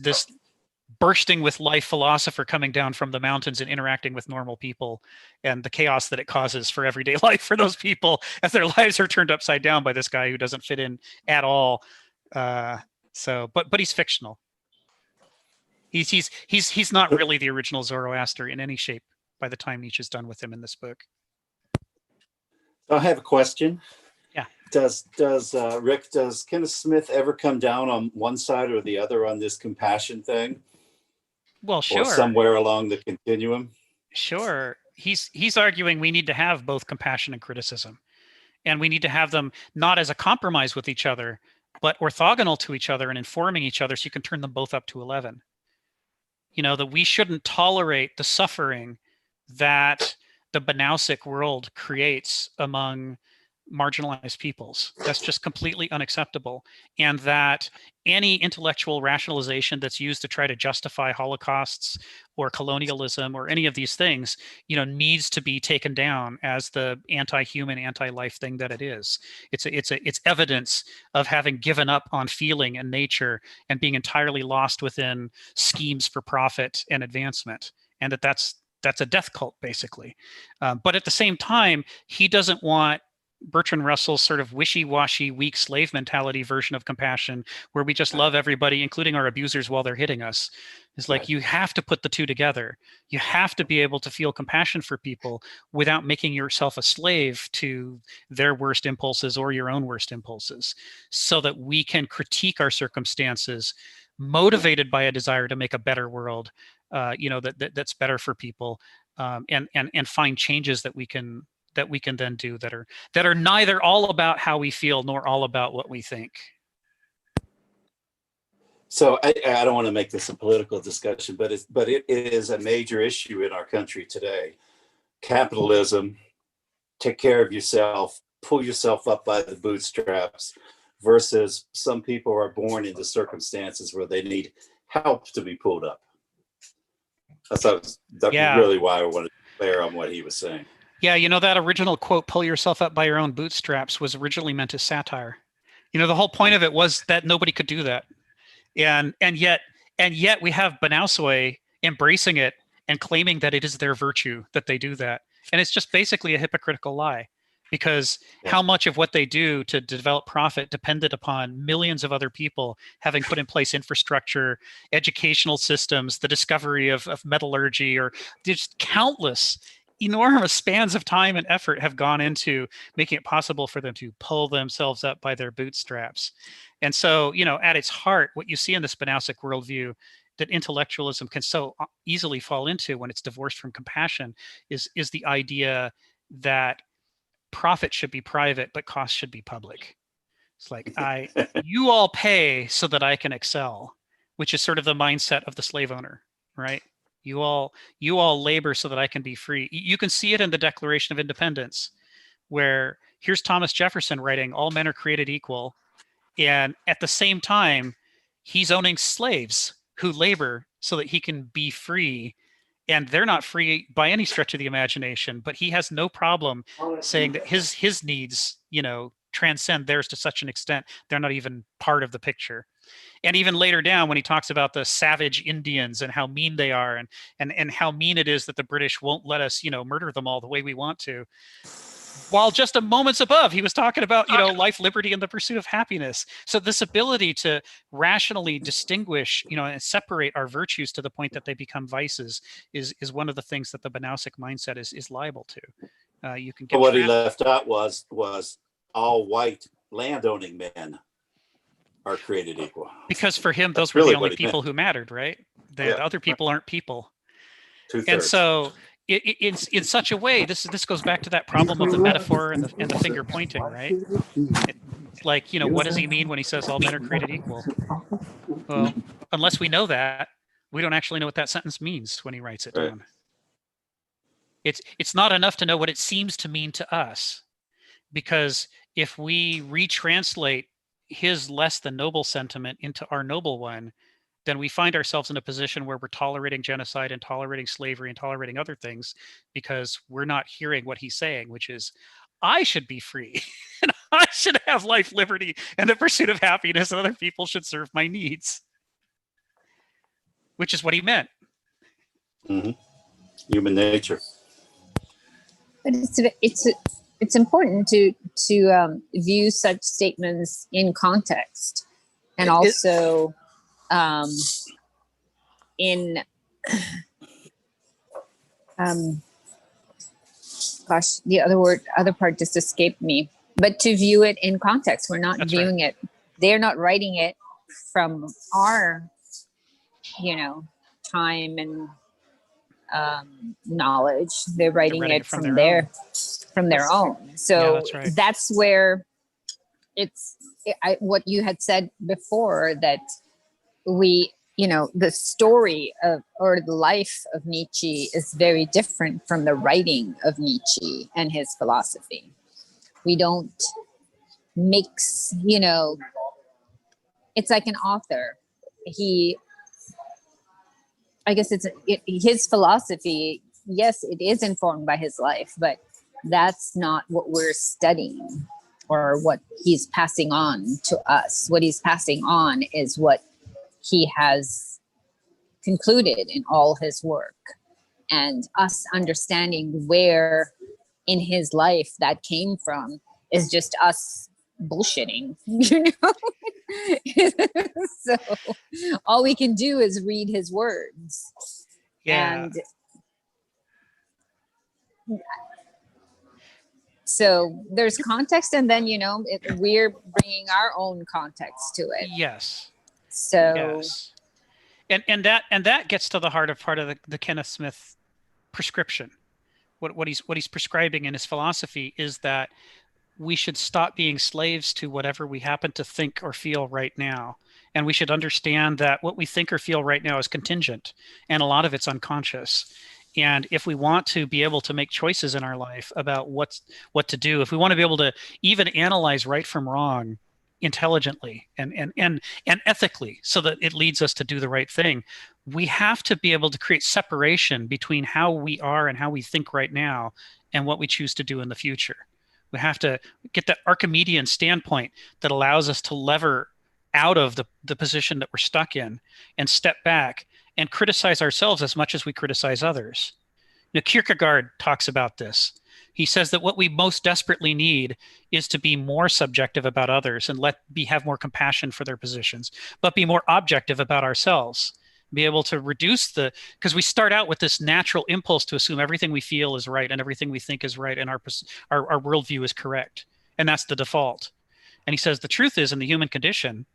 bursting with life philosopher coming down from the mountains and interacting with normal people, and the chaos that it causes for everyday life for those people as their lives are turned upside down by this guy who doesn't fit in at all. But he's fictional. He's not really the original Zoroaster in any shape by the time Nietzsche's done with him in this book. I have a question. Yeah. Does Kenneth Smith ever come down on one side or the other on this compassion thing? Well, sure. Or somewhere along the continuum? Sure. He's arguing we need to have both compassion and criticism. And we need to have them not as a compromise with each other, but orthogonal to each other and informing each other so you can turn them both up to 11. That we shouldn't tolerate the suffering that the Banausic world creates among marginalized peoples. That's just completely unacceptable. And that any intellectual rationalization that's used to try to justify holocausts or colonialism or any of these things, needs to be taken down as the anti-human, anti-life thing that it is. It's evidence of having given up on feeling and nature and being entirely lost within schemes for profit and advancement. And that's a death cult, basically. But at the same time, he doesn't want Bertrand Russell's sort of wishy-washy, weak slave mentality version of compassion, where we just love everybody, including our abusers, while they're hitting us. It's like, you have to put the two together. You have to be able to feel compassion for people without making yourself a slave to their worst impulses or your own worst impulses, so that we can critique our circumstances, motivated by a desire to make a better world, that's better for people, and find changes that we can then do that are neither all about how we feel nor all about what we think. So I don't want to make this a political discussion, but it is a major issue in our country today. Capitalism, take care of yourself, pull yourself up by the bootstraps, versus some people are born into circumstances where they need help to be pulled up. That's really why I wanted to clear on what he was saying. Yeah, that original quote, "Pull yourself up by your own bootstraps," was originally meant as satire. The whole point of it was that nobody could do that. And yet we have Banausoi embracing it and claiming that it is their virtue that they do that. And it's just basically a hypocritical lie, because how much of what they do to develop profit depended upon millions of other people having put in place infrastructure, educational systems, the discovery of metallurgy, or just countless enormous spans of time and effort have gone into making it possible for them to pull themselves up by their bootstraps. And so, at its heart, what you see in the Spinozistic worldview that intellectualism can so easily fall into when it's divorced from compassion is the idea that profit should be private, but cost should be public. It's like, you all pay so that I can excel, which is sort of the mindset of the slave owner, right? You all labor so that I can be free. You can see it in the Declaration of Independence, where here's Thomas Jefferson writing, "All men are created equal." And at the same time, he's owning slaves who labor so that he can be free. And they're not free by any stretch of the imagination, but he has no problem saying that his needs, transcend theirs to such an extent they're not even part of the picture. And even later down, when he talks about the savage Indians and how mean they are, and how mean it is that the British won't let us, murder them all the way we want to, while just a moments above, he was talking about, life, liberty, and the pursuit of happiness. So this ability to rationally distinguish, and separate our virtues to the point that they become vices is one of the things that the Banausik mindset is liable to. You can get what he left out was all white landowning men are created equal. Because for him, those were the only people who mattered, right? The other people aren't people. And so in such a way, this goes back to that problem of the metaphor and the finger pointing, right? Like, what does he mean when he says all men are created equal? Well, unless we know that, we don't actually know what that sentence means when he writes it down. It's not enough to know what it seems to mean to us, because if we retranslate his less than noble sentiment into our noble one, then we find ourselves in a position where we're tolerating genocide and tolerating slavery and tolerating other things, because we're not hearing what he's saying, which is, I should be free and I should have life, liberty, and the pursuit of happiness, and other people should serve my needs, which is what he meant. Mm-hmm. Human nature. But it's important to view such statements in context, and also in gosh, the other part just escaped me. But to view it in context, we're not viewing it. They're not writing it from our, time and knowledge. They're writing it from their own. So that's where what you had said before, that the story or the life of Nietzsche is very different from the writing of Nietzsche and his philosophy. We don't mix, you know, it's like an author. I guess his philosophy, yes, it is informed by his life, but that's not what we're studying or what he's passing on to us. What he's passing on is what he has concluded in all his work. And us understanding where in his life that came from is just us bullshitting, you know? So all we can do is read his words. Yeah. And so there's context, and then, you know, we're bringing our own context to it. Yes. So yes. And that gets to the heart of part of the Kenneth Smith prescription. What he's prescribing in his philosophy is that we should stop being slaves to whatever we happen to think or feel right now. And we should understand that what we think or feel right now is contingent, and a lot of it's unconscious. And if we want to be able to make choices in our life about what to do, if we want to be able to even analyze right from wrong intelligently and ethically, so that it leads us to do the right thing, we have to be able to create separation between how we are and how we think right now and what we choose to do in the future. We have to get that Archimedean standpoint that allows us to lever out of the position that we're stuck in and step back and criticize ourselves as much as we criticize others. Now, Kierkegaard talks about this. He says that what we most desperately need is to be more subjective about others and have more compassion for their positions, but be more objective about ourselves. Be able to reduce because we start out with this natural impulse to assume everything we feel is right and everything we think is right and our worldview is correct. And that's the default. And he says the truth is, in the human condition,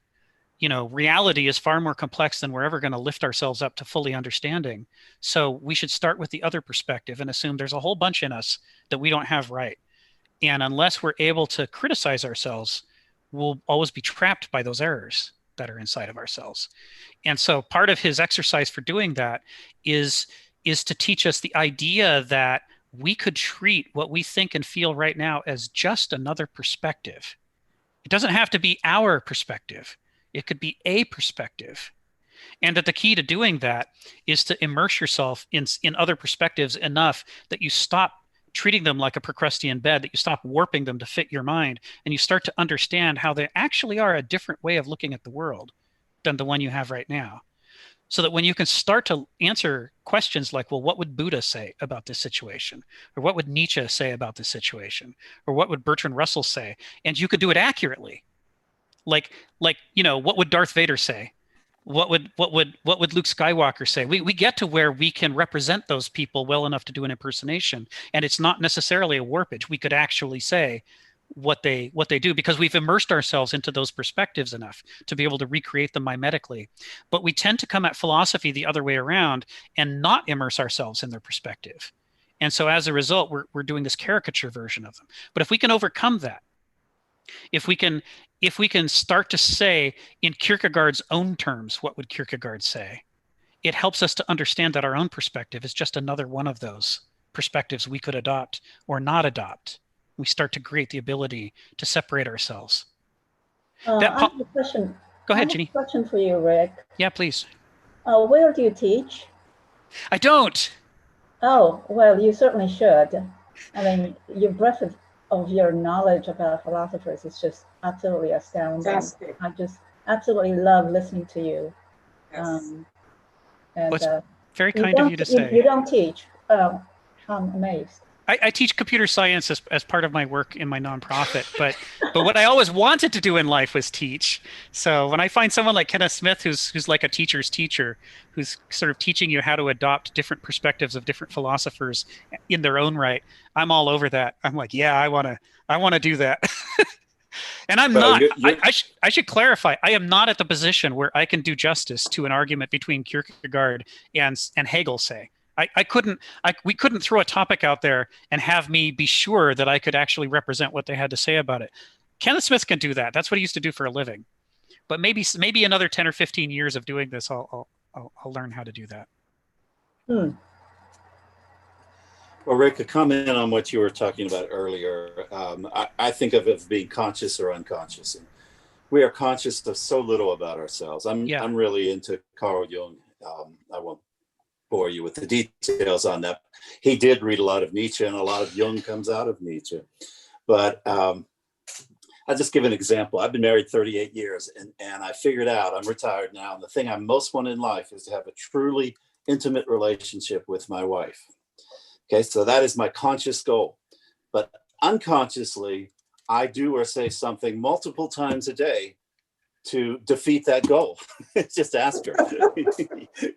you know, reality is far more complex than we're ever going to lift ourselves up to fully understanding. So we should start with the other perspective and assume there's a whole bunch in us that we don't have right. And unless we're able to criticize ourselves, we'll always be trapped by those errors that are inside of ourselves. And so part of his exercise for doing that is to teach us the idea that we could treat what we think and feel right now as just another perspective. It doesn't have to be our perspective. It could be a perspective. And that the key to doing that is to immerse yourself in other perspectives enough that you stop treating them like a Procrustean bed, that you stop warping them to fit your mind, and you start to understand how they actually are a different way of looking at the world than the one you have right now. So that when you can start to answer questions like, well, what would Buddha say about this situation? Or what would Nietzsche say about this situation? Or what would Bertrand Russell say? And you could do it accurately. Like, you know, what would Darth Vader say? What would Luke Skywalker say? We get to where we can represent those people well enough to do an impersonation, and it's not necessarily a warpage. We could actually say what they do because we've immersed ourselves into those perspectives enough to be able to recreate them mimetically. But we tend to come at philosophy the other way around and not immerse ourselves in their perspective. And so as a result, we're doing this caricature version of them. But if we can overcome that, if we can start to say in Kierkegaard's own terms, what would Kierkegaard say? It helps us to understand that our own perspective is just another one of those perspectives we could adopt or not adopt. We start to create the ability to separate ourselves. I have a question. Go ahead, I have Ginny. a question for you, Rick. Yeah, please. Where do you teach? I don't. Oh, well, you certainly should. I mean, your breadth of your knowledge about philosophers is just absolutely astounding. Fantastic. I just absolutely love listening to you. Yes. And it's very kind of you to say. You don't teach. I'm amazed. I teach computer science as part of my work in my nonprofit, but what I always wanted to do in life was teach. So when I find someone like Kenneth Smith, who's like a teacher's teacher, who's sort of teaching you how to adopt different perspectives of different philosophers in their own right, I'm all over that. I'm like, yeah, I want to do that. And I'm not. I should clarify. I am not at the position where I can do justice to an argument between Kierkegaard and Hegel, say. We couldn't throw a topic out there and have me be sure that I could actually represent what they had to say about it. Kenneth Smith can do that. That's what he used to do for a living. But maybe another 10 or 15 years of doing this, I'll learn how to do that. Hmm. Well, Rick, a comment on what you were talking about earlier. I think of it as being conscious or unconscious. And we are conscious of so little about ourselves. I'm really into Carl Jung. I won't bore you with the details on that. He did read a lot of Nietzsche, and a lot of Jung comes out of Nietzsche. But I'll just give an example. I've been married 38 years, and I figured out, I'm retired now, and the thing I most want in life is to have a truly intimate relationship with my wife. Okay, so that is my conscious goal. But unconsciously, I do or say something multiple times a day to defeat that goal. Just ask her.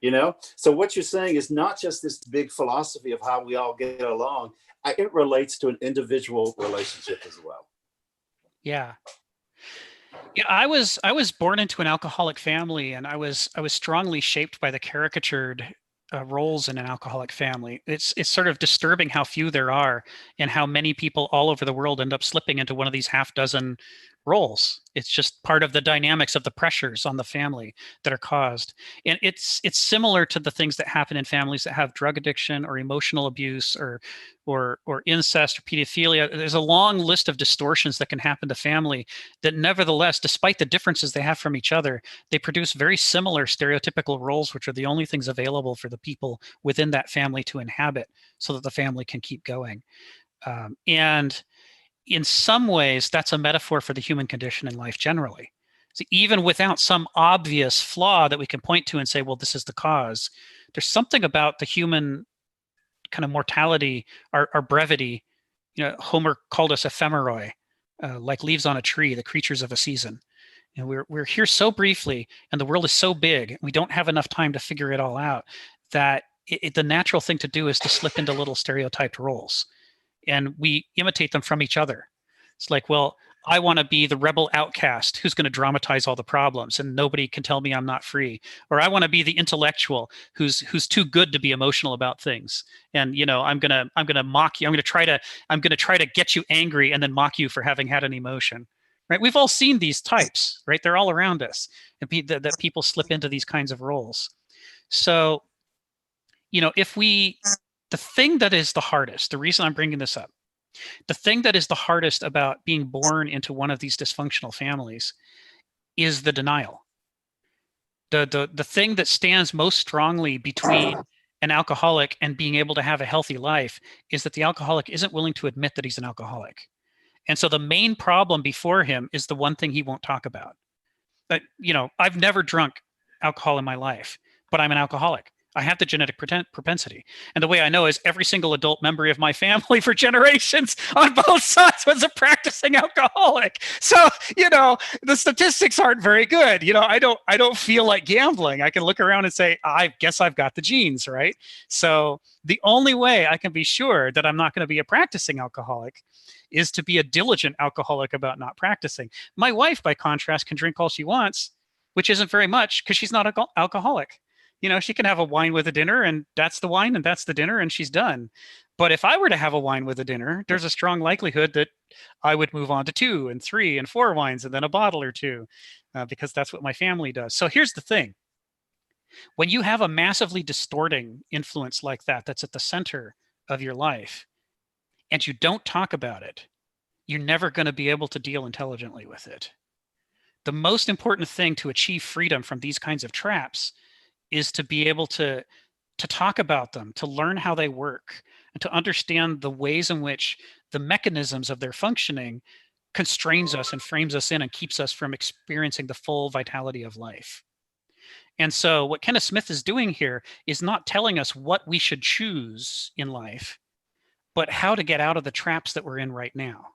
You know? So what you're saying is not just this big philosophy of how we all get along. It relates to an individual relationship as well. Yeah. Yeah, I was born into an alcoholic family, and I was strongly shaped by the caricatured roles in an alcoholic family. It's sort of disturbing how few there are, and how many people all over the world end up slipping into one of these half dozen roles. It's just part of the dynamics of the pressures on the family that are caused. And it's similar to the things that happen in families that have drug addiction or emotional abuse or incest or pedophilia. There's a long list of distortions that can happen to family that nevertheless, despite the differences they have from each other, they produce very similar stereotypical roles, which are the only things available for the people within that family to inhabit so that the family can keep going. And in some ways, that's a metaphor for the human condition in life generally. So even without some obvious flaw that we can point to and say, well, this is the cause, there's something about the human kind of mortality, our brevity. You know, Homer called us ephemeroi, like leaves on a tree, the creatures of a season. And we're here so briefly, and the world is so big, we don't have enough time to figure it all out, that the natural thing to do is to slip into little stereotyped roles. And we imitate them from each other. It's like, well, I want to be the rebel outcast who's going to dramatize all the problems and nobody can tell me I'm not free. Or I want to be the intellectual who's too good to be emotional about things. And you know, I'm gonna mock you. I'm gonna try to get you angry and then mock you for having had an emotion. Right? We've all seen these types, right? They're all around us, and that people slip into these kinds of roles. So, you know, the thing that is the hardest, the reason I'm bringing this up, the thing that is the hardest about being born into one of these dysfunctional families is the denial. The thing that stands most strongly between an alcoholic and being able to have a healthy life is that the alcoholic isn't willing to admit that he's an alcoholic. And so the main problem before him is the one thing he won't talk about. But, you know, I've never drunk alcohol in my life, but I'm an alcoholic. I have the genetic propensity. And the way I know is every single adult member of my family for generations on both sides was a practicing alcoholic. So, you know, the statistics aren't very good. You know, I don't feel like gambling. I can look around and say, I guess I've got the genes, right? So the only way I can be sure that I'm not going to be a practicing alcoholic is to be a diligent alcoholic about not practicing. My wife, by contrast, can drink all she wants, which isn't very much because she's not an alcoholic. You know, she can have a wine with a dinner and that's the wine and that's the dinner and she's done. But if I were to have a wine with a dinner, there's a strong likelihood that I would move on to 2 and 3 and 4 wines and then a bottle or 2 because that's what my family does. So here's the thing. When you have a massively distorting influence like that, that's at the center of your life, and you don't talk about it, you're never going to be able to deal intelligently with it. The most important thing to achieve freedom from these kinds of traps is to be able to talk about them, to learn how they work, and to understand the ways in which the mechanisms of their functioning constrains us and frames us in and keeps us from experiencing the full vitality of life. And so what Kenneth Smith is doing here is not telling us what we should choose in life, but how to get out of the traps that we're in right now.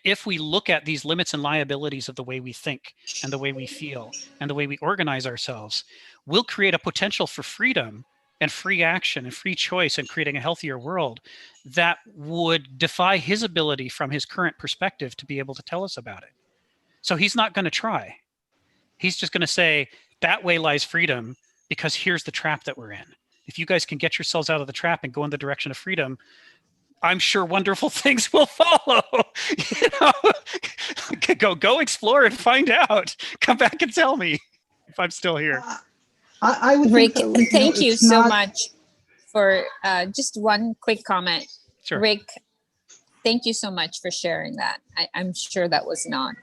If we look at these limits and liabilities of the way we think and the way we feel and the way we organize ourselves, we'll create a potential for freedom and free action and free choice and creating a healthier world that would defy his ability from his current perspective to be able to tell us about it. So he's not going to try. He's just going to say, that way lies freedom because here's the trap that we're in. If you guys can get yourselves out of the trap and go in the direction of freedom, I'm sure wonderful things will follow. You know, go explore and find out. Come back and tell me if I'm still here. I would Rick, think that, thank you so much. for just one quick comment. Sure. Rick, thank you so much for sharing that. I'm sure that was not,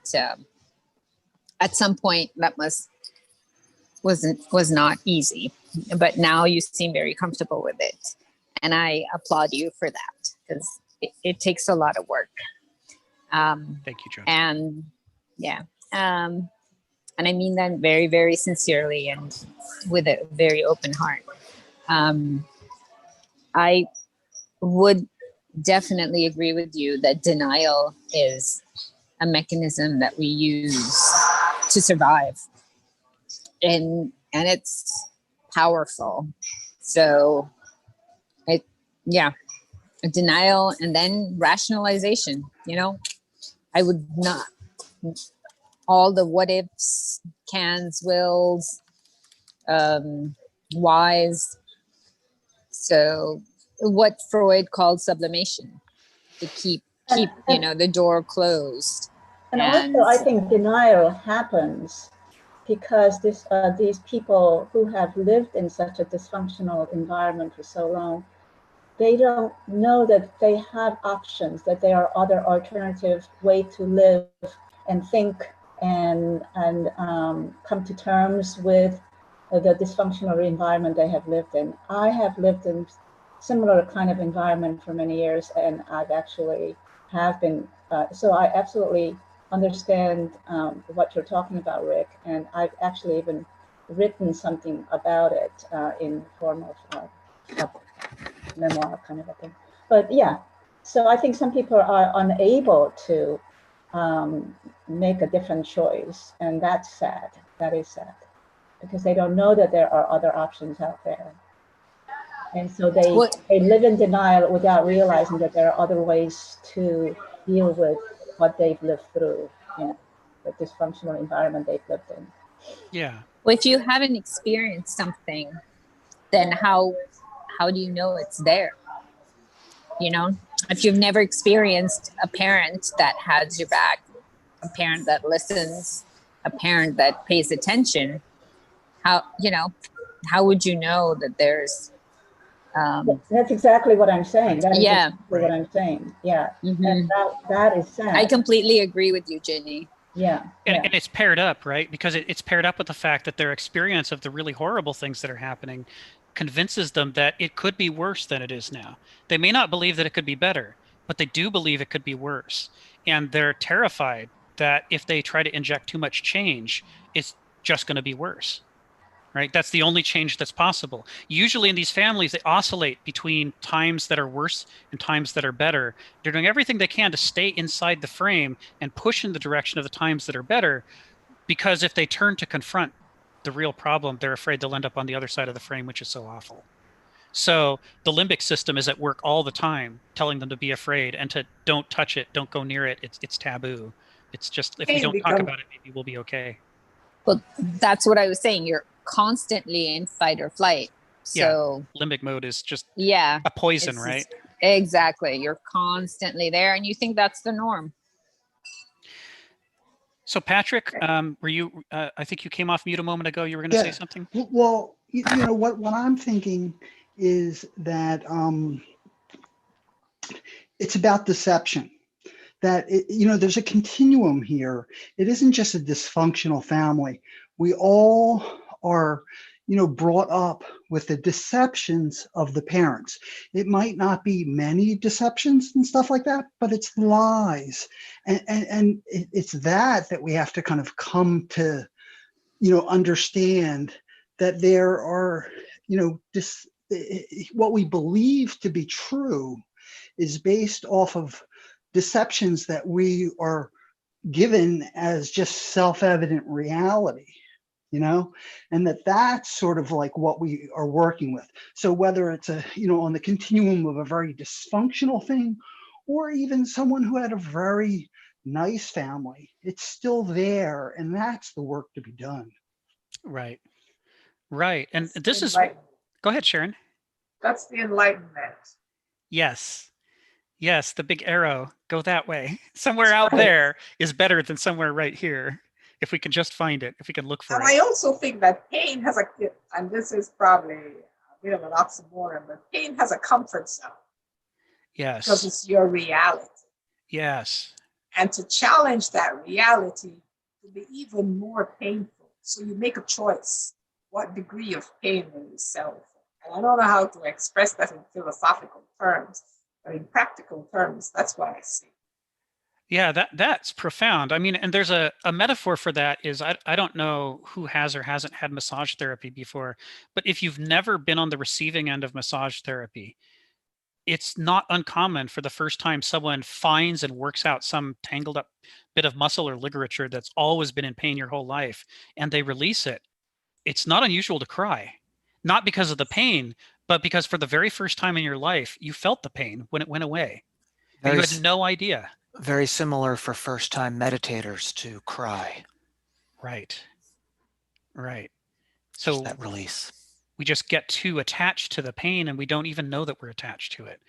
at some point that was not easy, but now you seem very comfortable with it. And I applaud you for that, because it takes a lot of work. Thank you, Joe. And yeah, and I mean that very, very sincerely and with a very open heart. I would definitely agree with you that denial is a mechanism that we use to survive, and it's powerful. So denial and then rationalization. I would not, all the what ifs, cans, wills, whys. So what Freud called sublimation, to keep the door closed. And also, I think denial happens because these people who have lived in such a dysfunctional environment for so long, they don't know that they have options, that there are other alternative way to live and think and come to terms with the dysfunctional environment they have lived in. I have lived in similar kind of environment for many years, and I've actually have been, so I absolutely understand what you're talking about, Rick, and I've actually even written something about it in form of memoir kind of a thing. But yeah, so I think some people are unable to make a different choice, and that's sad. That is sad, because they don't know that there are other options out there. And so they live in denial without realizing that there are other ways to deal with what they've lived through, the dysfunctional environment they've lived in. Yeah. Well, if you haven't experienced something, then how do you know it's there? If you've never experienced a parent that has your back, a parent that listens, a parent that pays attention, how would you know that there's that's exactly what I'm saying. That is exactly right. what I'm saying. Yeah. Mm-hmm. And that is sad. I completely agree with you, Ginny. Yeah. And it's paired up, right? Because it's paired up with the fact that their experience of the really horrible things that are happening convinces them that it could be worse than it is now. They may not believe that it could be better, but they do believe it could be worse. And they're terrified that if they try to inject too much change, it's just going to be worse. Right? That's the only change that's possible. Usually in these families, they oscillate between times that are worse and times that are better. They're doing everything they can to stay inside the frame and push in the direction of the times that are better, because if they turn to confront the real problem, they're afraid they'll end up on the other side of the frame, which is so awful. So the limbic system is at work all the time, telling them to be afraid and to don't touch it, don't go near it. It's taboo. It's just, if we don't talk about it, maybe we'll be okay. Well, that's what I was saying. You're constantly in fight or flight. So limbic mode is just a poison, right? Exactly. You're constantly there, and you think that's the norm. So Patrick, were you, I think you came off mute a moment ago. You were going to say something? Well, what I'm thinking is that it's about deception. That, there's a continuum here. It isn't just a dysfunctional family. We all are, brought up with the deceptions of the parents. It might not be many deceptions and stuff like that, but it's lies. And it's that we have to kind of come to, understand that there are, what we believe to be true is based off of deceptions that we are given as just self-evident reality, and that's sort of like what we are working with. So whether it's on the continuum of a very dysfunctional thing, or even someone who had a very nice family, it's still there, and that's the work to be done. Right. And this is, go ahead, Sharon. That's the enlightenment. Yes, the big arrow, go that way. Somewhere out there is better than somewhere right here, if we can just find it, if we can look for it. And I also think that pain has and this is probably bit of an oxymoron, but pain has a comfort zone because Yes. it's your reality. Yes. And to challenge that reality will be even more painful. So you make a choice. What degree of pain will you settle for? And I don't know how to express that in philosophical terms, but in practical terms, that's what I see. Yeah, that's profound. I mean, and there's a metaphor for that is I don't know who has or hasn't had massage therapy before, but if you've never been on the receiving end of massage therapy, it's not uncommon for the first time someone finds and works out some tangled up bit of muscle or ligature that's always been in pain your whole life, and they release it. It's not unusual to cry, not because of the pain, but because for the very first time in your life, you felt the pain when it went away. And you had no idea. Very similar for first-time meditators to cry. Right. Right. So that release. We just get too attached to the pain and we don't even know that we're attached to it.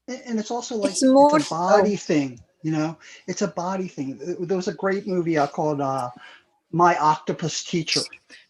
And it's also like, It's more it's a body thing, you know, it's a body thing. There was a great movie called My Octopus Teacher.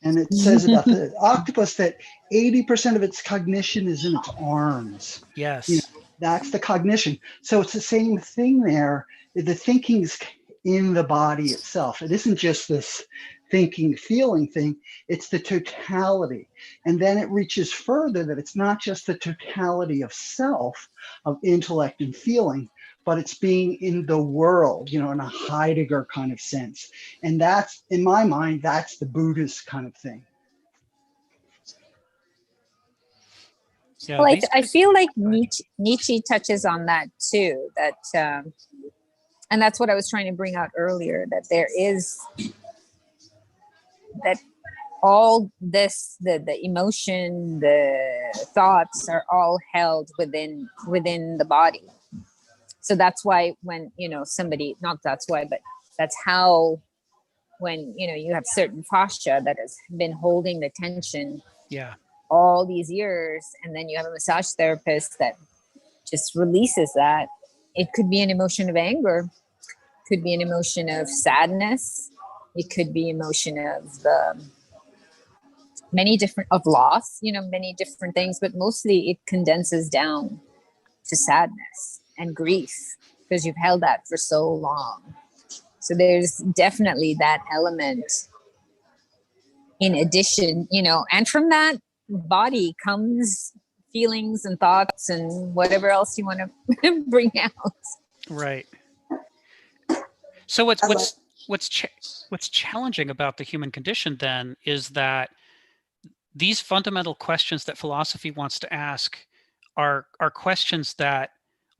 And it says about the octopus that 80% of its cognition is in its arms. Yes. You know, that's the cognition. So it's the same thing there. The thinking's in the body itself. It isn't just this thinking, feeling thing. It's the totality. And then it reaches further that it's not just the totality of self, of intellect and feeling, but it's being in the world, you know, in a Heidegger kind of sense. And that's, in my mind, that's the Buddhist kind of thing. Yeah, well, I feel like Nietzsche touches on that too, that, and that's what I was trying to bring out earlier, that there is, that all this, the emotion, the thoughts are all held within the body. So that's why when, you know, somebody, not that's why, but that's how, when, you know, you have certain fascia that has been holding the tension all these years, and then you have a massage therapist that just releases that. It could be an emotion of anger, could be an emotion of sadness, it could be emotion of many different, of loss, you know, many different things, but mostly it condenses down to sadness and grief because you've held that for so long. So there's definitely that element in addition, you know, and from that body comes feelings and thoughts and whatever else you want to bring out. Right. So what's challenging about the human condition then is that these fundamental questions that philosophy wants to ask are questions that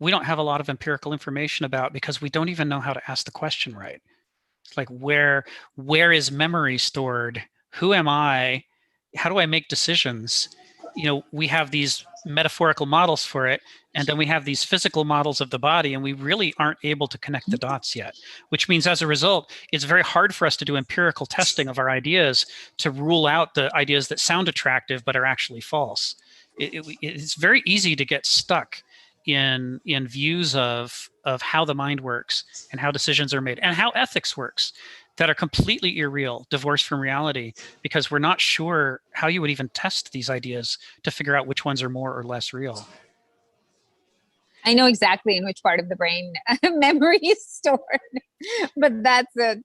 we don't have a lot of empirical information about because we don't even know how to ask the question right. It's like, where is memory stored? Who am I? How do I make decisions? You know, we have these metaphorical models for it, and then we have these physical models of the body, and we really aren't able to connect the dots yet, which means as a result, it's very hard for us to do empirical testing of our ideas to rule out the ideas that sound attractive but are actually false. It's very easy to get stuck in views of how the mind works and how decisions are made and how ethics works that are completely irreal, divorced from reality, because we're not sure how you would even test these ideas to figure out which ones are more or less real. I know exactly in which part of the brain memory is stored, but that's a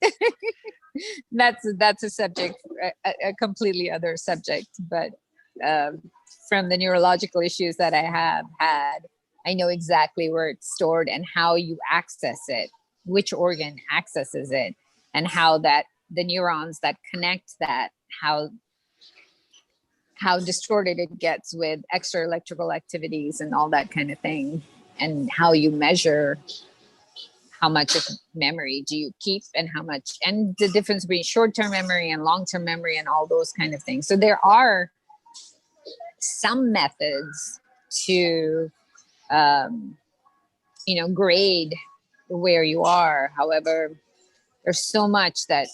subject, a completely other subject. But from the neurological issues that I have had, I know exactly where it's stored and how you access it, which organ accesses it, and how that the neurons that connect that, how distorted it gets with extra electrical activities and all that kind of thing, and how you measure how much of memory do you keep and how much, and the difference between short-term memory and long-term memory and all those kind of things. So there are some methods to you know, grade where you are. However, there's so much that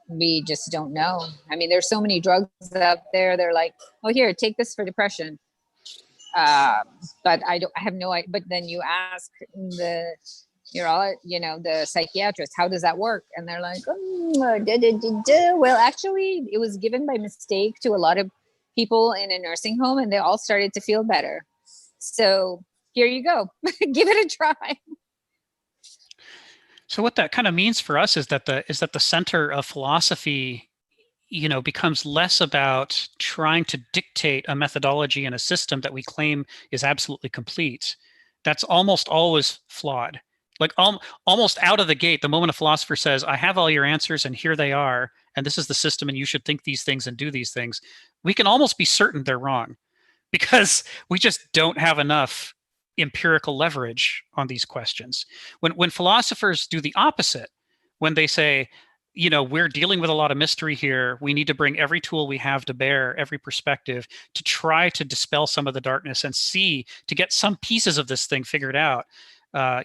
we just don't know. I mean, there's so many drugs out there. They're like, oh, here, take this for depression. But I have no idea. But then you ask the the psychiatrist, how does that work? And they're like, well, actually, it was given by mistake to a lot of people in a nursing home, and they all started to feel better. So here you go. Give it a try. So what that kind of means for us is that the center of philosophy, you know, becomes less about trying to dictate a methodology and a system that we claim is absolutely complete. That's almost always flawed. Like almost out of the gate, the moment a philosopher says, I have all your answers and here they are, and this is the system and you should think these things and do these things, we can almost be certain they're wrong because we just don't have enough empirical leverage on these questions. When philosophers do the opposite, when they say, you know, we're dealing with a lot of mystery here, we need to bring every tool we have to bear, every perspective, to try to dispel some of the darkness and see, to get some pieces of this thing figured out.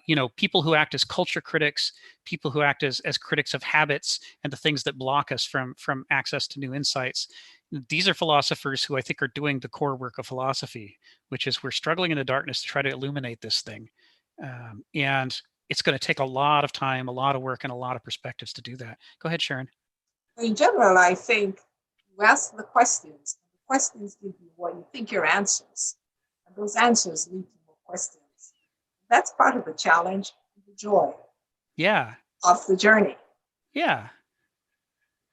You know, people who act as culture critics, people who act as critics of habits and the things that block us from access to new insights. These are philosophers who I think are doing the core work of philosophy, which is we're struggling in the darkness to try to illuminate this thing. And it's going to take a lot of time, a lot of work, and a lot of perspectives to do that. Go ahead, Sharon. In general, I think you ask the questions give you what you think your answers, and those answers lead to more questions. That's part of the challenge, the joy of the journey. Yeah.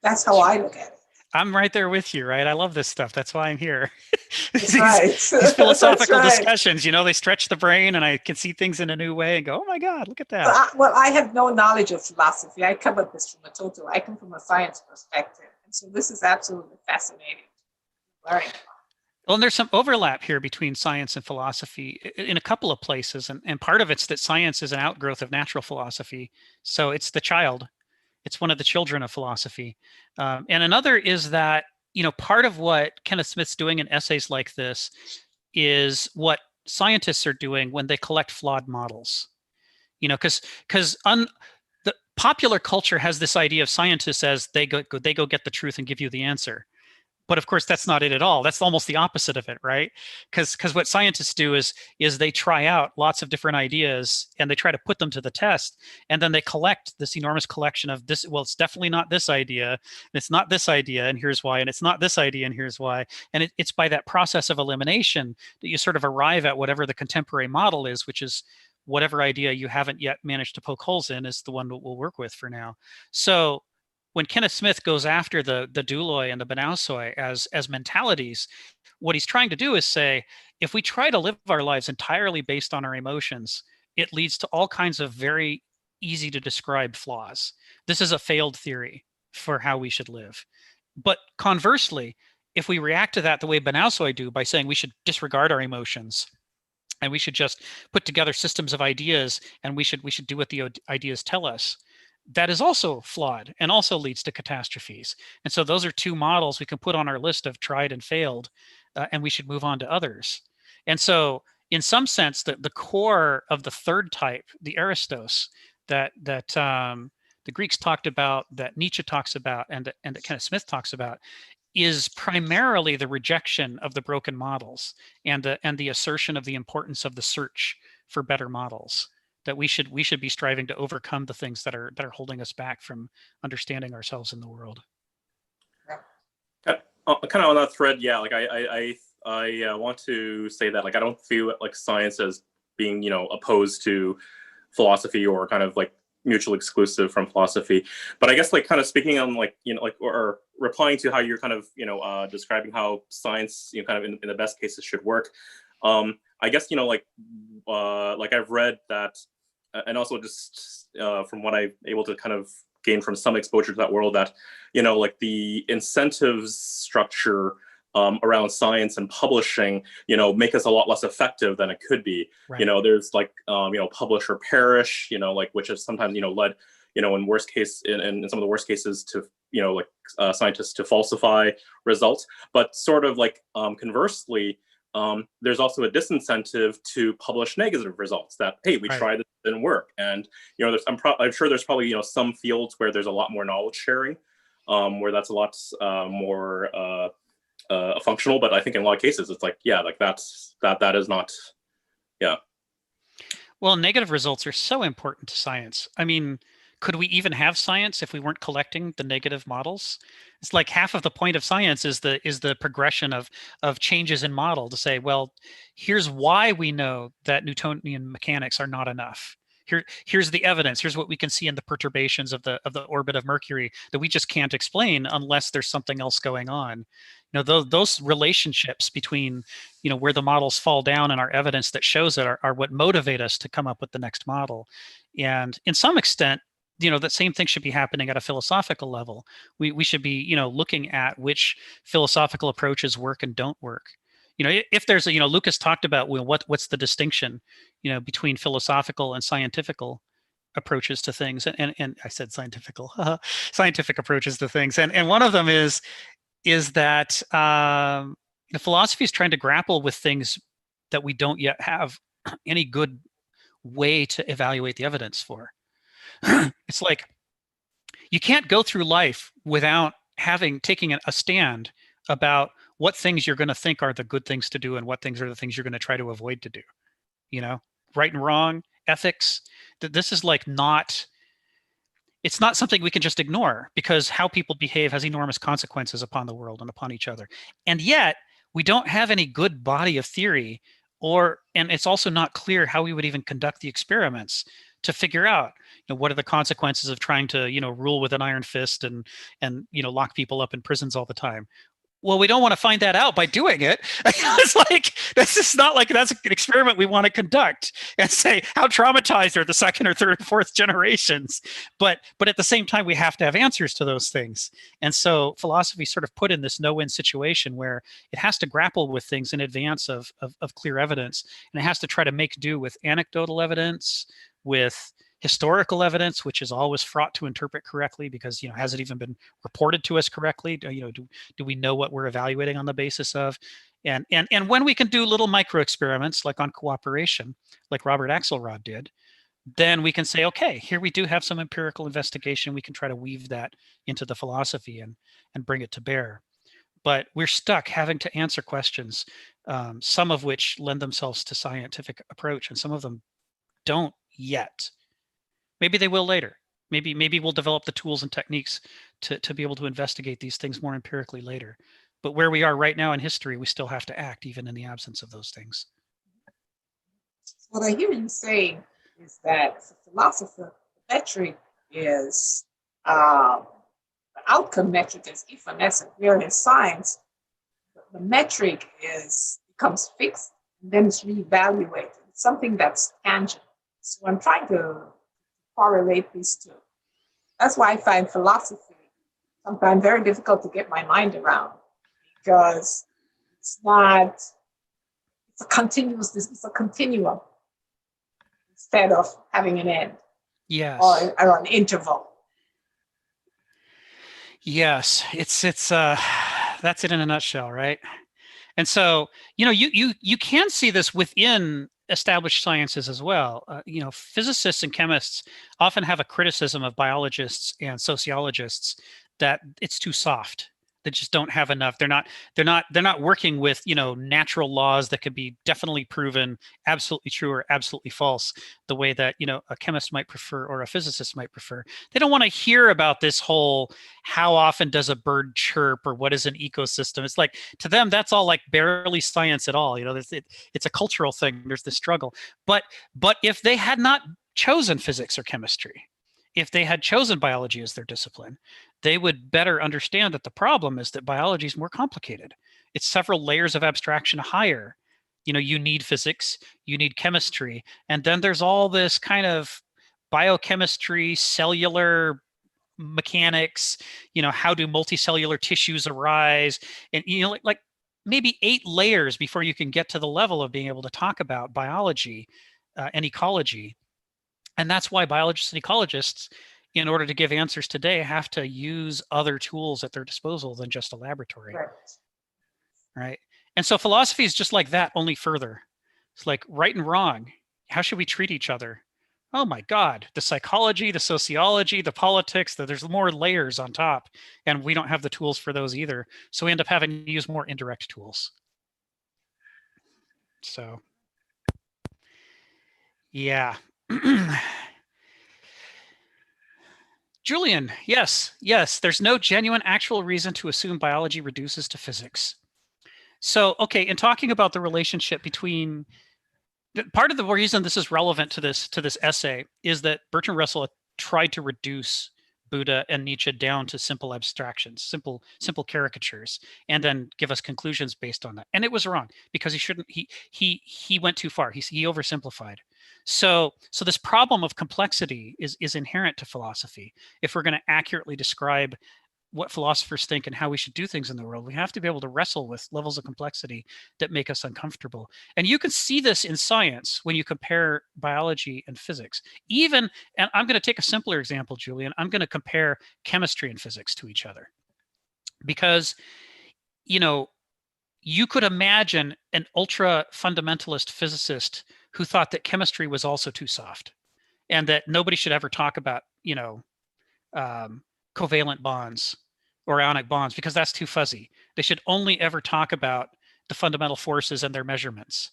That's how I look at it. I'm right there with you, right? I love this stuff. That's why I'm here. That's right. These philosophical That's right. discussions, you know, they stretch the brain and I can see things in a new way and go, oh my God, look at that. Well, I have no knowledge of philosophy. I come at this from I come from a science perspective. And so this is absolutely fascinating. Learning. Well, and there's some overlap here between science and philosophy in a couple of places. And part of it's that science is an outgrowth of natural philosophy. So it's the child. It's one of the children of philosophy. And another is that, you know, part of what Kenneth Smith's doing in essays like this is what scientists are doing when they collect flawed models. You know, because the popular culture has this idea of scientists as they go get the truth and give you the answer. But of course, that's not it at all. That's almost the opposite of it, right? Because what scientists do is they try out lots of different ideas and they try to put them to the test. And then they collect this enormous collection of this. Well, it's definitely not this idea. And it's not this idea. And here's why. And it's not this idea. And here's why. And it's by that process of elimination that you sort of arrive at whatever the contemporary model is, which is whatever idea you haven't yet managed to poke holes in is the one that we'll work with for now. So when Kenneth Smith goes after the douloi and the banausoi as mentalities, what he's trying to do is say, if we try to live our lives entirely based on our emotions, it leads to all kinds of very easy to describe flaws. This is a failed theory for how we should live. But conversely, if we react to that the way banausoi do by saying we should disregard our emotions and we should just put together systems of ideas and we should do what the ideas tell us, that is also flawed and also leads to catastrophes. And so those are two models we can put on our list of tried and failed, and we should move on to others. And so in some sense, the core of the third type, the Aristos, that the Greeks talked about, that Nietzsche talks about, and that Kenneth Smith talks about, is primarily the rejection of the broken models and the assertion of the importance of the search for better models. That we should be striving to overcome the things that are holding us back from understanding ourselves in the world. Kind of on that thread, yeah. Like I want to say that like I don't feel like science as being, you know, opposed to philosophy or kind of like mutually exclusive from philosophy. But I guess like kind of speaking on like, you know, like or replying to how you're kind of, you know, describing how science, you know, kind of in the best cases should work. I guess, you know, like I've read that. And also just from what I'm able to kind of gain from some exposure to that world, that, you know, like the incentives structure around science and publishing, you know, make us a lot less effective than it could be. Right. You know, there's like, you know, publish or perish, you know, like, which has sometimes, you know, led, you know, in worst case, in some of the worst cases to, you know, like scientists to falsify results. But sort of like conversely, there's also a disincentive to publish negative results that, hey, we tried it, didn't work. And, you know, I'm sure there's probably, you know, some fields where there's a lot more knowledge sharing, where that's a lot more functional. But I think in a lot of cases, it's like, yeah, like that is not, yeah. Well, negative results are so important to science. I mean, could we even have science if we weren't collecting the negative models? It's like half of the point of science is the progression of changes in model to say, well, here's why we know that Newtonian mechanics are not enough. Here's the evidence. Here's what we can see in the perturbations of the orbit of Mercury that we just can't explain unless there's something else going on. You know, those relationships between, you know, where the models fall down and our evidence that shows it are what motivate us to come up with the next model. And in some extent, you know, that same thing should be happening at a philosophical level. We should be, you know, looking at which philosophical approaches work and don't work. You know, if there's a, you know, Lucas talked about, well, what's the distinction, you know, between philosophical and scientifical approaches to things, and I said scientifical, scientific approaches to things, and one of them is that the philosophy is trying to grapple with things that we don't yet have any good way to evaluate the evidence for. It's like you can't go through life without taking a stand about what things you're going to think are the good things to do and what things are the things you're going to try to avoid to do. You know, right and wrong, ethics. This is like it's not something we can just ignore, because how people behave has enormous consequences upon the world and upon each other. And yet we don't have any good body of theory, and it's also not clear how we would even conduct the experiments to figure out, you know, what are the consequences of trying to, you know, rule with an iron fist and you know, lock people up in prisons all the time. Well, we don't want to find that out by doing it. It's like, this is not like that's an experiment we want to conduct and say how traumatized are the second or third or fourth generations. But at the same time, we have to have answers to those things. And so philosophy sort of put in this no-win situation where it has to grapple with things in advance of clear evidence. And it has to try to make do with anecdotal evidence, with historical evidence, which is always fraught to interpret correctly, because, you know, has it even been reported to us correctly? You know, do we know what we're evaluating on the basis of? And when we can do little micro experiments like on cooperation, like Robert Axelrod did, then we can say, okay, here we do have some empirical investigation. We can try to weave that into the philosophy and bring it to bear. But we're stuck having to answer questions, some of which lend themselves to scientific approach, and some of them don't yet. Maybe they will later. Maybe we'll develop the tools and techniques to be able to investigate these things more empirically later. But where we are right now in history, we still have to act even in the absence of those things. What I hear you saying is that as a philosopher, the metric is the outcome metric is evanescent. Where in science, the metric becomes fixed, and then it's reevaluated. It's something that's tangible. So I'm trying to correlate these two. That's why I find philosophy sometimes very difficult to get my mind around, because it's a continuum instead of having an end. Yes. Or an interval. Yes, it's that's it in a nutshell, right? And so, you know, you can see this within established sciences as well. You know, physicists and chemists often have a criticism of biologists and sociologists that it's too soft. They just don't have enough. They're not working with, you know, natural laws that could be definitely proven absolutely true or absolutely false, the way that, you know, a chemist might prefer or a physicist might prefer. They don't want to hear about this whole how often does a bird chirp or what is an ecosystem. It's like, to them, that's all like barely science at all. You know, it's a cultural thing. There's this struggle. But if they had not chosen physics or chemistry, if they had chosen biology as their discipline, they would better understand that the problem is that biology is more complicated. It's several layers of abstraction higher. You know, you need physics, you need chemistry, and then there's all this kind of biochemistry, cellular mechanics, you know, how do multicellular tissues arise? And, you know, like maybe 8 layers before you can get to the level of being able to talk about biology and ecology. And that's why biologists and ecologists, in order to give answers today, have to use other tools at their disposal than just a laboratory. Right. And so philosophy is just like that, only further. It's like right and wrong. How should we treat each other? Oh my God, the psychology, the sociology, the politics, there's more layers on top, and we don't have the tools for those either. So we end up having to use more indirect tools. So, yeah. Julian, yes, yes. There's no genuine actual reason to assume biology reduces to physics. So, okay, in talking about the relationship between, part of the reason this is relevant to this essay is that Bertrand Russell tried to reduce Buddha and Nietzsche down to simple abstractions, simple caricatures, and then give us conclusions based on that. And it was wrong because he went too far. He oversimplified. So this problem of complexity is inherent to philosophy. If we're going to accurately describe what philosophers think and how we should do things in the world, we have to be able to wrestle with levels of complexity that make us uncomfortable. And you can see this in science when you compare biology and physics. And I'm going to take a simpler example, Julian. I'm going to compare chemistry and physics to each other. Because, you could imagine an ultra fundamentalist physicist who thought that chemistry was also too soft and that nobody should ever talk about, covalent bonds or ionic bonds because that's too fuzzy. They should only ever talk about the fundamental forces and their measurements.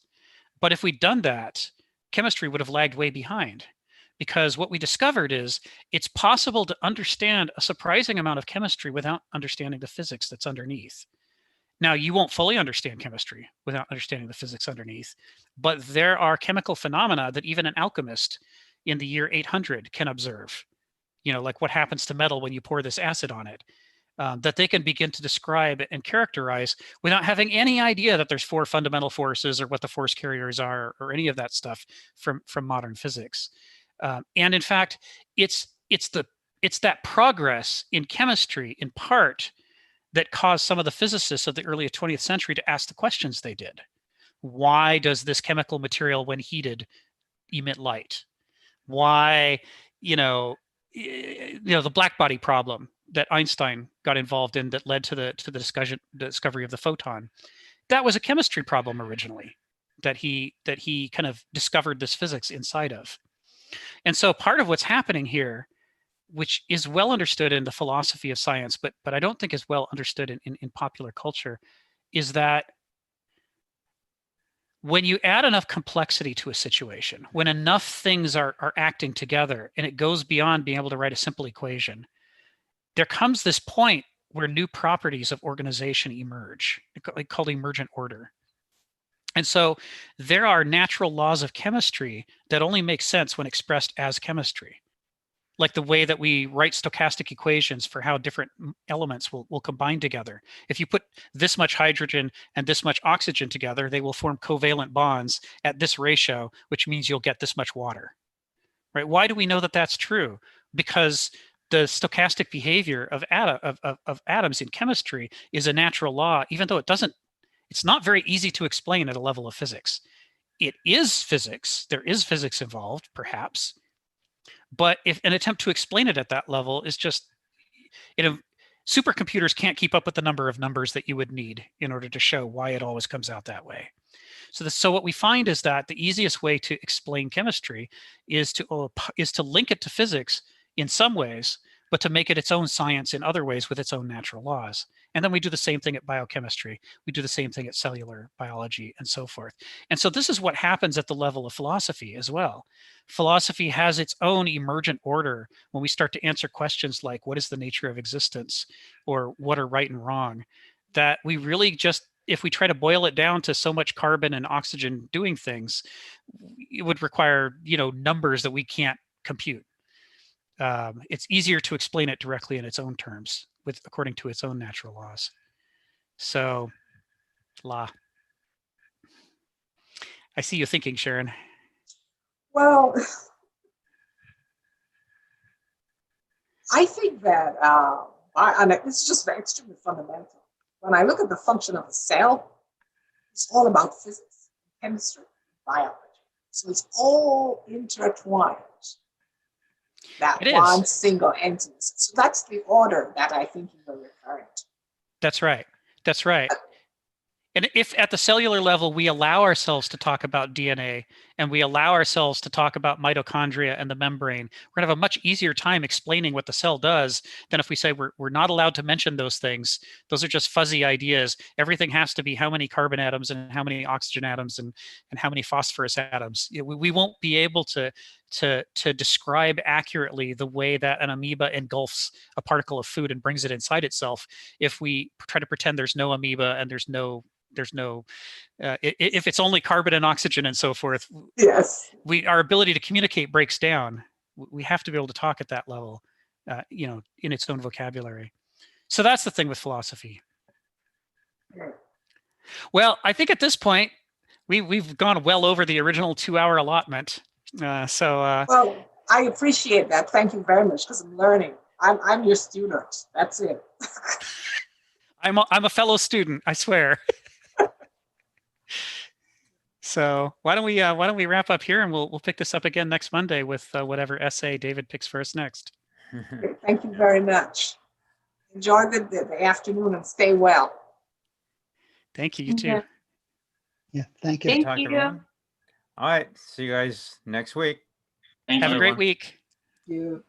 But if we'd done that, chemistry would have lagged way behind, because what we discovered is it's possible to understand a surprising amount of chemistry without understanding the physics that's underneath. Now, you won't fully understand chemistry without understanding the physics underneath, but there are chemical phenomena that even an alchemist in the year 800 can observe. Like what happens to metal when you pour this acid on it, that they can begin to describe and characterize without having any idea that there's 4 fundamental forces or what the force carriers are or any of that stuff from modern physics. And in fact, it's that progress in chemistry in part that caused some of the physicists of the early 20th century to ask the questions they did. Why does this chemical material, when heated, emit light? Why, the black body problem that Einstein got involved in that led to the discovery of the photon. That was a chemistry problem originally that he kind of discovered this physics inside of. And so part of what's happening here, which is well understood in the philosophy of science, but I don't think is well understood in popular culture, is that when you add enough complexity to a situation, when enough things are acting together and it goes beyond being able to write a simple equation, there comes this point where new properties of organization emerge, called emergent order. And so there are natural laws of chemistry that only make sense when expressed as chemistry, like the way that we write stochastic equations for how different elements will combine together. If you put this much hydrogen and this much oxygen together, they will form covalent bonds at this ratio, which means you'll get this much water, right? Why do we know that that's true? Because the stochastic behavior of atoms in chemistry is a natural law, even though it's not very easy to explain at a level of physics. It is physics. There is physics involved, perhaps. But if an attempt to explain it at that level is just, supercomputers can't keep up with the number of numbers that you would need in order to show why it always comes out that way. So what we find is that the easiest way to explain chemistry is to link it to physics in some ways, but to make it its own science in other ways with its own natural laws. And then we do the same thing at biochemistry. We do the same thing at cellular biology and so forth. And so this is what happens at the level of philosophy as well. Philosophy has its own emergent order when we start to answer questions like, what is the nature of existence? Or what are right and wrong? That we really just, if we try to boil it down to so much carbon and oxygen doing things, it would require, numbers that we can't compute. It's easier to explain it directly in its own terms, according to its own natural laws. So, I see you thinking, Sharon. Well, I think that, and it's just extremely fundamental. When I look at the function of a cell, it's all about physics, chemistry, biology. So it's all intertwined. That one single entity. So that's the order that I think you were referring to. That's right. That's right. And if at the cellular level we allow ourselves to talk about DNA and we allow ourselves to talk about mitochondria and the membrane, we're going to have a much easier time explaining what the cell does than if we say we're not allowed to mention those things. Those are just fuzzy ideas. Everything has to be how many carbon atoms and how many oxygen atoms and how many phosphorus atoms. We won't be able to describe accurately the way that an amoeba engulfs a particle of food and brings it inside itself if we try to pretend there's no amoeba and there's no if it's only carbon and oxygen and so forth. Yes. Our ability to communicate breaks down. We have to be able to talk at that level, you know, in its own vocabulary. So that's the thing with philosophy. Well, I think at this point we've gone well over the original 2-hour allotment. Well, I appreciate that. Thank you very much, because I'm learning. I'm your student. That's it. I'm a fellow student, I swear. So why don't we wrap up here, and we'll pick this up again next Monday with whatever essay David picks for us next. Thank you very much. Enjoy the afternoon and stay well. Thank you. You too. Yeah. Thank you. Thank you. Everyone. All right. See you guys next week. Have a great week. Thank you.